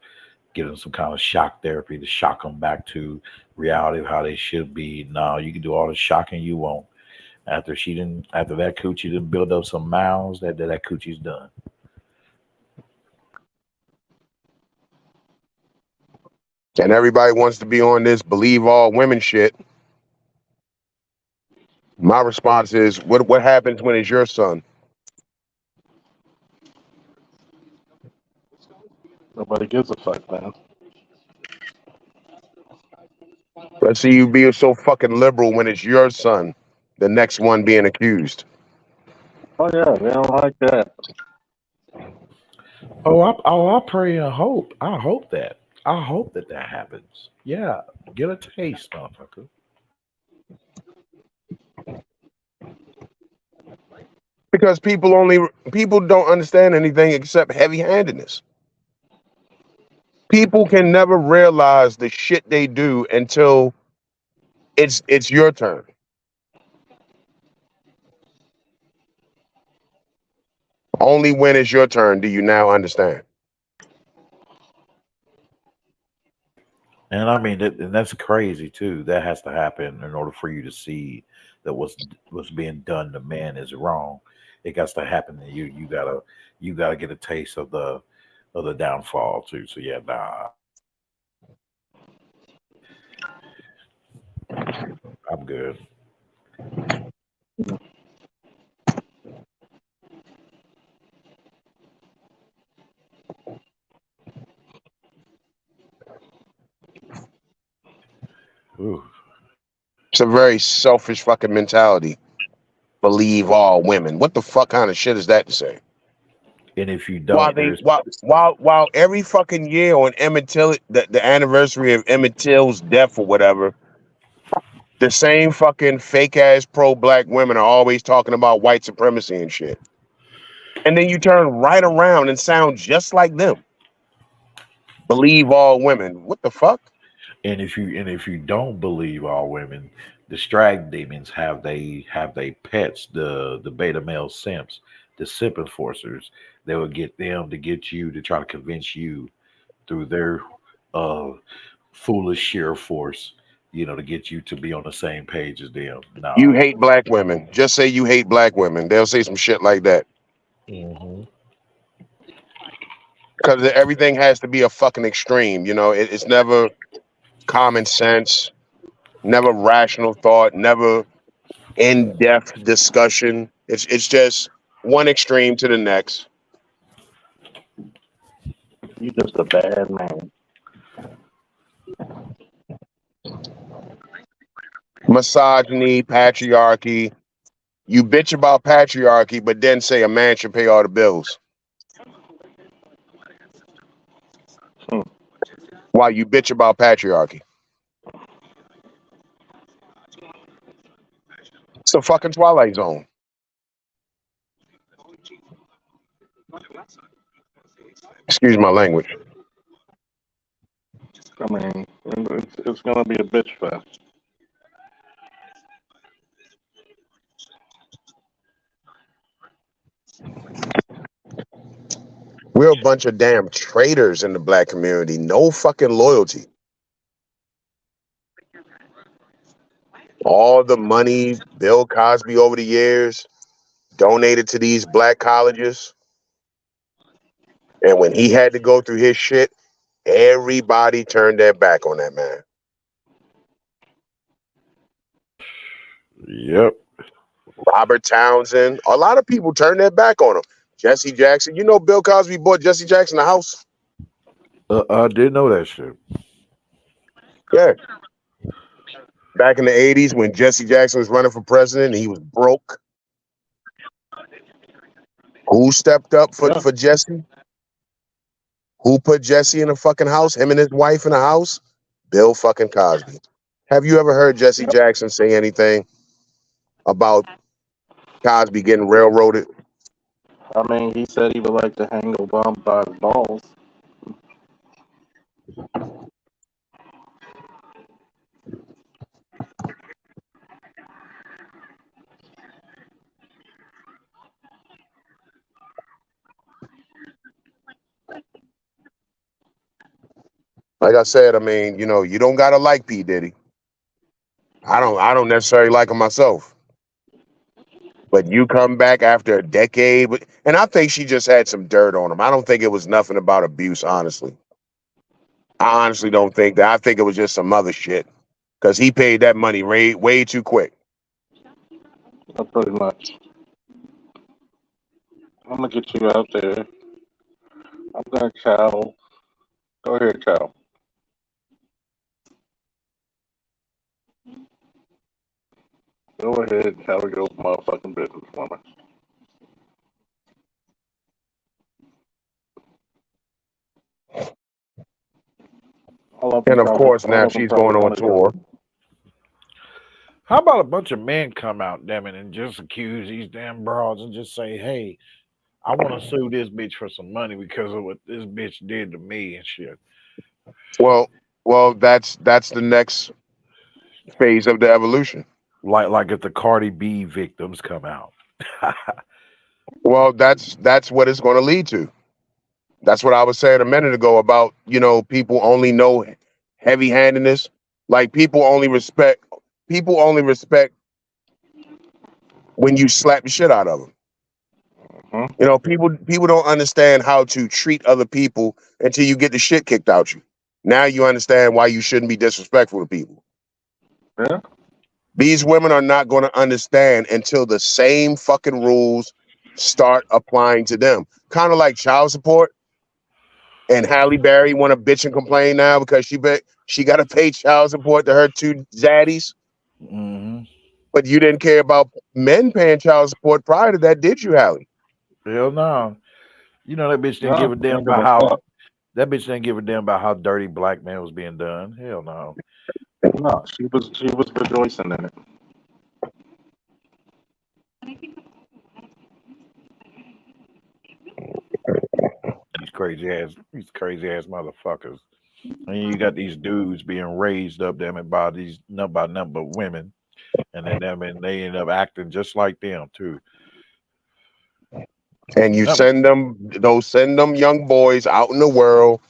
give them some kind of shock therapy to shock them back to reality of how they should be. No, you can do all the shocking you want. After that coochie didn't build up some miles, that coochie's done. And everybody wants to be on this believe all women shit. My response is, what happens when it's your son? Nobody gives a fuck, man. Let's see you being so fucking liberal when it's your son, the next one being accused. Oh yeah, they don't like that. I pray and hope. I hope that. I hope that that happens. Yeah, get a taste, motherfucker. Because people don't understand anything except heavy-handedness. People can never realize the shit they do until it's your turn. Only when it's your turn do you now understand. And I mean, and that's crazy too. That has to happen in order for you to see that what's being done to man is wrong. It got to happen to you. You gotta get a taste of the downfall too. So yeah, nah, I'm good. Ooh. It's a very selfish fucking mentality. Believe all women. What the fuck kind of shit is that to say? And if you While don't, they there's while every fucking year on Emmett Till, the anniversary of Emmett Till's death or whatever, the same fucking fake ass pro black women are always talking about white supremacy and shit. And then you turn right around and sound just like them. Believe all women. What the fuck? and if you don't believe all women, the strag demons have they pets, the beta male simps, the simp enforcers. They will get them to get you to try to convince you through their uh foolish sheer force, to get you to be on the same page as them. You No. hate black women. Just say you hate black women. They'll say some shit like that. Hmm. Because everything has to be a fucking extreme. It's never common sense, never rational thought, never in-depth discussion. It's just one extreme to the next. You just a bad man. Misogyny, patriarchy. You bitch about patriarchy, but then say a man should pay all the bills. Hmm. While you bitch about patriarchy. It's a fucking Twilight Zone. Excuse my language. I mean, it's gonna be a bitch fest. We're a bunch of damn traitors in the black community. No fucking loyalty. All the money Bill Cosby over the years donated to these black colleges. And when he had to go through his shit, everybody turned their back on that man. Yep. Robert Townsend, a lot of people turned their back on him. Jesse Jackson, Bill Cosby bought Jesse Jackson a house? I did know that shit. Yeah. Back in the 80s when Jesse Jackson was running for president and he was broke. Who stepped up Yeah. for Jesse? Who put Jesse in a fucking house? Him and his wife in a house? Bill fucking Cosby. Have you ever heard Jesse Jackson say anything about Cosby getting railroaded? I mean, he said he would like to hang Obama by his balls. Like I said, I mean, you don't gotta like P. Diddy. I don't necessarily like him myself. But you come back after a decade, and I think she just had some dirt on him. I don't think it was nothing about abuse, honestly. I honestly don't think that. I think it was just some other shit. Because he paid that money way too quick. Pretty much. I'm gonna get you out there. I'm gonna cow. Go ahead, Cal. Go ahead, Cal, your motherfucking business, woman. All of them And of probably, course, all now of them she's probably going on want to hear tour. from. How about a bunch of men come out, damn it, and just accuse these damn broads and just say, "Hey, I want to sue this bitch for some money because of what this bitch did to me and shit." Well, that's the next phase of the evolution. Like if the Cardi B victims come out. Well, that's what it's going to lead to. That's what I was saying a minute ago about, people only know heavy-handedness. Like people only respect when you slap the shit out of them. Hmm. People don't understand how to treat other people until you get the shit kicked out you. Now you understand why you shouldn't be disrespectful to people. Yeah. These women are not going to understand until the same fucking rules start applying to them. Kind of like child support. And Halle Berry want to bitch and complain now because she got to pay child support to her two zaddies. Hmm. But you didn't care about men paying child support prior to that, did you, Halle? Hell no. You know that bitch didn't give No, a damn think about about how that. that bitch didn't give a damn about how dirty black man was being done. Hell no. No, she was rejoicing in it. These crazy ass motherfuckers. And you got these dudes being raised up, damn it, by these by number of women, and then them and they end up acting just like them too. And you Nothing. send them young boys out in the world,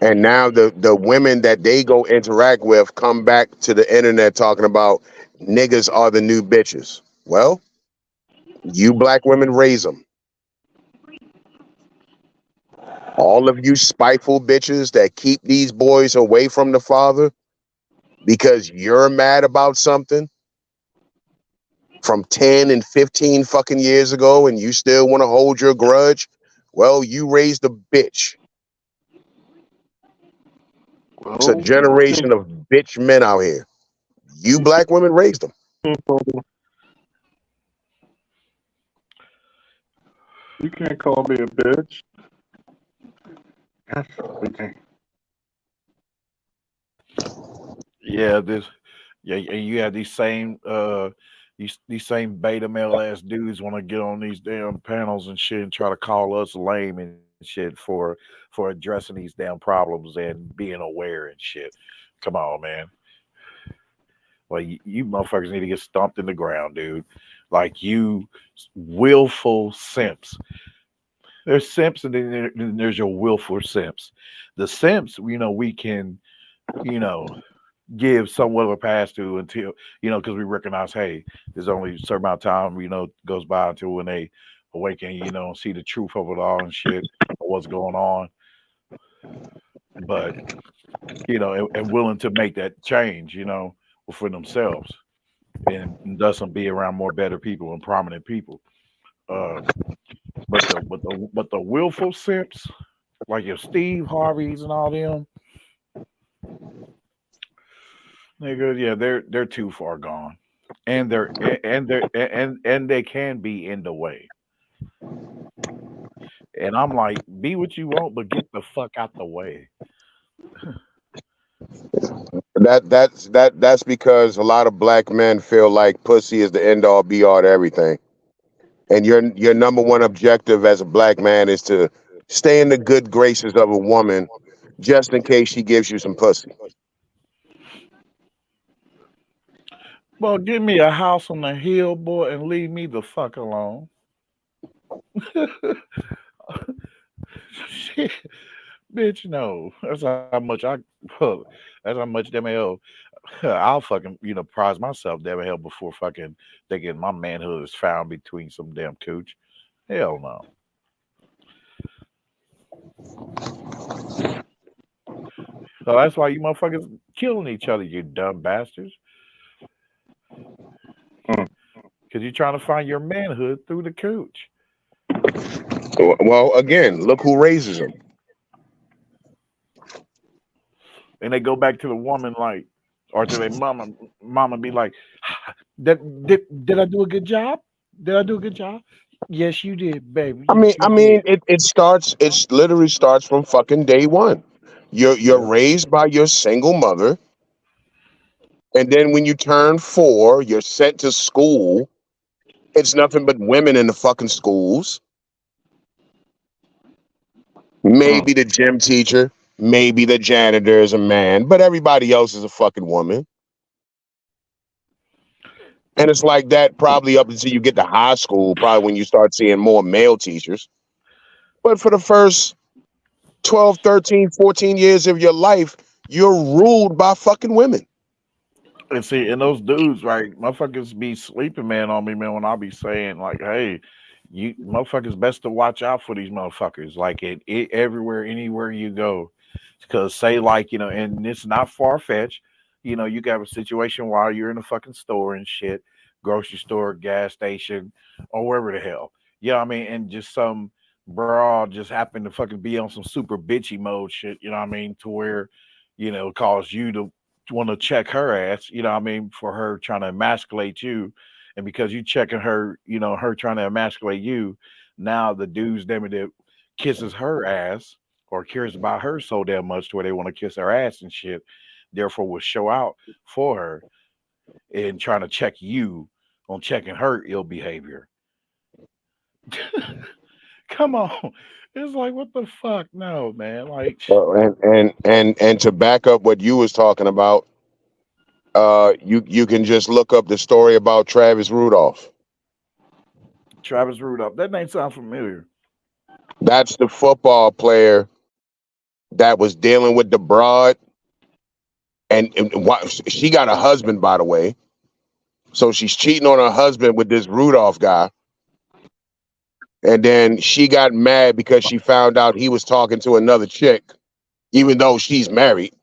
and now the women that they go interact with come back to the internet talking about niggas are the new bitches. Well, you black women raise them. All of you spiteful bitches that keep these boys away from the father because you're mad about something from 10 and 15 fucking years ago and you still want to hold your grudge. Well, you raised a bitch. It's a Well, generation of bitch men out here. You black women raised them. can't call, you can't call me a bitch. Yes, we can. Yeah, this. Yeah, and you have these same beta male ass dudes want to get on these damn panels and shit and try to call us lame and shit for addressing these damn problems and being aware and shit. Come on, man. Well, you motherfuckers need to get stomped in the ground, dude. Like you willful simps. There's simps and then there's your willful simps. The simps, we can, you know, give somewhat of a pass to until, because we recognize, hey, there's only a certain amount of time, goes by until when they awaken, see the truth of it all and shit, or what's going on. But, and willing to make that change, for themselves and thus be around more better people and prominent people. Uh, but the willful simps, like your Steve Harveys and all them, nigga, yeah, they're too far gone, and they're and they can be in the way. And I'm like, be what you want, but get the fuck out the way. That's because a lot of black men feel like pussy is the end all be all to everything. And your number one objective as a black man is to stay in the good graces of a woman just in case she gives you some pussy. Well, give me a house on the hill, boy, and leave me the fuck alone. Shit, bitch, no. That's how much that's how much damn hell I'll fucking prize myself damn hell before fucking thinking my manhood is found between some damn cooch. Hell no. So that's why you motherfuckers killing each other, you dumb bastards. Hmm. Because you're trying to find your manhood through the cooch. Well, again, look who raises them. and they go back to the woman like, or to their mama. Mama be like, did I do a good job? Did I do a good job? Yes, you did, baby. I mean, Yes, I you mean, did. it literally starts from fucking day one. You're Yeah. raised by your single mother, and then when you turn 4, you're sent to school. It's nothing but women in the fucking schools. Mm. Maybe the gym teacher, maybe the janitor is a man, but everybody else is a fucking woman. And it's like that probably up until you get to high school, probably when you start seeing more male teachers. But for the first 12, 13, 14 years of your life, you're ruled by fucking women. And see, and those dudes, right? Motherfuckers be sleeping, man, on me, man. When I be saying like, "Hey, you motherfuckers, best to watch out for these motherfuckers." Like it everywhere, anywhere you go, because say like and it's not far fetched. You got a situation while you're in a fucking store and shit, grocery store, gas station, or wherever the hell. I mean, and just some broad just happen to fucking be on some super bitchy mode shit. You know what I mean? To where cause you to want to check her ass, I mean, for her trying to emasculate you. And because you checking her, her trying to emasculate you, now the dudes, damn it, that kisses her ass or cares about her so damn much to where they want to kiss her ass and shit, therefore will show out for her and trying to check you on checking her ill behavior. Come on. It's like, what the fuck? No, man. Like, And to back up what you was talking about, you can just look up the story about Travis Rudolph. Travis Rudolph. That name sounds familiar. That's the football player that was dealing with the broad, and she got a husband, by the way. So she's cheating on her husband with this Rudolph guy, and then she got mad because she found out he was talking to another chick, even though she's married.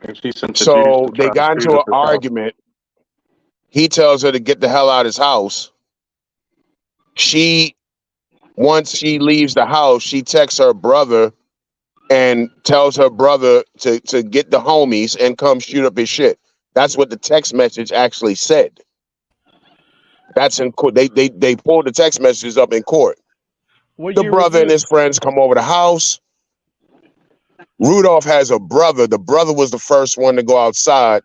And she sent the dudes to So they try to got shoot into up an his house. argument. He tells her to get the hell out of his house. She Once she leaves the house, she texts her brother and tells her brother to get the homies and come shoot up his shit. That's what the text message actually said. That's in court. They pulled the text messages up in court. What The year was brother and this? his friends come over the house. Rudolph has a brother. The brother was the first one to go outside.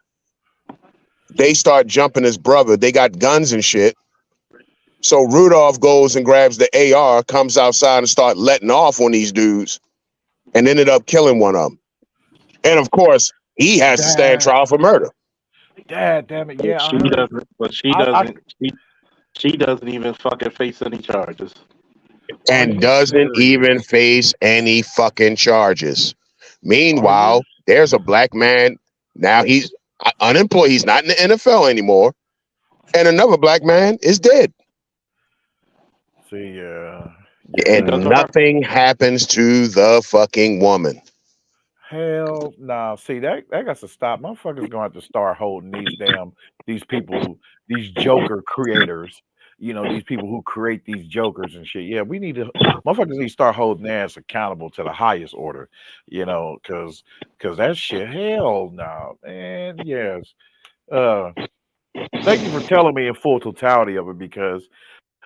They start jumping his brother. They got guns and shit. So Rudolph goes and grabs the AR, comes outside and start letting off on these dudes, and ended up killing one of them. And of course, he has to stand Dad, trial for murder dad, damn it. But Yeah, I she heard. doesn't. But she I doesn't. She doesn't even fucking face any charges. are and you doesn't even serious? face any fucking charges. Are you? Meanwhile, there's a black man. Now he's unemployed. He's not in the NFL anymore. And another black man is dead. See, She yeah. And doesn't run. nothing happens to the fucking woman. Hell nah. See, that got to stop. Motherfuckers gonna have to start holding these people, these Joker creators. These people who create these Jokers and shit. Yeah, we need to motherfuckers need to start holding their ass accountable to the highest order. Cause that shit, hell no, man. Yes. Uh Thank you for telling me in full totality of it because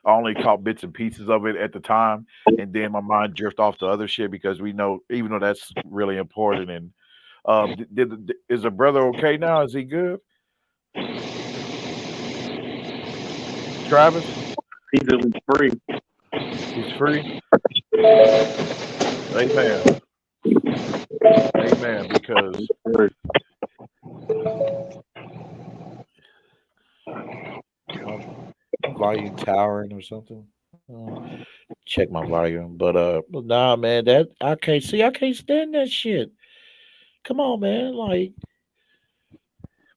I only caught bits and pieces of it at the time, and then my mind drifted off to other shit because we know, even though that's really important. And is the brother okay now? Is he good, Travis? He's at least free. He's free. Amen. Amen. Because Free. my volume towering or something. Check my volume, but nah, man, that I can't see. I can't stand that shit. Come on, man. Like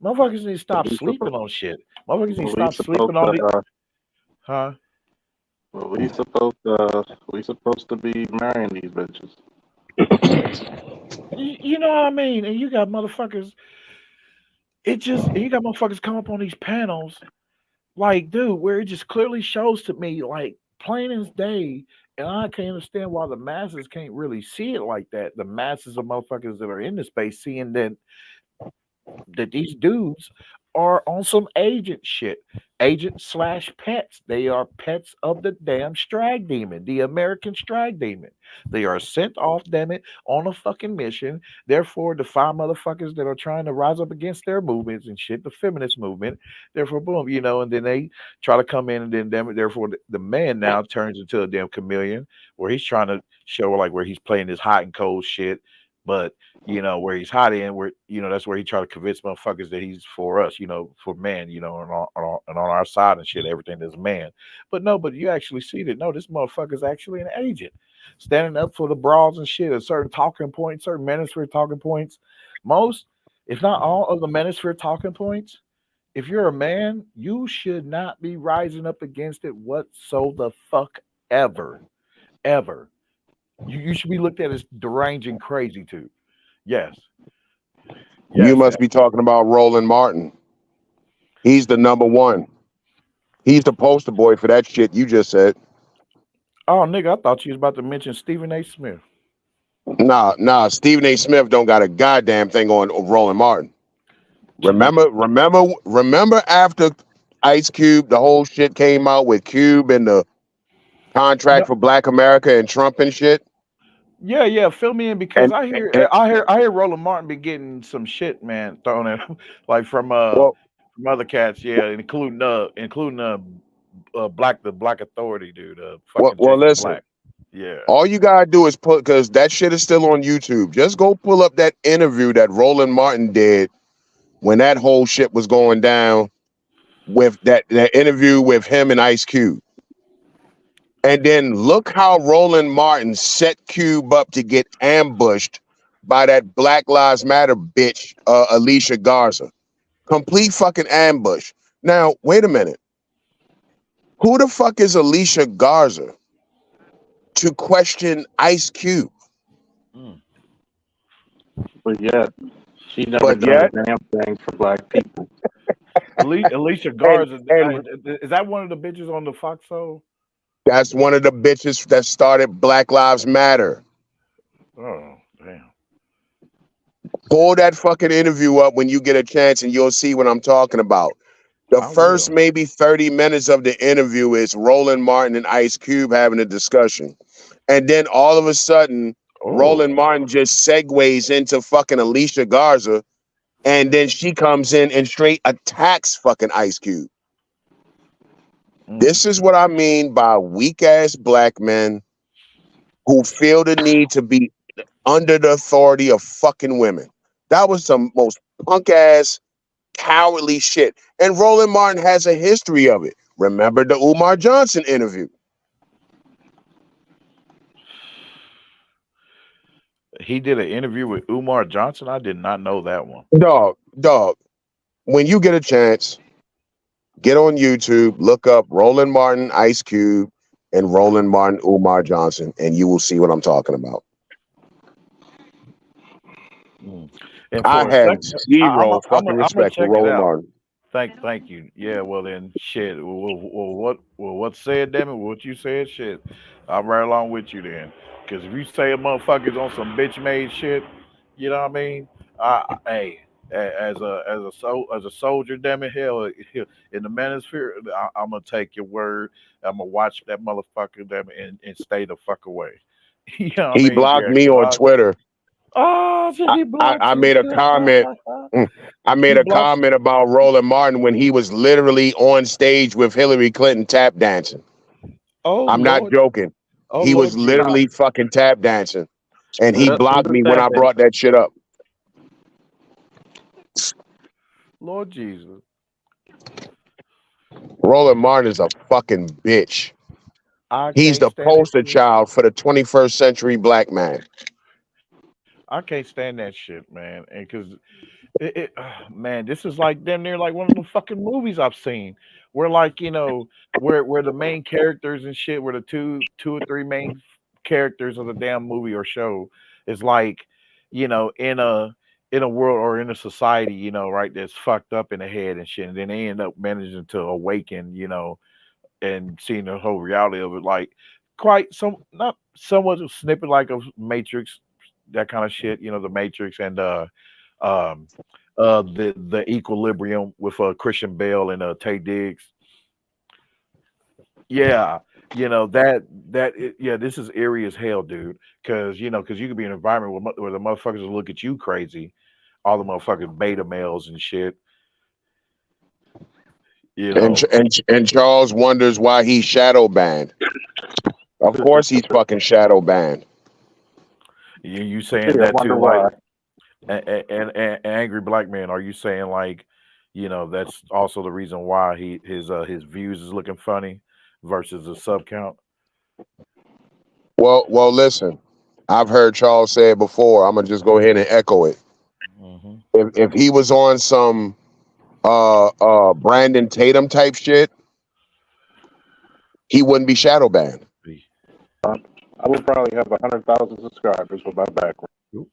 motherfuckers need to stop We sleeping supposed. on shit. Motherfuckers need to We stop supposed sleeping on to. the huh? We supposed to. We supposed to be marrying these bitches. You know what I mean? And you got motherfuckers. You got motherfuckers come up on these panels, like, dude, where it just clearly shows to me, like, plain as day, And I can't understand why the masses can't really see it like that. The masses of motherfuckers that are in the space seeing that these dudes are on some agent shit. Agent slash pets. They are pets of the damn Strag Demon, the American Strag Demon. They are sent off, damn it, on a fucking mission. Therefore, the five motherfuckers that are trying to rise up against their movements and shit, the feminist movement, therefore, boom, and then they try to come in and then, damn it, therefore, the man now turns into a damn chameleon where he's trying to show like where he's playing this hot and cold shit. But where he's hiding, where that's where he try to convince motherfuckers that he's for us, for man, and on our side and shit, everything is man. But no, but you actually see that no, this motherfucker's actually an agent, standing up for the bras and shit, at certain talking points, certain manosphere talking points. Most, if not all, of the manosphere talking points. If you're a man, you should not be rising up against it whatso the fuck ever. You should be looked at as deranged and crazy too. Yes. You Yes. must be talking about Roland Martin. He's the number one. He's the poster boy for that shit you just said. Oh, nigga, I thought you was about to mention Stephen A. Smith. Nah. Stephen A. Smith don't got a goddamn thing on Roland Martin. Remember after Ice Cube, the whole shit came out with Cube and the contract No, for Black America and Trump and shit. yeah. Fill me in because And, and I hear Roland Martin be getting some shit, man, thrown at him, like well, from other cats, yeah, including the Black Authority dude, fucking Jacob listen. Black. Yeah. All you gotta do is put, because that shit is still on YouTube. Just go pull up that interview that Roland Martin did when that whole shit was going down, with that interview with him and Ice Cube. And then look how Roland Martin set Cube up to get ambushed by that Black Lives Matter bitch, Alicia Garza. Complete fucking ambush. Now, wait a minute. Who the fuck is Alicia Garza to question Ice Cube? Mm. But yet, she never But done a yet, damn thing for black people. Alicia and, Garza, and is that one of the bitches on the Fox Soul? that's one of the bitches that started Black Lives Matter. Oh, damn. Pull that fucking interview up when you get a chance and you'll see what I'm talking about. The I first will. maybe 30 minutes of the interview is Roland Martin and Ice Cube having a discussion. And then all of a sudden, Roland Oh. Martin just segues into fucking Alicia Garza. And then she comes in and straight attacks fucking Ice Cube. This is what I mean by weak ass black men who feel the need to be under the authority of fucking women. That was some most punk ass, cowardly shit. And Roland Martin has a history of it. Remember the Umar Johnson interview? He did an interview with Umar Johnson. I did not know that one. Dog. When you get a chance, get on YouTube, look up Roland Martin, Ice Cube, and Roland Martin, Umar Johnson, and you will see what I'm talking about. And I for a have second, zero fucking I'm gonna respect for check it Roland out. Martin. Thank you. Yeah, well then, shit. What said, damn it? What you said, shit. I'm right along with you then. Because if you say a motherfucker's on some bitch made shit, you know what I mean? Hey, as a soldier, damn it, hell, in the manosphere, I'm gonna take your word. I'm gonna watch that motherfucker, damn it, and stay the fuck away. You know what I He mean? blocked Yeah, me on Twitter. so he blocked I you. made a comment. I He made a blocked. comment about Roland Martin when he was literally on stage with Hillary Clinton tap dancing. Oh I'm not Lord. joking. Oh He was Lord Jesus. literally fucking tap dancing. And he Who blocked was me when that? I brought that shit up. Lord Jesus. Roland Martin is a fucking bitch. I He's can't the stand that poster shit. child for the 21st century black man. I can't stand that shit, man. And because man, this is like damn near like one of the fucking movies I've seen, where like where the main characters and shit, where the two or three main characters of the damn movie or show is like, in a world or in a society, right, that's fucked up in the head and shit, and then they end up managing to awaken, and seeing the whole reality of it. Like quite some not somewhat a snippet like of Matrix, that kind of shit. The Matrix and um the Equilibrium with Christian Bale and Tay Diggs. Yeah, yeah, this is eerie as hell, dude. Because you could be in an environment where the motherfuckers will look at you crazy, all the motherfucking beta males and shit. You And know, and Charles wonders why he's shadow banned. Of course, he's fucking shadow banned. you Gee, saying I that wonder too, like why. and angry black man. Are you saying like, that's also the reason why his views is looking funny versus the sub count? Well, listen. I've heard Charles say it before. I'm gonna just go ahead and echo it. Hmm. If he was on some Brandon Tatum type shit, he wouldn't be shadow banned. I would probably have 100,000 subscribers with my background.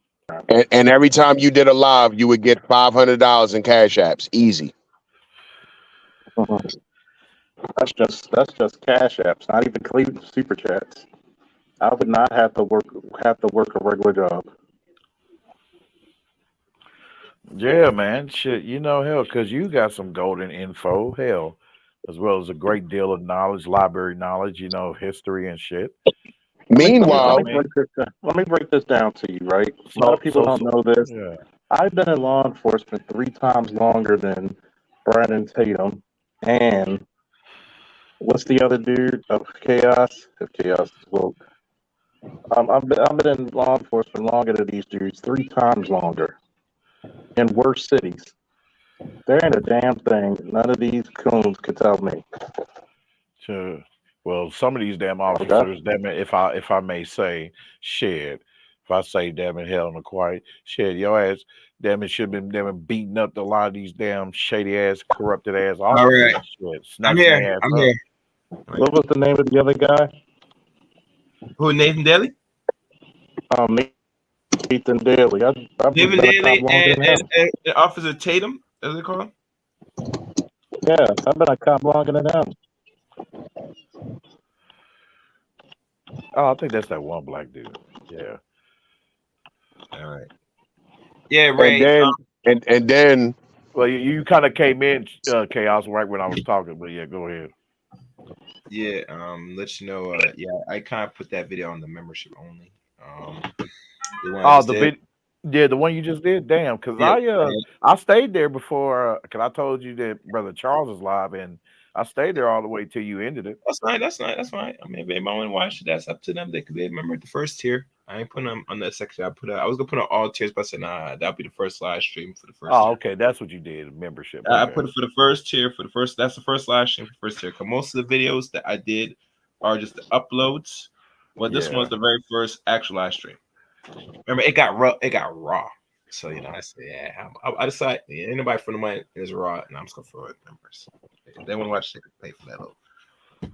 And every time you did a live, you would get $500 in cash apps, easy. Mhm. That's just cash apps, not even super chats. I would not have to work a regular job. Yeah, man. Shit, hell, because you got some golden info, hell, as well as a great deal of knowledge, library knowledge, history and shit. Let me Meanwhile, break this down. Let me break this down to you, right? A lot So, of people so, don't so, know this. yeah. I've been in law enforcement 3 times longer than Brandon Tatum and what's the other dude of Chaos? If Chaos is woke. I've been in law enforcement longer than these dudes, 3 times longer, in worse cities. There ain't a damn thing none of these coons could tell me. Sure. Well, some of these damn Okay? officers, damn it, if I may say, shit. If I say damn it, hell in the quiet, shit, your ass, damn it, should have been damn it beating up a lot of these damn shady ass, corrupted ass All officers right, and shit, I'm snatching here. their ass I'm up. here. What was the name of the other guy? Who? Nathan Daly? Nathan Daly. I've been Nathan a cop Daly longer and, than and, him. and Officer Tatum, as they call him. Yeah, I've been a cop longer than him. Oh, I think that's that one black dude. Yeah. All right. Yeah, and Ray. then Well, you kind of came in chaos right when I was talking, but yeah, go ahead. Yeah. Let you know. Yeah, I kind of put that video on the membership only. The one I Oh, just the did. yeah, the one you just did. Damn, because Yeah. I stayed there before. Because I told you that Brother Charles is live, and I stayed there all the way till you ended it. That's fine. That's fine. That's fine. I mean, if anybody want to watch it, that's up to them. They could be a member at the first tier. I ain't putting them on that section. I was gonna put on all tiers, but I said nah. That'll be the first live stream for the first. Oh, tier. okay, that's what you did. Membership. I Okay. put it for the first tier. For the first, that's the first live stream for the first tier. Because most of the videos that I did are just the uploads. Well, this Yeah. one's the very first actual live stream. Remember, it got raw. It got raw. So I said, yeah. I decided anybody from the money is raw, and I'm just gonna throw it members. If they want to watch, they can pay for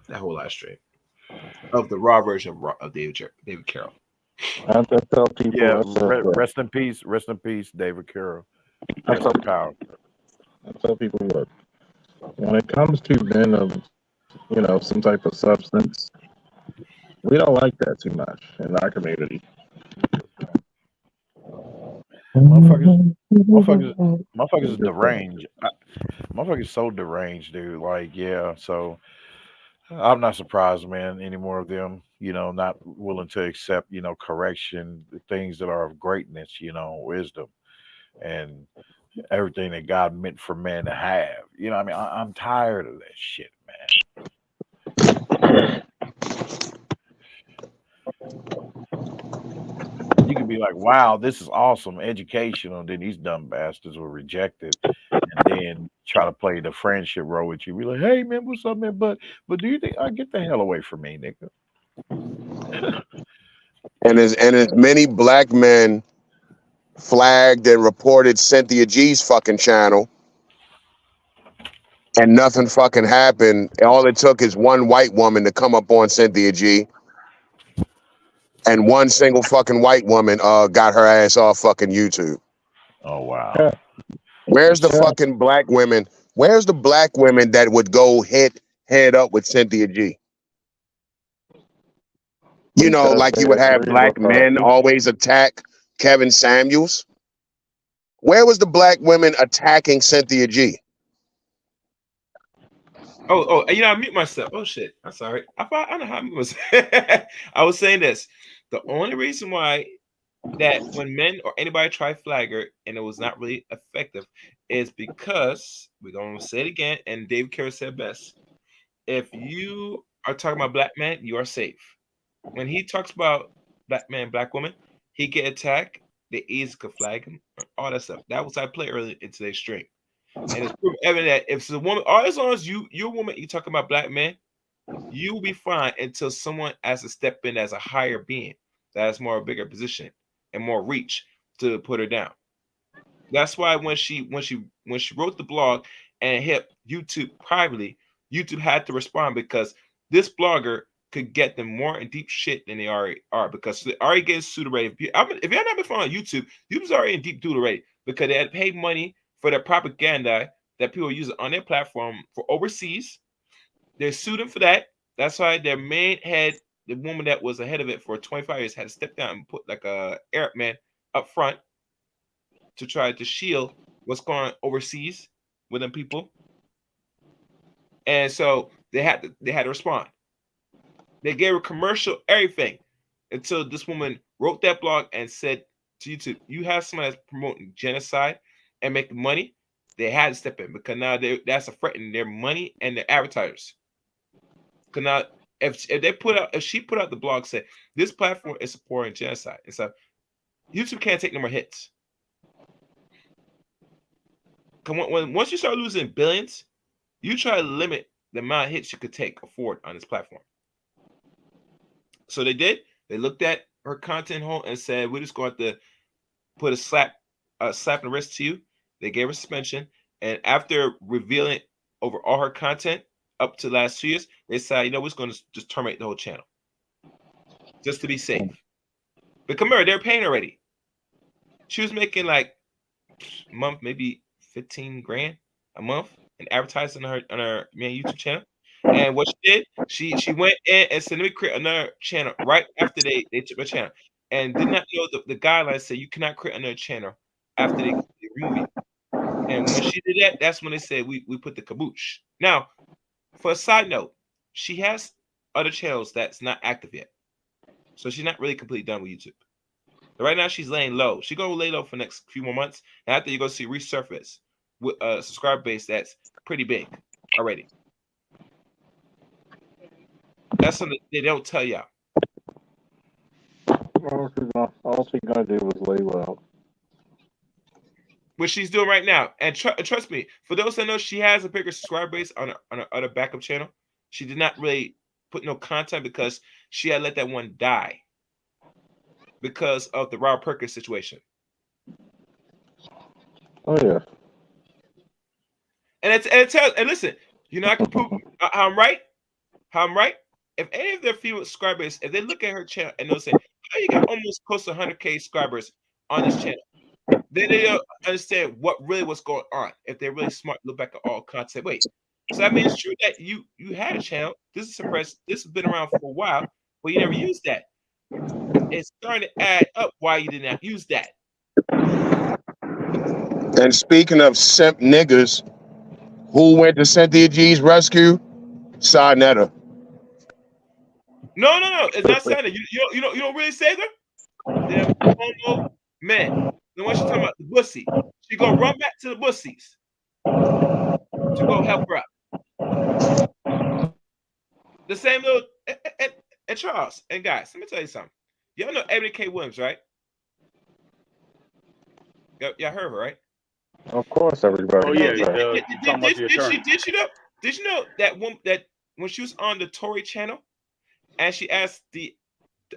that whole live stream of the raw version of David Carroll. I tell people. Yeah. Rest in peace. Rest in peace, David Carroll. Rest in power. I tell people, look, when it comes to men of, some type of substance, we don't like that too much in our community. Motherfuckers is deranged. Motherfuckers is so deranged, dude. Like, yeah. So I'm not surprised, man. Any more of them, not willing to accept, correction, the things that are of greatness, wisdom, and everything that God meant for man to have. I mean, I'm tired of that shit, man. You can be like, wow, this is awesome, educational. Then these dumb bastards will reject it and then try to play the friendship role with you. Be like, hey man, what's up, man? But do you think I get the hell away from me, nigga? and as many black men flagged and reported Cynthia G's fucking channel, and nothing fucking happened. All it took is one white woman to come up on Cynthia G, and one single fucking white woman got her ass off fucking YouTube. Oh wow. Yeah. Where's the fucking black women? Where's the black women that would go head up with Cynthia G? You know, Because like they you would have agree with black men her. always attack Kevin Samuels. Where was the black women attacking Cynthia G? Oh, I mute myself. Oh shit, I'm sorry. I don't know how I mute myself. I was saying this. The only reason why that when men or anybody try flagger and it was not really effective is because we're gonna say it again, and David Carey said best. If you are talking about black men, you are safe. When he talks about black man, black woman, he get attacked. They easily could flag him, all that stuff. That was I play early in today's stream, and it's proven evident that if it's a woman, all as long as you're a woman, you talking about black men, you will be fine until someone has to step in as a higher being that has more bigger position and more reach to put her down. That's why when she wrote the blog and hit YouTube privately, YouTube had to respond because this blogger could get them more in deep shit than they already are because they already getting sued already. If you're not been following YouTube, YouTube's already in deep doo already because they had paid money for their propaganda that people use on their platform for overseas. They sued him for that. That's why their main head, the woman that was ahead of it for 25 years, had to step down and put like a Arab man up front to try to shield what's going on overseas with them people. And so they had to respond. They gave her commercial everything until this woman wrote that blog and said to YouTube, "You have somebody that's promoting genocide and making money." They had to step in because now that's a threat in their money and their advertisers. Because now, if she put out the blog said this platform is supporting genocide, and so YouTube can't take no more hits. Once you start losing billions, you try to limit the amount of hits you could afford on this platform. So they did. They looked at her content hole and said, "We're just going to put a slap in the wrist to you." They gave her suspension, and after revealing over all her content up to the last 2 years, they said, we're just going to just terminate the whole channel just to be safe. But come here, they're paying already. She was making like a month, maybe 15 grand a month in advertising on her main YouTube channel. And what she did, she went in and said, "Let me create another channel." Right after they took my channel, and did not know the guidelines say you cannot create another channel after they remove you. And when she did that, that's when they said we put the caboose. Now, for a side note, she has other channels that's not active yet, so she's not really completely done with YouTube. But right now, she's laying low. She's gonna lay low for the next few more months, and after you're gonna see resurface with a subscriber base that's pretty big already. That's something they don't tell y'all. All she's gonna do is lay low. What she's doing right now, and trust me, for those that know, she has a bigger subscriber base on her other backup channel. She did not really put no content because she had let that one die because of the Rob Perkins situation. Oh yeah. And listen, I can prove how I'm right. How I'm right. If any of their female subscribers, if they look at her channel and they'll say, "How you got almost close to 100K subscribers on this channel?" Then they don't understand what really was going on. If they're really smart, look back at all content. Wait, so I mean, it's true that you had a channel. This is suppressed. This has been around for a while, but you never used that. It's starting to add up why you did not use that. And speaking of simp niggas, who went to Cynthia G's rescue? Sarnetta. No. It's not saying that. You don't really save her. Them homo men. Then what she talking about? The bussy. She gonna run back to the bussies to go help her out. The same little and Charles and guys. Let me tell you something. Y'all know Ebony K. Williams, right? Y'all heard her, right? Of course, everybody. Oh yeah, knows that. you talking about the attorney? Did you know that when she was on the Tory channel and she asked the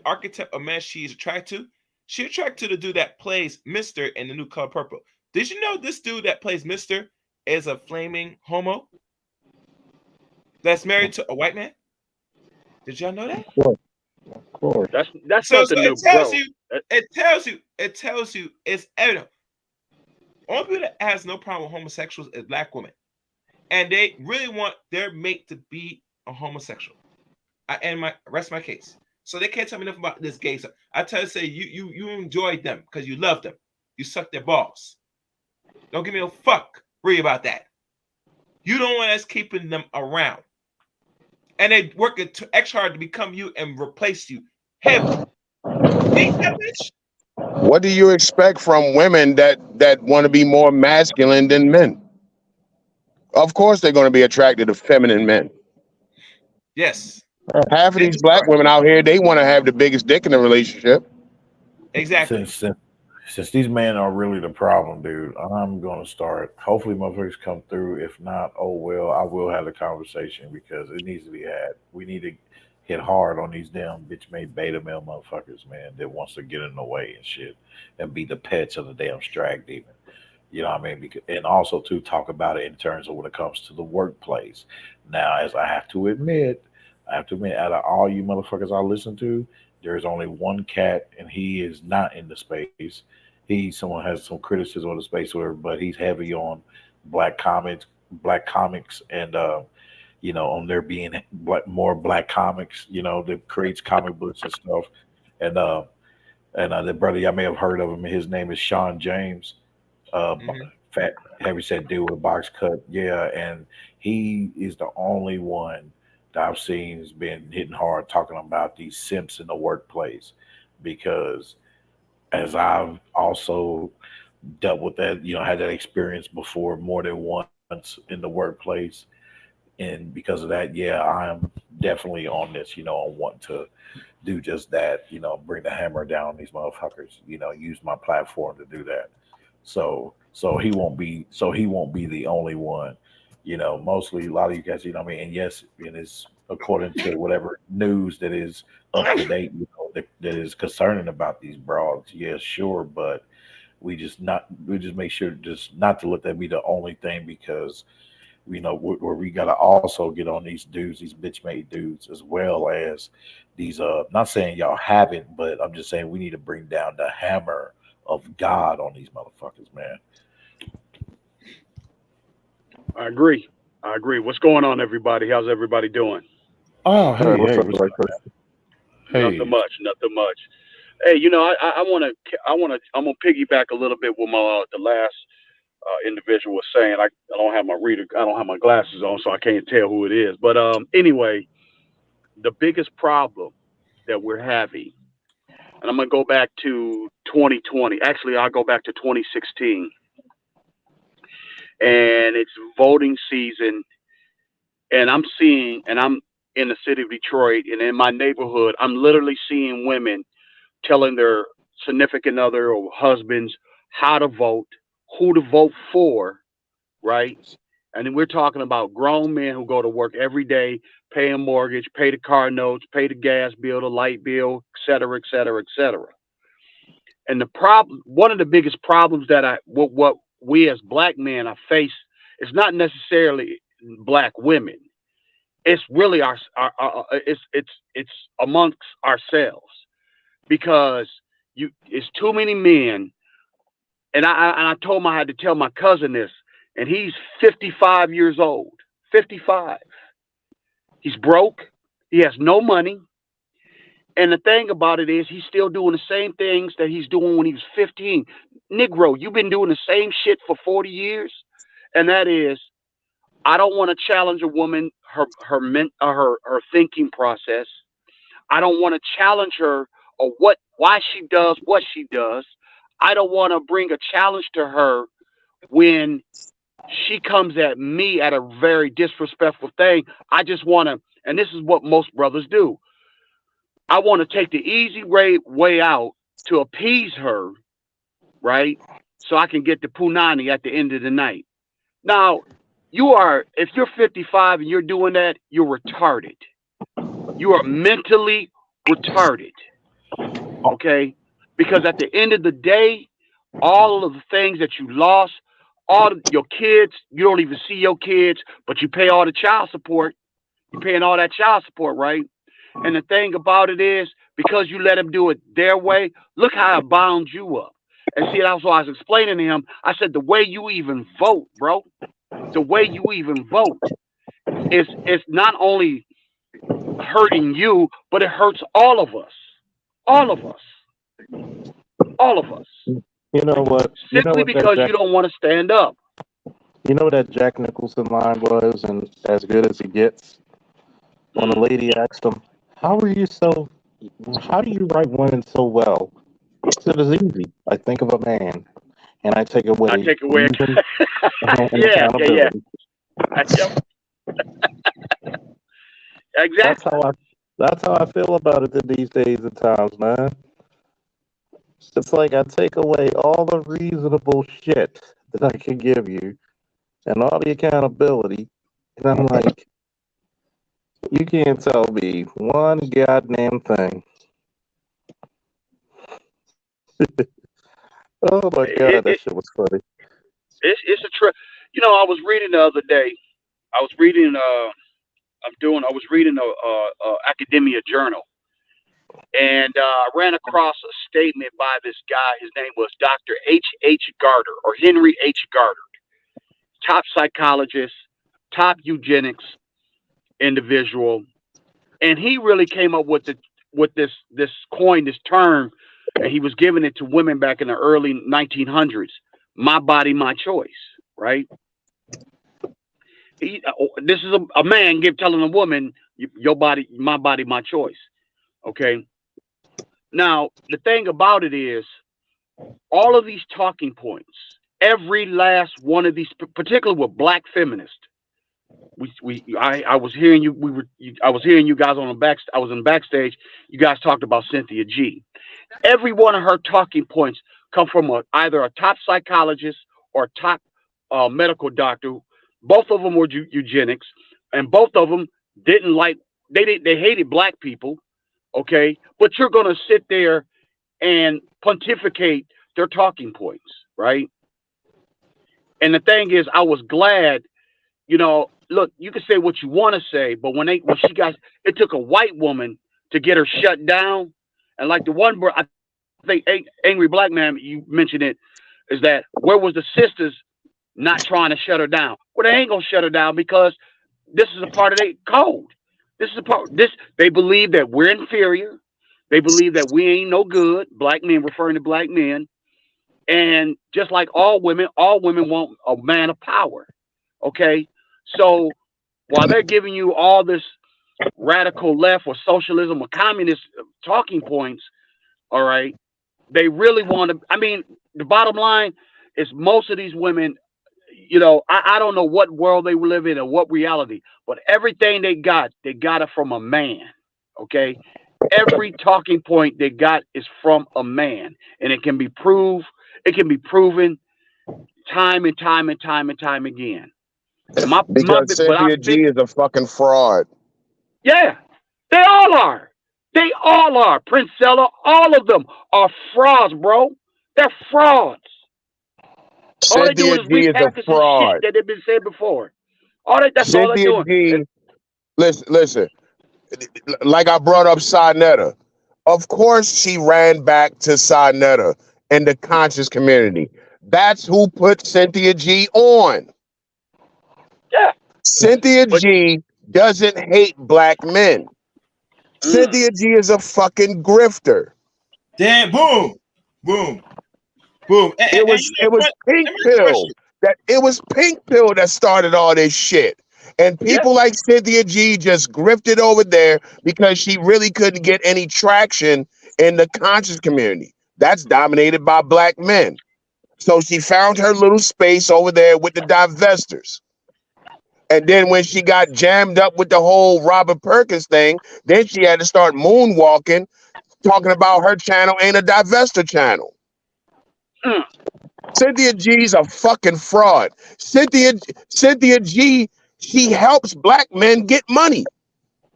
architect of man she's attracted to, she attracted to the dude that plays Mr. in The New Color Purple. Did you know this dude that plays Mr. is a flaming homo that's married to a white man? Did y'all know that? Of course. That's So something new, it tells bro. you, it tells you it's evident. Only people that has no problem with homosexuals is black women, and they really want their mate to be a homosexual. I rest my case. So they can't tell me nothing about this gay stuff. I tell you, say you enjoyed them because you loved them. You sucked their balls. Don't give me no fuck. Worry about that. You don't want us keeping them around. And they working extra hard to become you and replace you heavily. Ain't that bitch? What do you expect from women that want to be more masculine than men? Of course, they're going to be attracted to feminine men. Yes. Half of That these is black correct. women out here, they want to have the biggest dick in the relationship. Exactly. Since these men are really the problem, dude, I'm gonna start. Hopefully, motherfuckers come through. If not, oh well, I will have the conversation because it needs to be had. We need to hit hard on these damn bitch made beta male motherfuckers, man, that wants to get in the way and shit and be the pets of the damn strag demon. You know what I mean? Because, and also to talk about it in terms of when it comes to the workplace. Now, as I have to admit, out of all you motherfuckers I listen to, there's only one cat, and he is not in the space. Someone has some criticism of the space, whatever, but he's heavy on black comics, and on there being more black comics, that creates comic books and stuff. And the brother, y'all may have heard of him. His name is Sean James, Mm-hmm. fat, heavy set dude with a box cut. Yeah, and he is the only one that I've seen has been hitting hard talking about these simps in the workplace, because as I've also dealt with that, had that experience before more than once in the workplace. And because of that, yeah, I'm definitely on this, on wanting to do just that, bring the hammer down on these motherfuckers, use my platform to do that. So he won't be the only one. Mostly a lot of you guys, what I mean, and yes, and it's according to whatever news that is up to date, that is concerning about these broads. Yeah, sure, but we just make sure just not to let that be the only thing, because where we gotta also get on these dudes, these bitch made dudes, as well as these. Not saying y'all haven't, but I'm just saying we need to bring down the hammer of God on these motherfuckers, man. I agree. I agree. What's going on, everybody? How's everybody doing? Oh, Hey, hey, what's hey, up, what's right up, quick? man? Nothing Hey, much. Nothing much. Hey, I'm gonna piggyback a little bit with my the last individual was saying. I don't have my reader. I don't have my glasses on, so I can't tell who it is. But anyway, the biggest problem that we're having, and I'm gonna go back to 2020. Actually, I'll go back to 2016, and it's voting season, and I'm in the city of Detroit, and in my neighborhood, I'm literally seeing women telling their significant other or husbands how to vote, who to vote for, right? And then we're talking about grown men who go to work every day, pay a mortgage, pay the car notes, pay the gas bill, the light bill, et cetera, et cetera, et cetera. And the problem, one of the biggest problems that what we as black men are face is not necessarily black women. It's really it's amongst ourselves, because it's too many men. And I told him I had to tell my cousin this, and he's 55 years old. 55. He's broke. He has no money. And the thing about it is, he's still doing the same things that he's doing when he was 15. Negro, you've been doing the same shit for 40 years, and that is, I don't want to challenge a woman her thinking process. I don't want to challenge her or why she does what she does. I don't want to bring a challenge to her when she comes at me at a very disrespectful thing. I just want to, and this is what most brothers do. I want to take the easy way out to appease her, right? So I can get the punani at the end of the night. Now, if you're 55 and you're doing that, you're retarded. You are mentally retarded. Okay? Because at the end of the day, all of the things that you lost, all of your kids, you don't even see your kids, but you pay all the child support. You're paying all that child support, right? And the thing about it is, because you let them do it their way, look how it bound you up. And see, that's what I was explaining to him. I said, the way you even vote, bro, the way you even vote is not only hurting you, but it hurts all of us. All of us. All of us. You know what? You know Simply what that because you Jack. don't want to stand up. You know what that Jack Nicholson line was, and as good as he gets. When a Mm. lady asked him, "How are you so? How do you write women so well?" He said, "It's easy. I think of a man, and I take I away take away. reason and Yeah, yeah, yeah. accountability." Yep, That's how exactly. I. That's how I feel about it these days and times, man. It's like I take away all the reasonable shit that I can give you and all the accountability, and I'm like, you can't tell me one goddamn thing. Oh my It, god, that it, shit was funny. it's a trip. You know, I was reading the other day. I was reading. I was reading a academia journal, and I ran across a statement by this guy. His name was Dr. H. Garter, or Henry H. Garter, top psychologist, top eugenics individual, and he really came up with this coin, this term, and he was giving it to women back in the early 1900s. My body, my choice. Right? This is a man telling a woman, your body, my choice. Okay. Now the thing about it is, all of these talking points, every last one of these, particularly with black feminists. I was hearing you. I was hearing you guys on the back. I was in backstage. You guys talked about Cynthia G. Every one of her talking points come from either a top psychologist or a top medical doctor. Both of them were eugenics, and both of them didn't like. They hated black people. Okay, but you're gonna sit there and pontificate their talking points, right? And the thing is, I was glad. Look, you can say what you want to say, but when she got, it took a white woman to get her shut down. And like the one, I think Angry Black Man, you mentioned it, is that where was the sisters not trying to shut her down? Well, they ain't gonna shut her down because this is a part of their code. This is a part. This They believe that we're inferior. They believe that we ain't no good. Black men, referring to black men, and just like all women want a man of power. Okay, so while they're giving you all this radical left or socialism or communist talking points, all right, they really want to. I mean, the bottom line is most of these women, I don't know what world they live in or what reality, but everything they got it from a man. Okay, every talking point they got is from a man, and it can be proved. It can be proven time and time and time and time again. Because But our Cynthia big G is a fucking fraud. Yeah, they all are. They all are. Princella, all of them are frauds, bro. They're frauds. All they Cynthia doing is G is a repackaging shit fraud. that they've been said before. That's all they're Cynthia doing. G, listen, like I brought up Sarnetta. Of course she ran back to Sarnetta and the conscious community. That's who put Cynthia G on. Yeah, Cynthia but G doesn't hate black men. mm, Cynthia G is a fucking grifter. Damn, boom, boom, boom. It And was it was Pink let me ask you a Pill question. that started all this shit. And yeah, people like Cynthia G just grifted over there because she really couldn't get any traction in the conscious community. That's dominated by black men. So she found her little space over there with the divestors. And then when she got jammed up with the whole Robert Perkins thing, then she had to start moonwalking, talking about her channel ain't a divestor channel. mm, Cynthia G's a fucking fraud. Cynthia G, she helps black men get money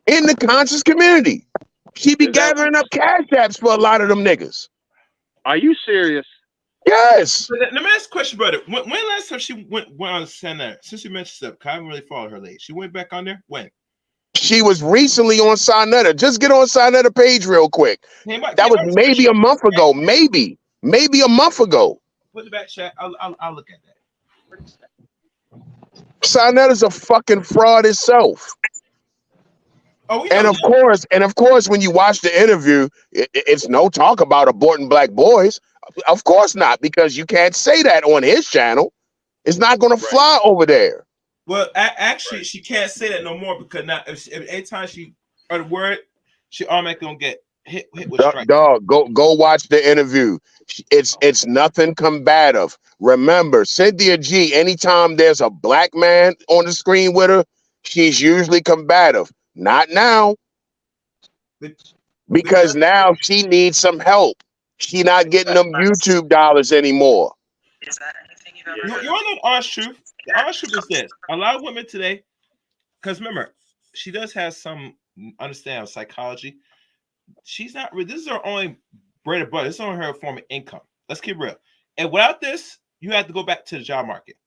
in the conscious community. She be is that? gathering up cash apps for a lot of them niggas. Are you serious? Yes. Let me ask a question, brother. When last time she went on Center? Since you mentioned stuff, I haven't really followed her late. She went back on there? When? She was recently on Sarnetta. Just get on Sarnetta page real quick. That was maybe a month ago. Maybe a month ago. Put the back chat. I'll look at that. Sarnetta's a fucking fraud itself. Oh, we know And that. of course, when you watch the interview, it's no talk about aborting black boys. Of course not, because you can't say that on his channel. It's not going to Right. fly over there. Well, actually, she can't say that no more because now, if anytime she utter a word, she automatically gonna get hit with strike. Dog, go watch the interview. It's nothing combative. Remember, Cynthia G. Anytime there's a black man on the screen with her, she's usually combative. Not now, because Because now she needs some help. She not getting them YouTube dollars anymore. you Yeah. want to know the honest truth? The honest truth is this: a lot of women today, because remember, she does have some understanding of psychology. She's not. This is her only bread and butter. This is only her form of income. Let's keep real. And without this, you have to go back to the job market.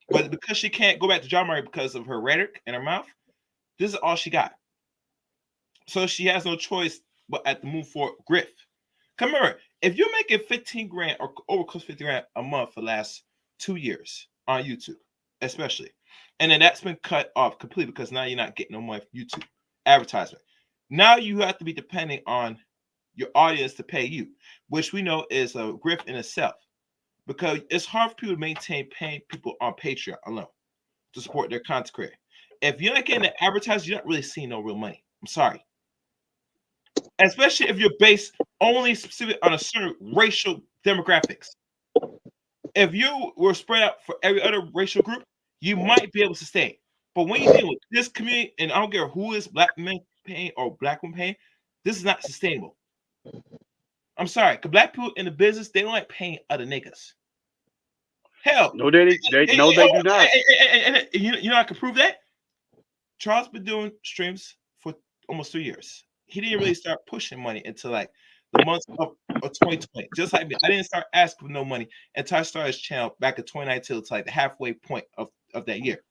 But because she can't go back to the job market because of her rhetoric in her mouth, this is all she got. So she has no choice but at the move for grift. Come remember, if you're making 15 grand or over close to 50 grand a month for the last 2 years on YouTube, especially, and then that's been cut off completely because now you're not getting no money from YouTube advertisement. Now you have to be depending on your audience to pay you, which we know is a grift in itself because it's hard for people to maintain paying people on Patreon alone to support their content creator. If you're not getting the advertisers, you're not really seeing no real money. I'm sorry. Especially if you're based only specific on a certain racial demographics. If you were spread out for every other racial group, you might be able to sustain. But when you deal with this community, and I don't care who is black men paying or black women paying, this is not sustainable. I'm sorry, because black people in the business, they don't like paying other niggas. Hell, No, they no, they do not. and you know I can prove that. Charles been doing streams for almost 3 years. He didn't really start pushing money until like the months of 2020. Just like me, I didn't start asking for no money until I started his channel back in 2019 to like the halfway point of that year.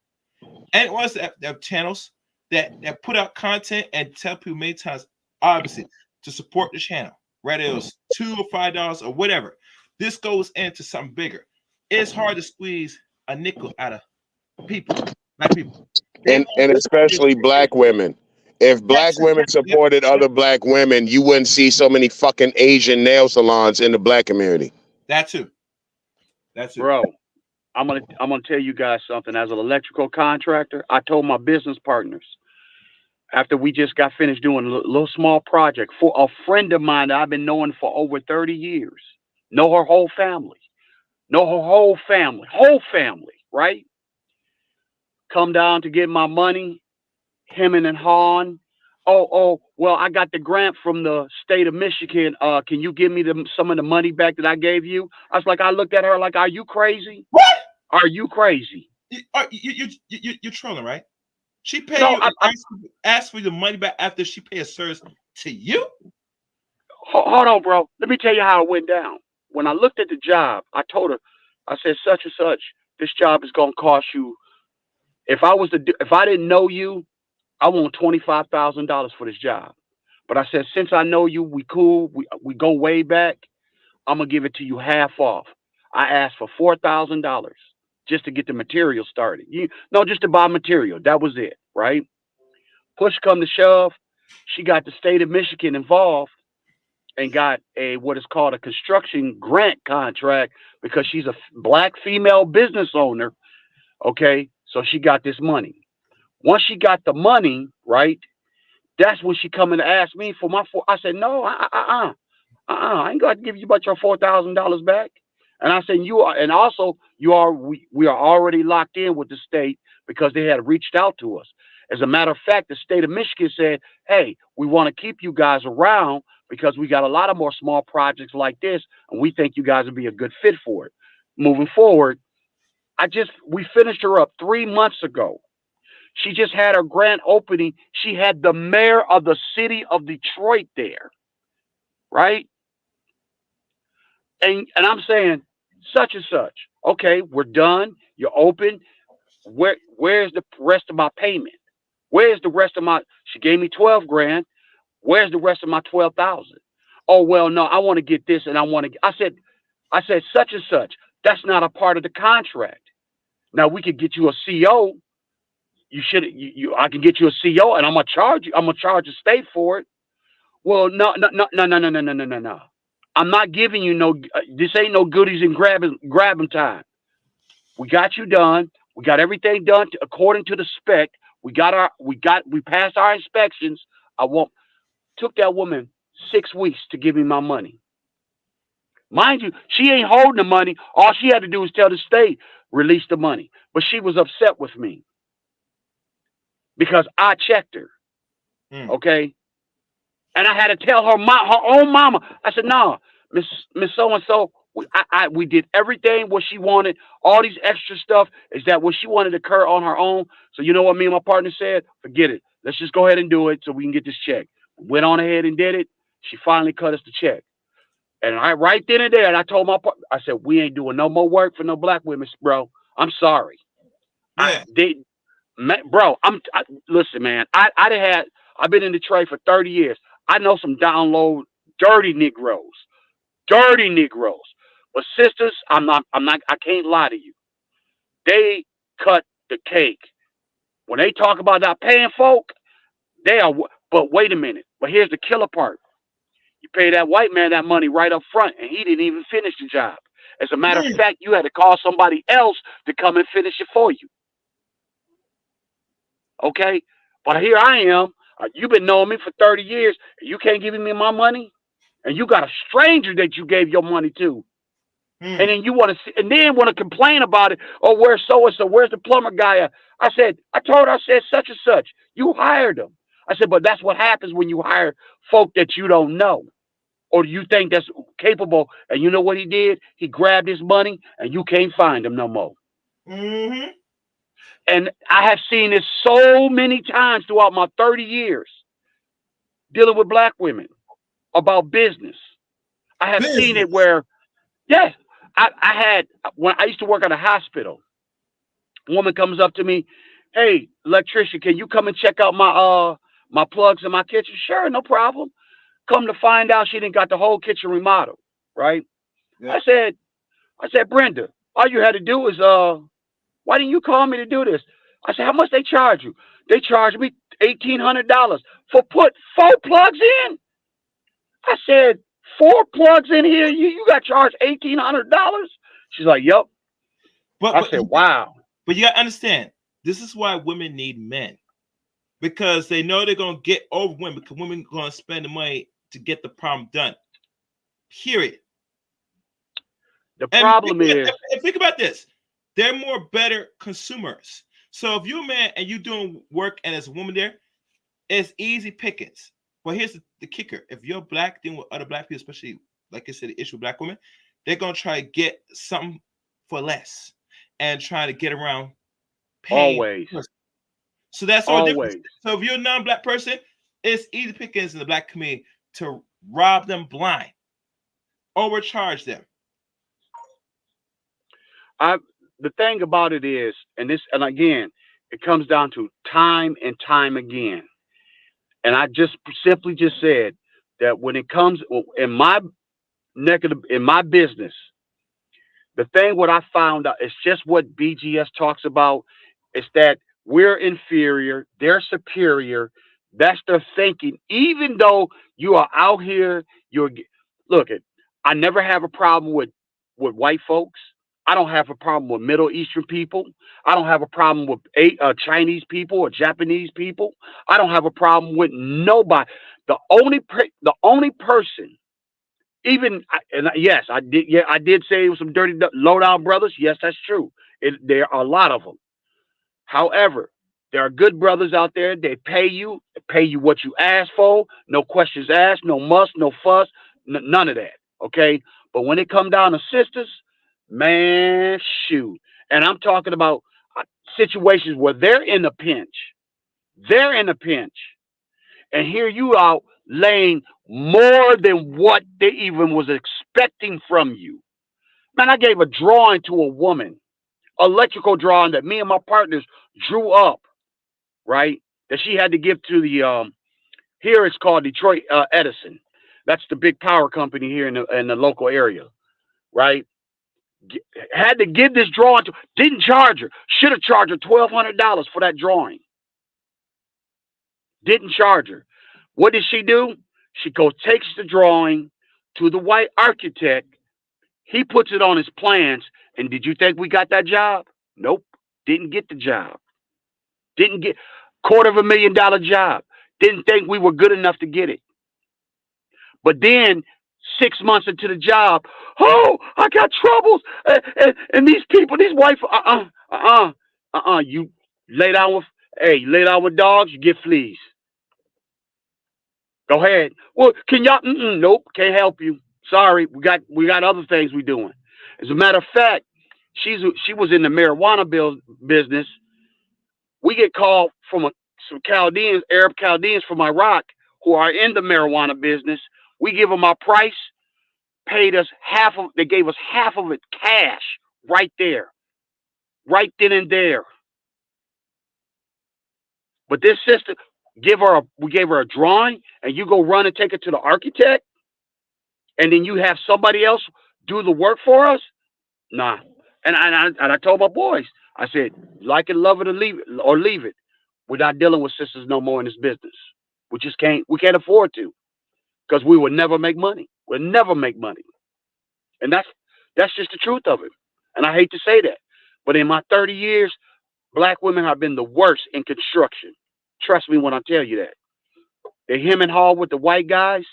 And it was that channels that put out content and tell people many times, obviously, to support the channel, whether it was $2 or $5 or whatever. This goes into something bigger. It's hard to squeeze a nickel out of people, black people. And especially black women. If black women supported other black women, you wouldn't see so many fucking Asian nail salons in the black community. That too. That's it. Bro, I'm gonna tell you guys something. As an electrical contractor, I told my business partners after we just got finished doing a little small project for a friend of mine that I've been knowing for over 30 years. Know her whole family. Whole family, right? Come down to get my money, him and Han. Oh, well, I got the grant from the state of Michigan. Can you give me some of the money back that I gave you? I was like, I looked at her like, are you crazy? What? Are you crazy? You're trolling, right? She paid No, you and asked for the money back after she paid a service to you? Hold on, bro. Let me tell you how it went down. When I looked at the job, I told her, I said, such and such, this job is going to cost you. If I didn't know you, I want $25,000 for this job. But I said, since I know you, we cool. We go way back. I'm gonna give it to you half off. I asked for $4,000 just to get the material started. Just to buy material. That was it, right? Push come to shove, she got the state of Michigan involved and got what is called a construction grant contract because she's a black female business owner. Okay, so she got this money. Once she got the money, right, that's when she coming to ask me for my I said, no, I ain't got to give you but your $4,000 back. And I said, we are already locked in with the state because they had reached out to us. As a matter of fact, the state of Michigan said, hey, we want to keep you guys around because we got a lot of more small projects like this, and we think you guys would be a good fit for it. Moving forward, we finished her up 3 months ago. She just had her grand opening. She had the mayor of the city of Detroit there, right? And I'm saying such and such. Okay, we're done. You're open. Where's the rest of my payment? Where's the rest of my? She gave me 12 grand. Where's the rest of my 12,000? Oh well, no, I want to get this, and I want to. I said such and such. That's not a part of the contract. Now we could get you a CO. you should I can get you a CO and I'm gonna charge you. I'm gonna charge the state for it. Well, no. I'm not giving you no. This ain't no goodies and grabbing time. We got you done. We got everything done according to the spec. We passed our inspections. Took that woman 6 weeks to give me my money. Mind you, she ain't holding the money. All she had to do was tell the state, release the money. But she was upset with me because I checked her. Okay? And I had to tell her own mama. I said, "No, Miss So and So, we did everything what she wanted. All these extra stuff is that what she wanted to occur on her own. So you know what me and my partner said? Forget it. Let's just go ahead and do it so we can get this check." Went on ahead and did it. She finally cut us the check. And I right then and there, and I told my partner, I said, "We ain't doing no more work for no black women, bro. I'm sorry." Yeah. Listen, man. I've been in the trade for 30 years. I know some down low, dirty Negroes. But sisters, I can't lie to you. They cut the cake. When they talk about not paying folk, they are, but wait a minute. But here's the killer part. You pay that white man that money right up front, and he didn't even finish the job. As a matter of fact, you had to call somebody else to come and finish it for you. Okay? But here I am. You've been knowing me for 30 years, and you can't give me my money? And you got a stranger that you gave your money to. And then you want to complain about it. Oh, where's so and so? Where's the plumber guy at? I told her, I said such and such. You hired them. I said, but that's what happens when you hire folk that you don't know or you think that's capable. And you know what he did? He grabbed his money and you can't find him no more. Mm-hmm. And I have seen this so many times throughout my 30 years dealing with black women about business. I have seen it where, yes, when I used to work at a hospital, a woman comes up to me, "Hey, electrician, can you come and check out my plugs in my kitchen?" Sure, no problem. Come to find out, she didn't got the whole kitchen remodeled, right? Yeah. I said, "Brenda, all you had to do is why didn't you call me to do this?" I said, "How much they charge you?" "They charged me $1,800 for put 4 plugs in." I said, 4 plugs in here? You got charged $1,800? She's like, "Yep." I said, "Wow." But you gotta understand, this is why women need men. Because they know they're gonna get over women, because women are gonna spend the money to get the problem done. Period. The problem think about this. They're more better consumers. So if you're a man and you're doing work and there's a woman there, it's easy pickings. But here's the kicker. If you're black, dealing with other black people, especially, like I said, the issue with black women, they're going to try to get something for less and try to get around paying. Always. So that's all different. So if you're a non-black person, it's easy pickings in the black community to rob them blind, overcharge them. The thing about it is, and again, it comes down to time and time again. And I just simply just said that when it comes in my business, the thing what I found out is just what BGS talks about is that we're inferior, they're superior. That's their thinking. Even though you are out here, I never have a problem with white folks. I don't have a problem with Middle Eastern people. I don't have a problem with Chinese people or Japanese people. I don't have a problem with nobody. The only person, yes, I did say it was some dirty, low down brothers. Yes, that's true. There are a lot of them. However, there are good brothers out there. They pay you what you ask for. No questions asked. No muss. No fuss. None of that. Okay. But when it come down to sisters, man, shoot. And I'm talking about situations where they're in a pinch. They're in a pinch. And here you are laying more than what they even was expecting from you. Man, I gave a drawing to a woman, electrical drawing that me and my partners drew up, right? That she had to give to the, here it's called Detroit Edison. That's the big power company here in the local area, right? Had to give this drawing to, didn't charge her. Should have charged her $1,200 for that drawing. Didn't charge her. What did she do? She goes, takes the drawing to the white architect. He puts it on his plans. And did you think we got that job? Nope. Didn't get the job. Didn't get $250,000 job. Didn't think we were good enough to get it. But then 6 months into the job, oh, I got troubles. And these people, these white, you lay down with dogs, you get fleas. Go ahead. Well, can y'all? Nope, can't help you. Sorry, we got other things we doing. As a matter of fact, she was in the marijuana business. We get called from some Chaldeans, Arab Chaldeans from Iraq, who are in the marijuana business. We give them our price, paid us half of. They gave us half of it cash right there, right then and there. But this sister, we gave her a drawing, and you go run and take it to the architect, and then you have somebody else do the work for us? Nah. And I told my boys, I said, like it, love it, or leave it. We're not dealing with sisters no more in this business. We can't afford to, because we will never make money. We'll never make money. And that's just the truth of it. And I hate to say that, but in my 30 years, black women have been the worst in construction. Trust me when I tell you that. They hem and haw with the white guys,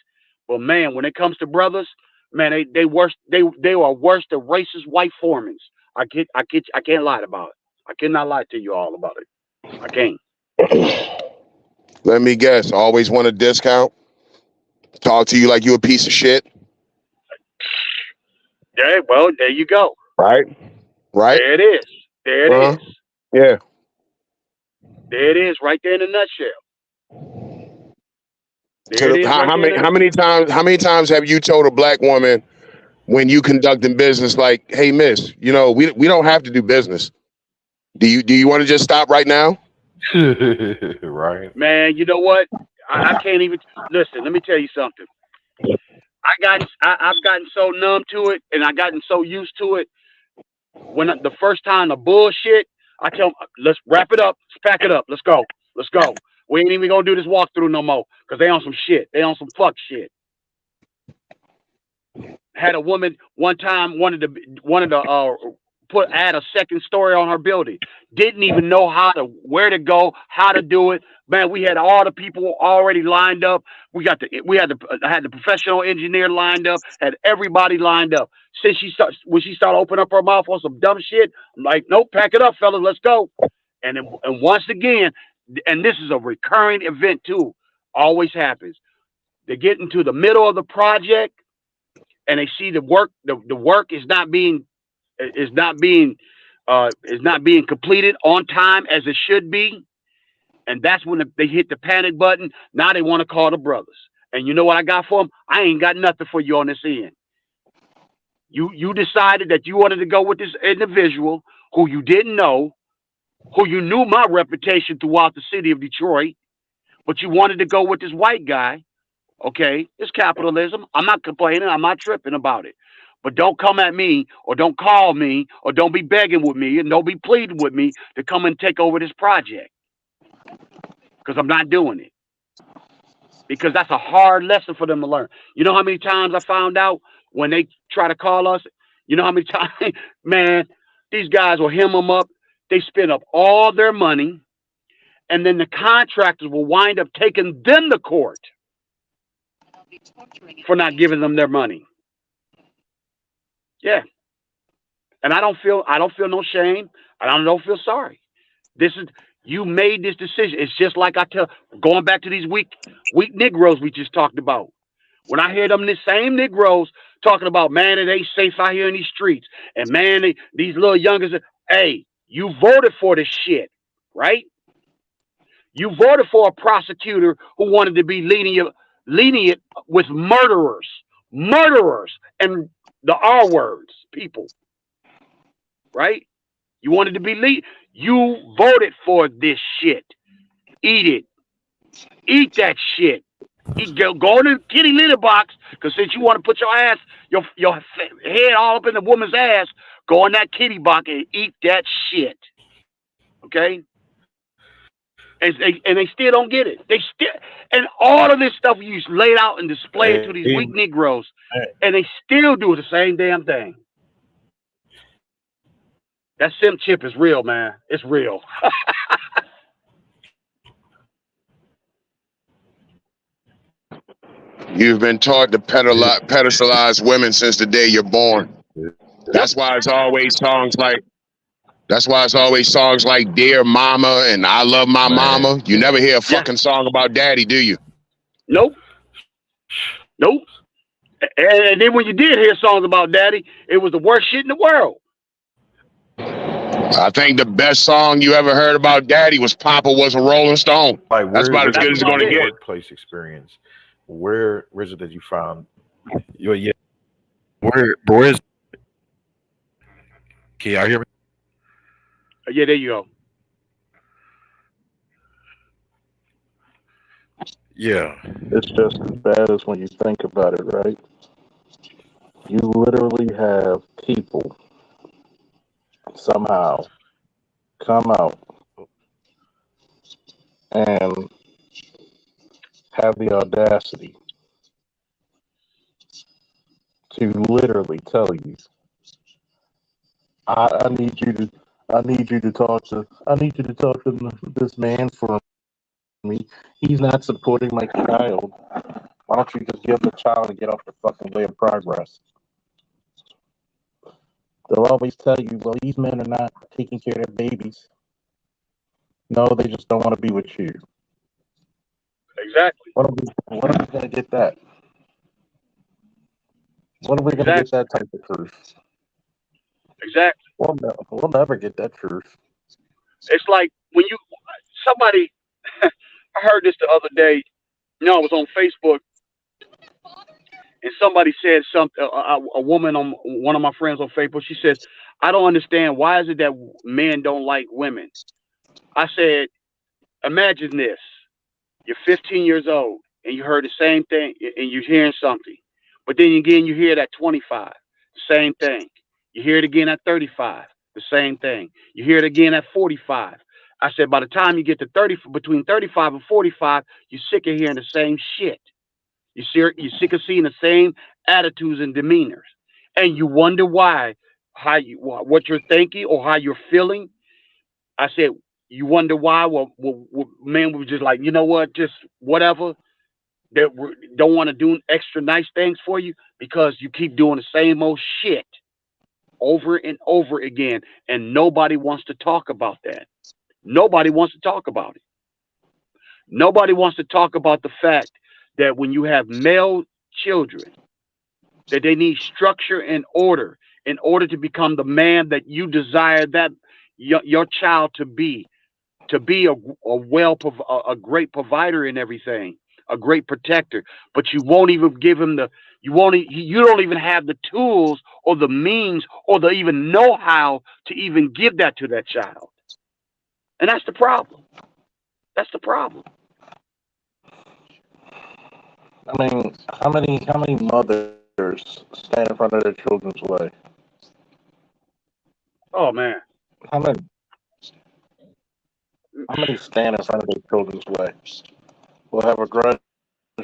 but man, when it comes to brothers, man, they worse. They are worse than racist white foremans. I can't lie about it. I cannot lie to you all about it. I can't. Let me guess. Always want a discount. Talk to you like you a piece of shit. Yeah, well, there you go. Right. There it is. There it is. Yeah. There it is, right there in a nutshell. There it is. How many times have you told a black woman when you conducting business, like, hey, miss, we don't have to do business. Do you want to just stop right now? Right. Man, you know what? I can't even listen. Let me tell you something. I've gotten so numb to it, and I've gotten so used to it. When the first time the bullshit, I tell them, let's wrap it up, let's pack it up, let's go. We ain't even gonna do this walkthrough no more, because they on some shit. They on some fuck shit. Had a woman one time wanted to add a second story on her building. Didn't even know where to go, how to do it. Man, we had all the people already lined up. I had the professional engineer lined up, had everybody lined up. When she started opening up her mouth on some dumb shit, I'm like, nope, pack it up, fellas, let's go. And once again, and this is a recurring event too, always happens. They get into the middle of the project and they see the work is not being completed on time as it should be. And that's when they hit the panic button. Now they want to call the brothers. And you know what I got for them? I ain't got nothing for you on this end. You decided that you wanted to go with this individual who you didn't know, who you knew my reputation throughout the city of Detroit, but you wanted to go with this white guy. Okay, it's capitalism. I'm not complaining. I'm not tripping about it. But don't come at me, or don't call me, or don't be begging with me, and don't be pleading with me to come and take over this project. Because I'm not doing it. Because that's a hard lesson for them to learn. You know how many times I found out when they try to call us? You know how many times? Man, these guys will hem them up. They spend up all their money, and then the contractors will wind up taking them to court for not giving them their money. Yeah. And I don't feel no shame. I don't feel sorry. You made this decision. It's just like going back to these weak Negroes we just talked about. When I hear them, the same Negroes talking about, man, it ain't safe out here in these streets. And man, these little youngers, hey, you voted for this shit, right? You voted for a prosecutor who wanted to be lenient with murderers, and the R words, people, right? You wanted to be lenient. You voted for this shit. Eat it. Eat that shit. Go to the kitty litter box, because since you want to put your head all up in the woman's ass, Go in that kitty box and eat that shit. Okay? And they still don't get it. They still, and all of this stuff you laid out and displayed to these weak Negroes, and they still do the same damn thing. That sim chip is real, man. It's real. You've been taught to pedestalize women since the day you're born. That's why it's always songs like. That's why it's always songs like "Dear Mama" and "I Love My Mama." You never hear a fucking song about daddy, do you? Nope. Nope. And then when you did hear songs about daddy, it was the worst shit in the world. I think the best song you ever heard about daddy was "Papa Was a Rolling Stone." Like, that's about as good as it's going to get. Workplace experience. Where is it that you found? Yeah. Where is? Can y'all hear me? Yeah, there you go. Yeah. It's just as bad as when you think about it, right? You literally have people somehow come out and have the audacity to literally tell you, I need you to talk to this man for me. He's not supporting my child. Why don't you just give the child and get off the fucking way of progress? They'll always tell you, well, these men are not taking care of their babies. No, they just don't want to be with you. Exactly. When are we going to get that? When are we going to get that type of truth? Exactly. We'll never get that truth. It's like when somebody, I heard this the other day. I was on Facebook, and somebody said something. A woman on one of my friends on Facebook. She said, "I don't understand. Why is it that men don't like women?" I said, "Imagine this. You're 15 years old, and you heard the same thing, and you're hearing something. But then again, you hear it at 25, the same thing. You hear it again at 35, the same thing. You hear it again at 45. I said, by the time you get to between 35 and 45, you're sick of hearing the same shit. You're sick of seeing the same attitudes and demeanors, and you wonder why, what you're thinking or how you're feeling." I said, "You wonder why? Well, men were just like, you know what, just whatever. They don't want to do extra nice things for you because you keep doing the same old shit over and over again, and nobody wants to talk about that. Nobody wants to talk about it. Nobody wants to talk about the fact that when you have male children, that they need structure and order in order to become the man that you desire that your child to be a great provider in everything, a great protector. But you won't even give him you don't even have the tools or the means or the even know how to even give that to that child. And that's the problem. That's the problem. I mean, how many mothers stand in front of their children's way? Oh man. How many stand in front of their children's way? We'll have a grudge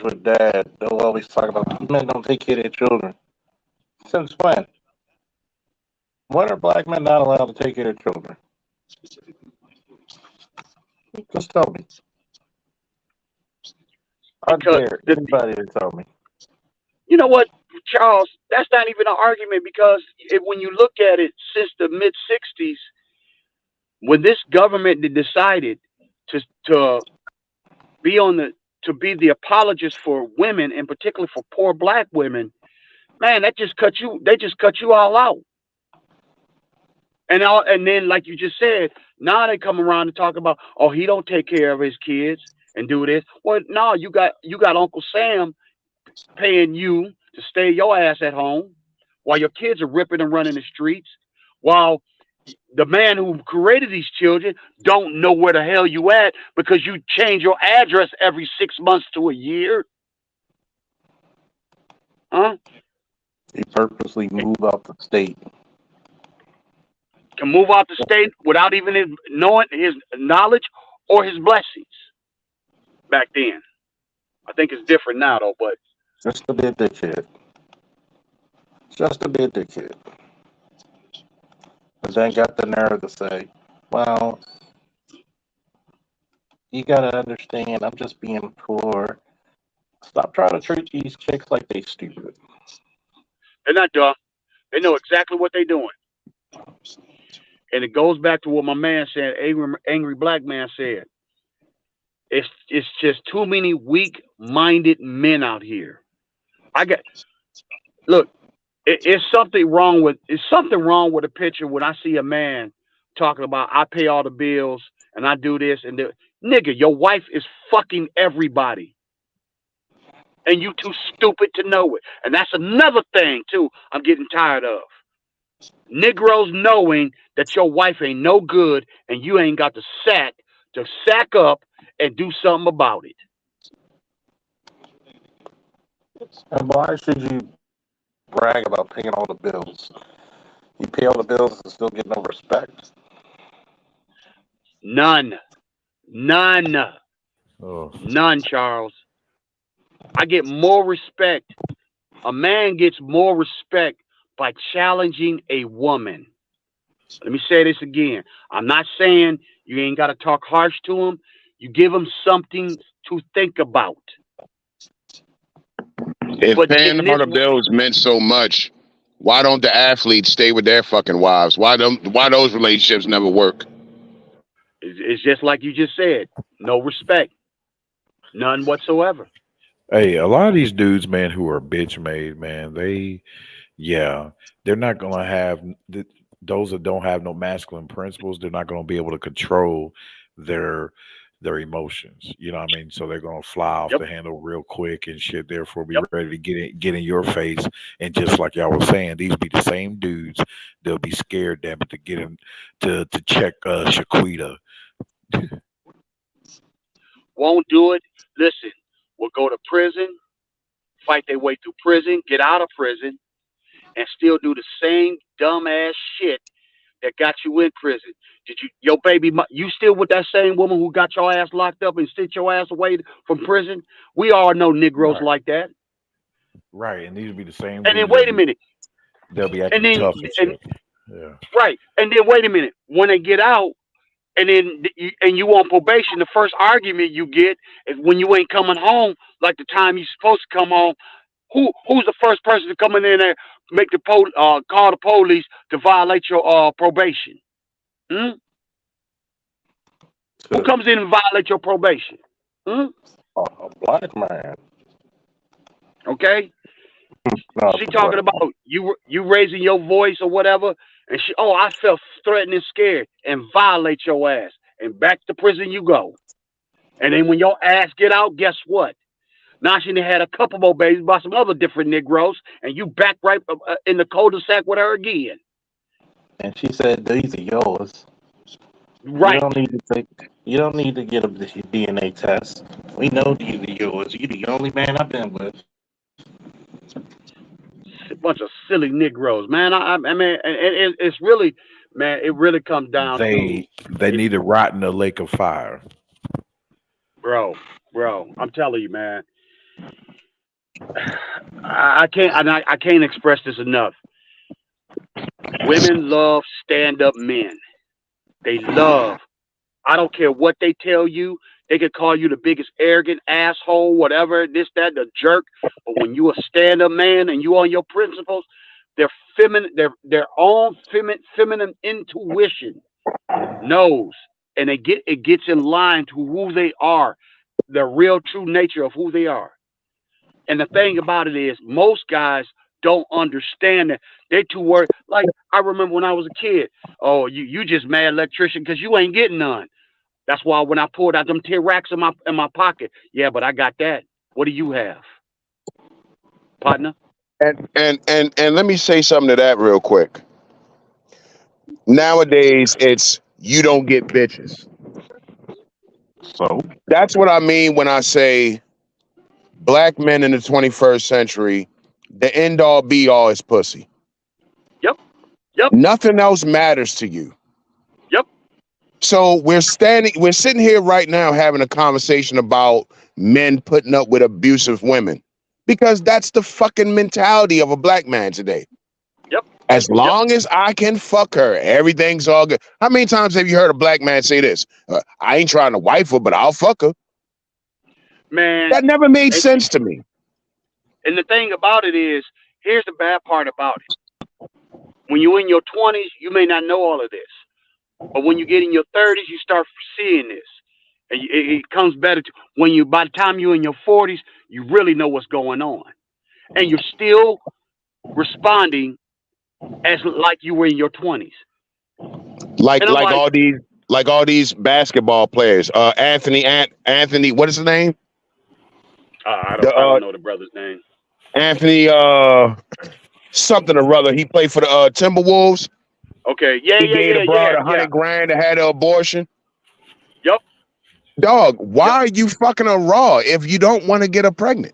with dad. They'll always talk about these men don't take care of their children. Since when? When are black men not allowed to take care of their children? Just tell me. I dare anybody to tell me. You know what, Charles? That's not even an argument because when you look at it, since the mid '60s, when this government decided to be the apologist for women, and particularly for poor black women, man, they just cut you all out. And then, like you just said, now they come around to talk about, oh, he don't take care of his kids and do this. Well, no, you got Uncle Sam paying you to stay your ass at home while your kids are ripping and running the streets, while the man who created these children don't know where the hell you at because you change your address every 6 months to a year. Huh? They purposely move out the state can move out the state without even knowing his knowledge or his blessings back then. I think it's different now though, but Just to be a dickhead. Just to be a dickhead. And then got the nerve to say, well, you gotta understand, I'm just being poor. Stop trying to treat these chicks like they stupid. they're not dumb. They know exactly what they're doing. And it goes back to what my man said, angry black man said. It's just too many weak-minded men out here. I got look. It's something wrong with the picture when I see a man talking about I pay all the bills and I do this and nigga, your wife is fucking everybody, and you too stupid to know it. And that's another thing too. I'm getting tired of Negroes knowing that your wife ain't no good and you ain't got the sack to sack up and do something about it. And why should you brag about paying all the bills? You pay all the bills and still get no respect? None, none, Oh, none, Charles. I get more respect. A man gets more respect by challenging a woman. Let me say this again. I'm not saying you ain't got to talk harsh to him. You give him something to think about. If But paying in all this, the bills meant so much, why don't the athletes stay with their fucking wives? Why those relationships never work? it's just like you just said. No respect. None whatsoever. hey, a lot of these dudes, man, who are bitch made, man, yeah, they're not gonna have those that don't have no masculine principles. They're not gonna be able to control their their emotions. You know what I mean? So they're gonna fly off Yep. the handle real quick and shit. Therefore, be Yep. ready to get in your face. And just like y'all was saying, these be the same dudes. They'll be scared, damn it, to get him to check Shaquita. Won't do it. Listen, will go to prison, fight their way through prison, get out of prison, and still do the same dumbass shit that got you in prison. Did you, your baby, you still with that same woman who got your ass locked up and sent your ass away from prison? We all know Negroes Right, like that. right. And these will be the same And then dudes wait a minute, they'll be and acting then tough and and shit. Yeah. right, and then wait a minute. When they get out, and then you on probation, the first argument you get is when you ain't coming home like the time you supposed to come home. Who's the first person to come in there, make the call the police to violate your probation? Hmm? Who comes in and violate your probation? Hmm? A black man. Okay. No, She it's a talking black about you raising your voice or whatever, and I felt threatened and scared, and violate your ass, and back to prison you go. And then when your ass get out, guess what? Now she done had a couple more babies by some other different Negroes, and you back right in the cul-de-sac with her again. And she said, these are yours. You Right. don't need to take. You don't need to get a DNA test. We know these are yours. You're the only man I've been with. A bunch of silly Negroes, man. I mean, it's really, man, it really comes down to, They need to rot in the lake of fire. bro, I'm telling you, man. I can't express this enough. Women love stand-up men. They love. I don't care what they tell you. They could call you the biggest arrogant asshole, whatever, this, that, the jerk. But when you a stand-up man and you on your principles, their feminine, their own feminine intuition knows, and it gets in line to who they are, the real true nature of who they are. And the thing about it is, most guys don't understand that. They too worried. Like I remember when I was a kid. Oh, you just mad electrician because you ain't getting none. That's why when I pulled out them 10 racks in my pocket, yeah, but I got that. What do you have, partner? And let me say something to that real quick. Nowadays, it's you don't get bitches. So That's what I mean when I say black men in the 21st century, the end all be all is pussy. Yep. Yep. Nothing else matters to you. Yep. So we're sitting here right now having a conversation about men putting up with abusive women because that's the fucking mentality of a black man today. Yep. As long as I can fuck her, everything's all good. How many times have you heard a black man say this? I ain't trying to wife her, but I'll fuck her. Man. That never made sense to me. And the thing about it is, here's the bad part about it. When you're in your 20s, you may not know all of this. But when you get in your 30s, you start seeing this. And it comes better by the time you're in your 40s, you really know what's going on. And you're still responding as like you were in your 20s. Like And I'm all these basketball players. Anthony, what is his name? I don't know the brother's name. Anthony something or other. He played for the Timberwolves. Okay. He gave the broad $100,000 to have an abortion. Yep. Dog, why are you fucking her raw if you don't want to get her pregnant?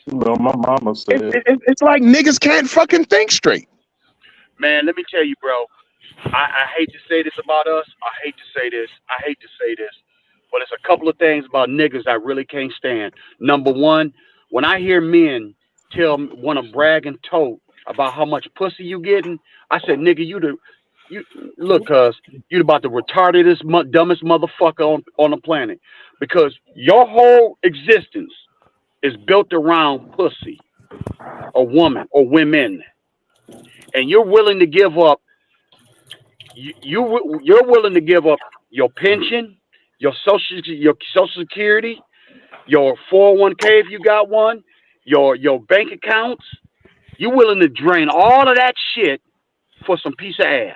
Well, my mama said It's like niggas can't fucking think straight. Man, let me tell you, bro. I hate to say this about us. I hate to say this. But it's a couple of things about niggas I really can't stand. Number one, when I hear men want to brag and tote about how much pussy you getting, I said, nigga, you look, cuz you about the retardedest, dumbest motherfucker on the planet, because your whole existence is built around pussy, or woman, or women, and you're willing to give up. You're willing to give up your pension, your social security, your 401k if you got one, your bank accounts. You're willing to drain all of that shit for some piece of ass.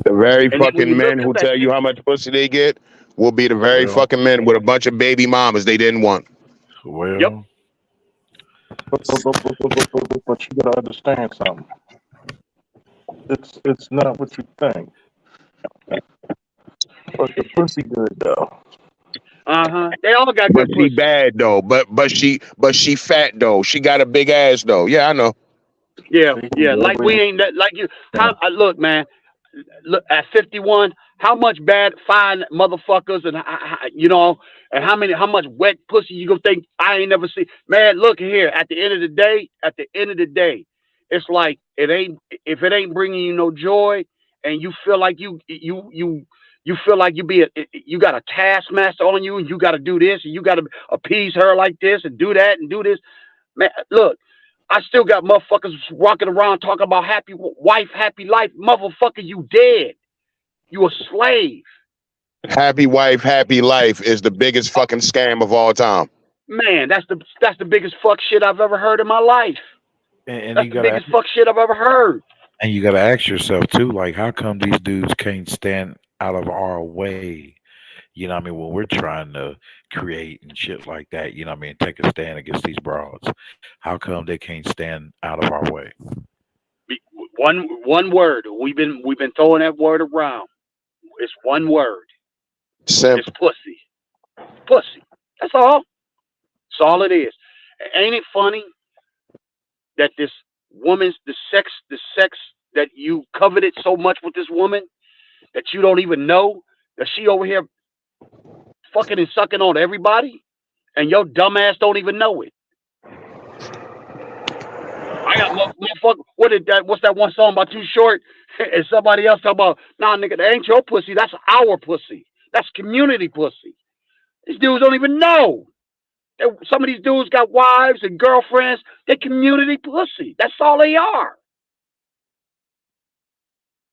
The very And then when fucking you look men at who that tell you shit, how much pussy they get will be the very Well, fucking men with a bunch of baby mamas they didn't want. yep. well, but you gotta understand something. It's not what you think. But the pussy good though. They all got But good she pussy. bad though. But she fat though. She got a big ass though. Yeah, I know. Yeah, See, yeah. Like we ain't that. Like you. Look, man. Look at 51. How much bad fine motherfuckers and how much wet pussy you gonna think I ain't never seen? Man, look here. At the end of the day, it's like if it ain't bringing you no joy, and you feel like you feel like you got a taskmaster on you, and you got to do this, and you got to appease her like this, and do that, and do this. Man, look, I still got motherfuckers walking around talking about happy wife, happy life. Motherfucker, you dead. You a slave. Happy wife, happy life is the biggest fucking scam of all time. Man, that's the biggest fuck shit I've ever heard in my life. and That's you the gotta biggest fuck shit I've ever heard. and you gotta ask yourself too, like, how come these dudes can't stand out of our way? You know what I mean? When we're trying to create and shit like that, you know what I mean, take a stand against these broads. How come they can't stand out of our way? One word. We've been throwing that word around. It's one word. Simp. It's pussy. Pussy. That's all. That's all it is. Ain't it funny that this the sex that you coveted so much with this woman that you don't even know that she over here fucking and sucking on everybody, and your dumbass don't even know it. I got motherfucker. What's that one song about Too Short? And somebody else talk about, nah, nigga, that ain't your pussy. That's our pussy. That's community pussy. These dudes don't even know. Some of these dudes got wives and girlfriends. They community pussy. That's all they are.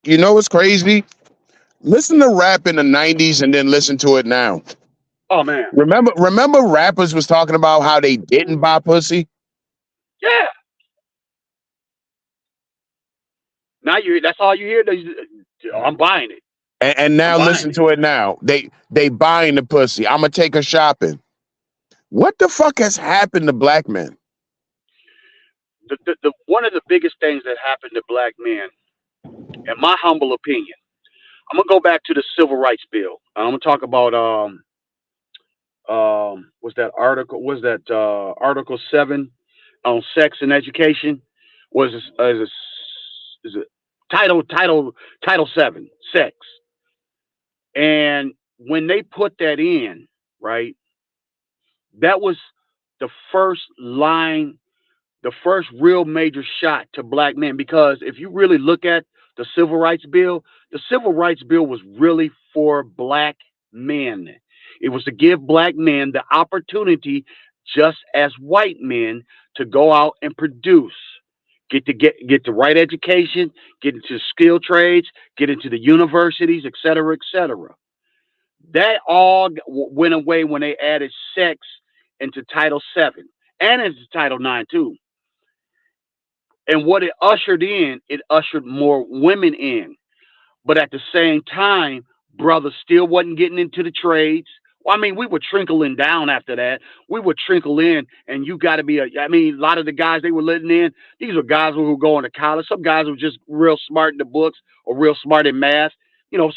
You know what's crazy? Listen to rap in the 90s and then listen to it now. Oh man. Remember rappers was talking about how they didn't buy pussy? Yeah. Now that's all you hear. I'm buying it. And now listen to it now. They buying the pussy. I'ma take her shopping. What the fuck has happened to black men? The one of the biggest things that happened to black men, in my humble opinion, I'm gonna go back to the Civil Rights Bill. I'm gonna talk about was that Article 7 on sex and education. was is it Title 7 sex. And when they put that in, right, that was the first line, the first real major shot to black men. Because if you really look at the Civil Rights Bill was really for black men. It was to give black men the opportunity, just as white men, to go out and produce, get the right education, get into skill trades, get into the universities, et cetera, et cetera. That all went away when they added sex into Title 7 and into Title 9 too. And what it ushered more women in. But at the same time, brothers still wasn't getting into the trades. Well, I mean, we were trickling down after that. We would trickle in, and you got to be a lot of the guys they were letting in, these were guys who were going to college. Some guys were just real smart in the books or real smart in math,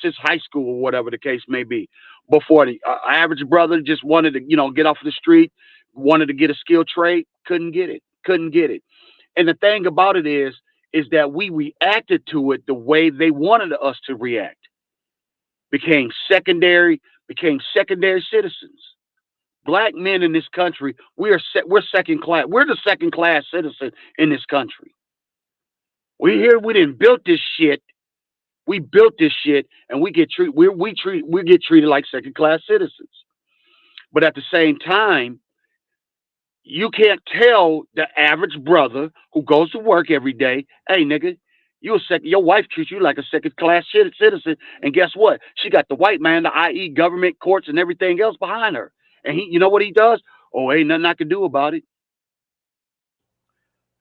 since high school or whatever the case may be. Before the average brother just wanted to, get off the street, wanted to get a skilled trade, couldn't get it. And the thing about it is that we reacted to it the way they wanted us to react. Became secondary citizens. Black men in this country, we're second class. We're the second class citizen in this country. We didn't build this shit. We built this shit, and we get treated like second class citizens. But at the same time, you can't tell the average brother who goes to work every day, hey nigga, your wife treats you like a second class citizen, and guess what? She got the white man, the i.e. government, courts, and everything else behind her. And you know what he does? Oh, ain't nothing I can do about it.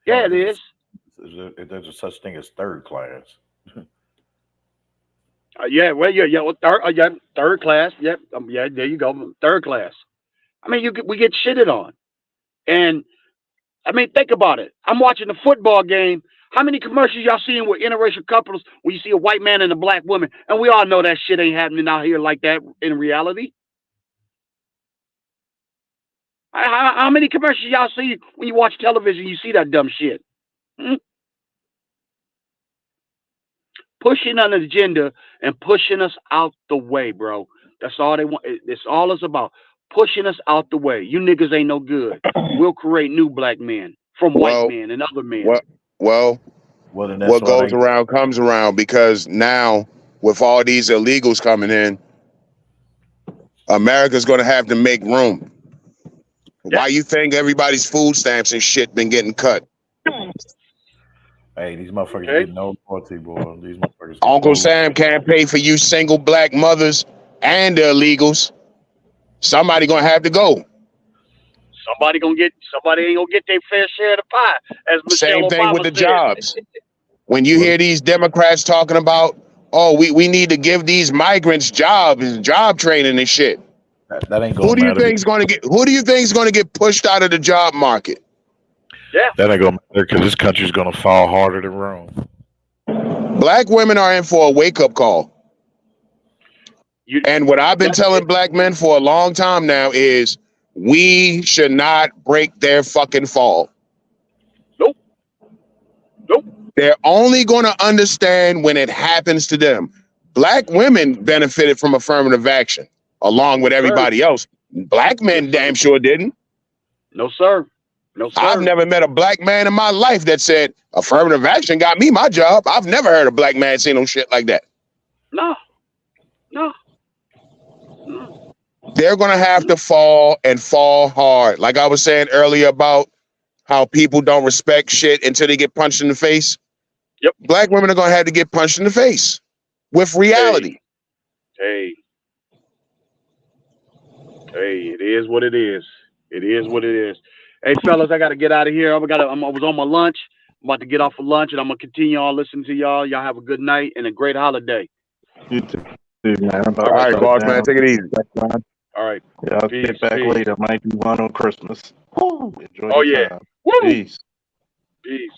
Yeah, it is. There's a such thing as third class. Third class. Yep, there you go, third class. I mean, we get shitted on, and I mean, think about it. I'm watching a football game. How many commercials y'all seeing with interracial couples where you see a white man and a black woman? And we all know that shit ain't happening out here like that in reality. How many commercials y'all see when you watch television? You see that dumb shit. Pushing an agenda and pushing us out the way, bro. That's all they want. It's all it's about. Pushing us out the way. You niggas ain't no good. We'll create new black men from white men and other men. What goes around comes around, because now with all these illegals coming in, America's going to have to make room. Yeah. Why you think everybody's food stamps and shit been getting cut? Hey, these motherfuckers get no loyalty, boy. These motherfuckers. Uncle Sam can't pay for you single black mothers and the illegals. Somebody gonna have to go. Somebody ain't gonna get their fair share of the pie. As Michelle Same thing Obama with the said. jobs. When you hear these Democrats talking about, we need to give these migrants jobs and job training and shit. That ain't gonna Who do you think is gonna get pushed out of the job market? Yeah. That ain't gonna matter, because this country's gonna fall harder than Rome. Black women are in for a wake-up call. And what I've been telling black men for a long time now is we should not break their fucking fall. Nope. They're only going to understand when it happens to them. Black women benefited from affirmative action along with everybody else. Black men damn sure didn't. No, sir. I've never met a black man in my life that said affirmative action got me my job. I've never heard a black man say no shit like that. No. They're going to have to fall and fall hard. Like I was saying earlier about how people don't respect shit until they get punched in the face. Yep. Black women are going to have to get punched in the face with reality. Hey, it is what it is. Hey, fellas, I got to get out of here. I was on my lunch. I'm about to get off for lunch, and I'm going to continue on listening to y'all. Y'all have a good night and a great holiday. You too, man. All right, boss, man. Take it easy. All right. Yeah, I'll get back later. Might be one on Christmas. Woo! Enjoy Oh, the yeah. time. Woo! Peace. Peace.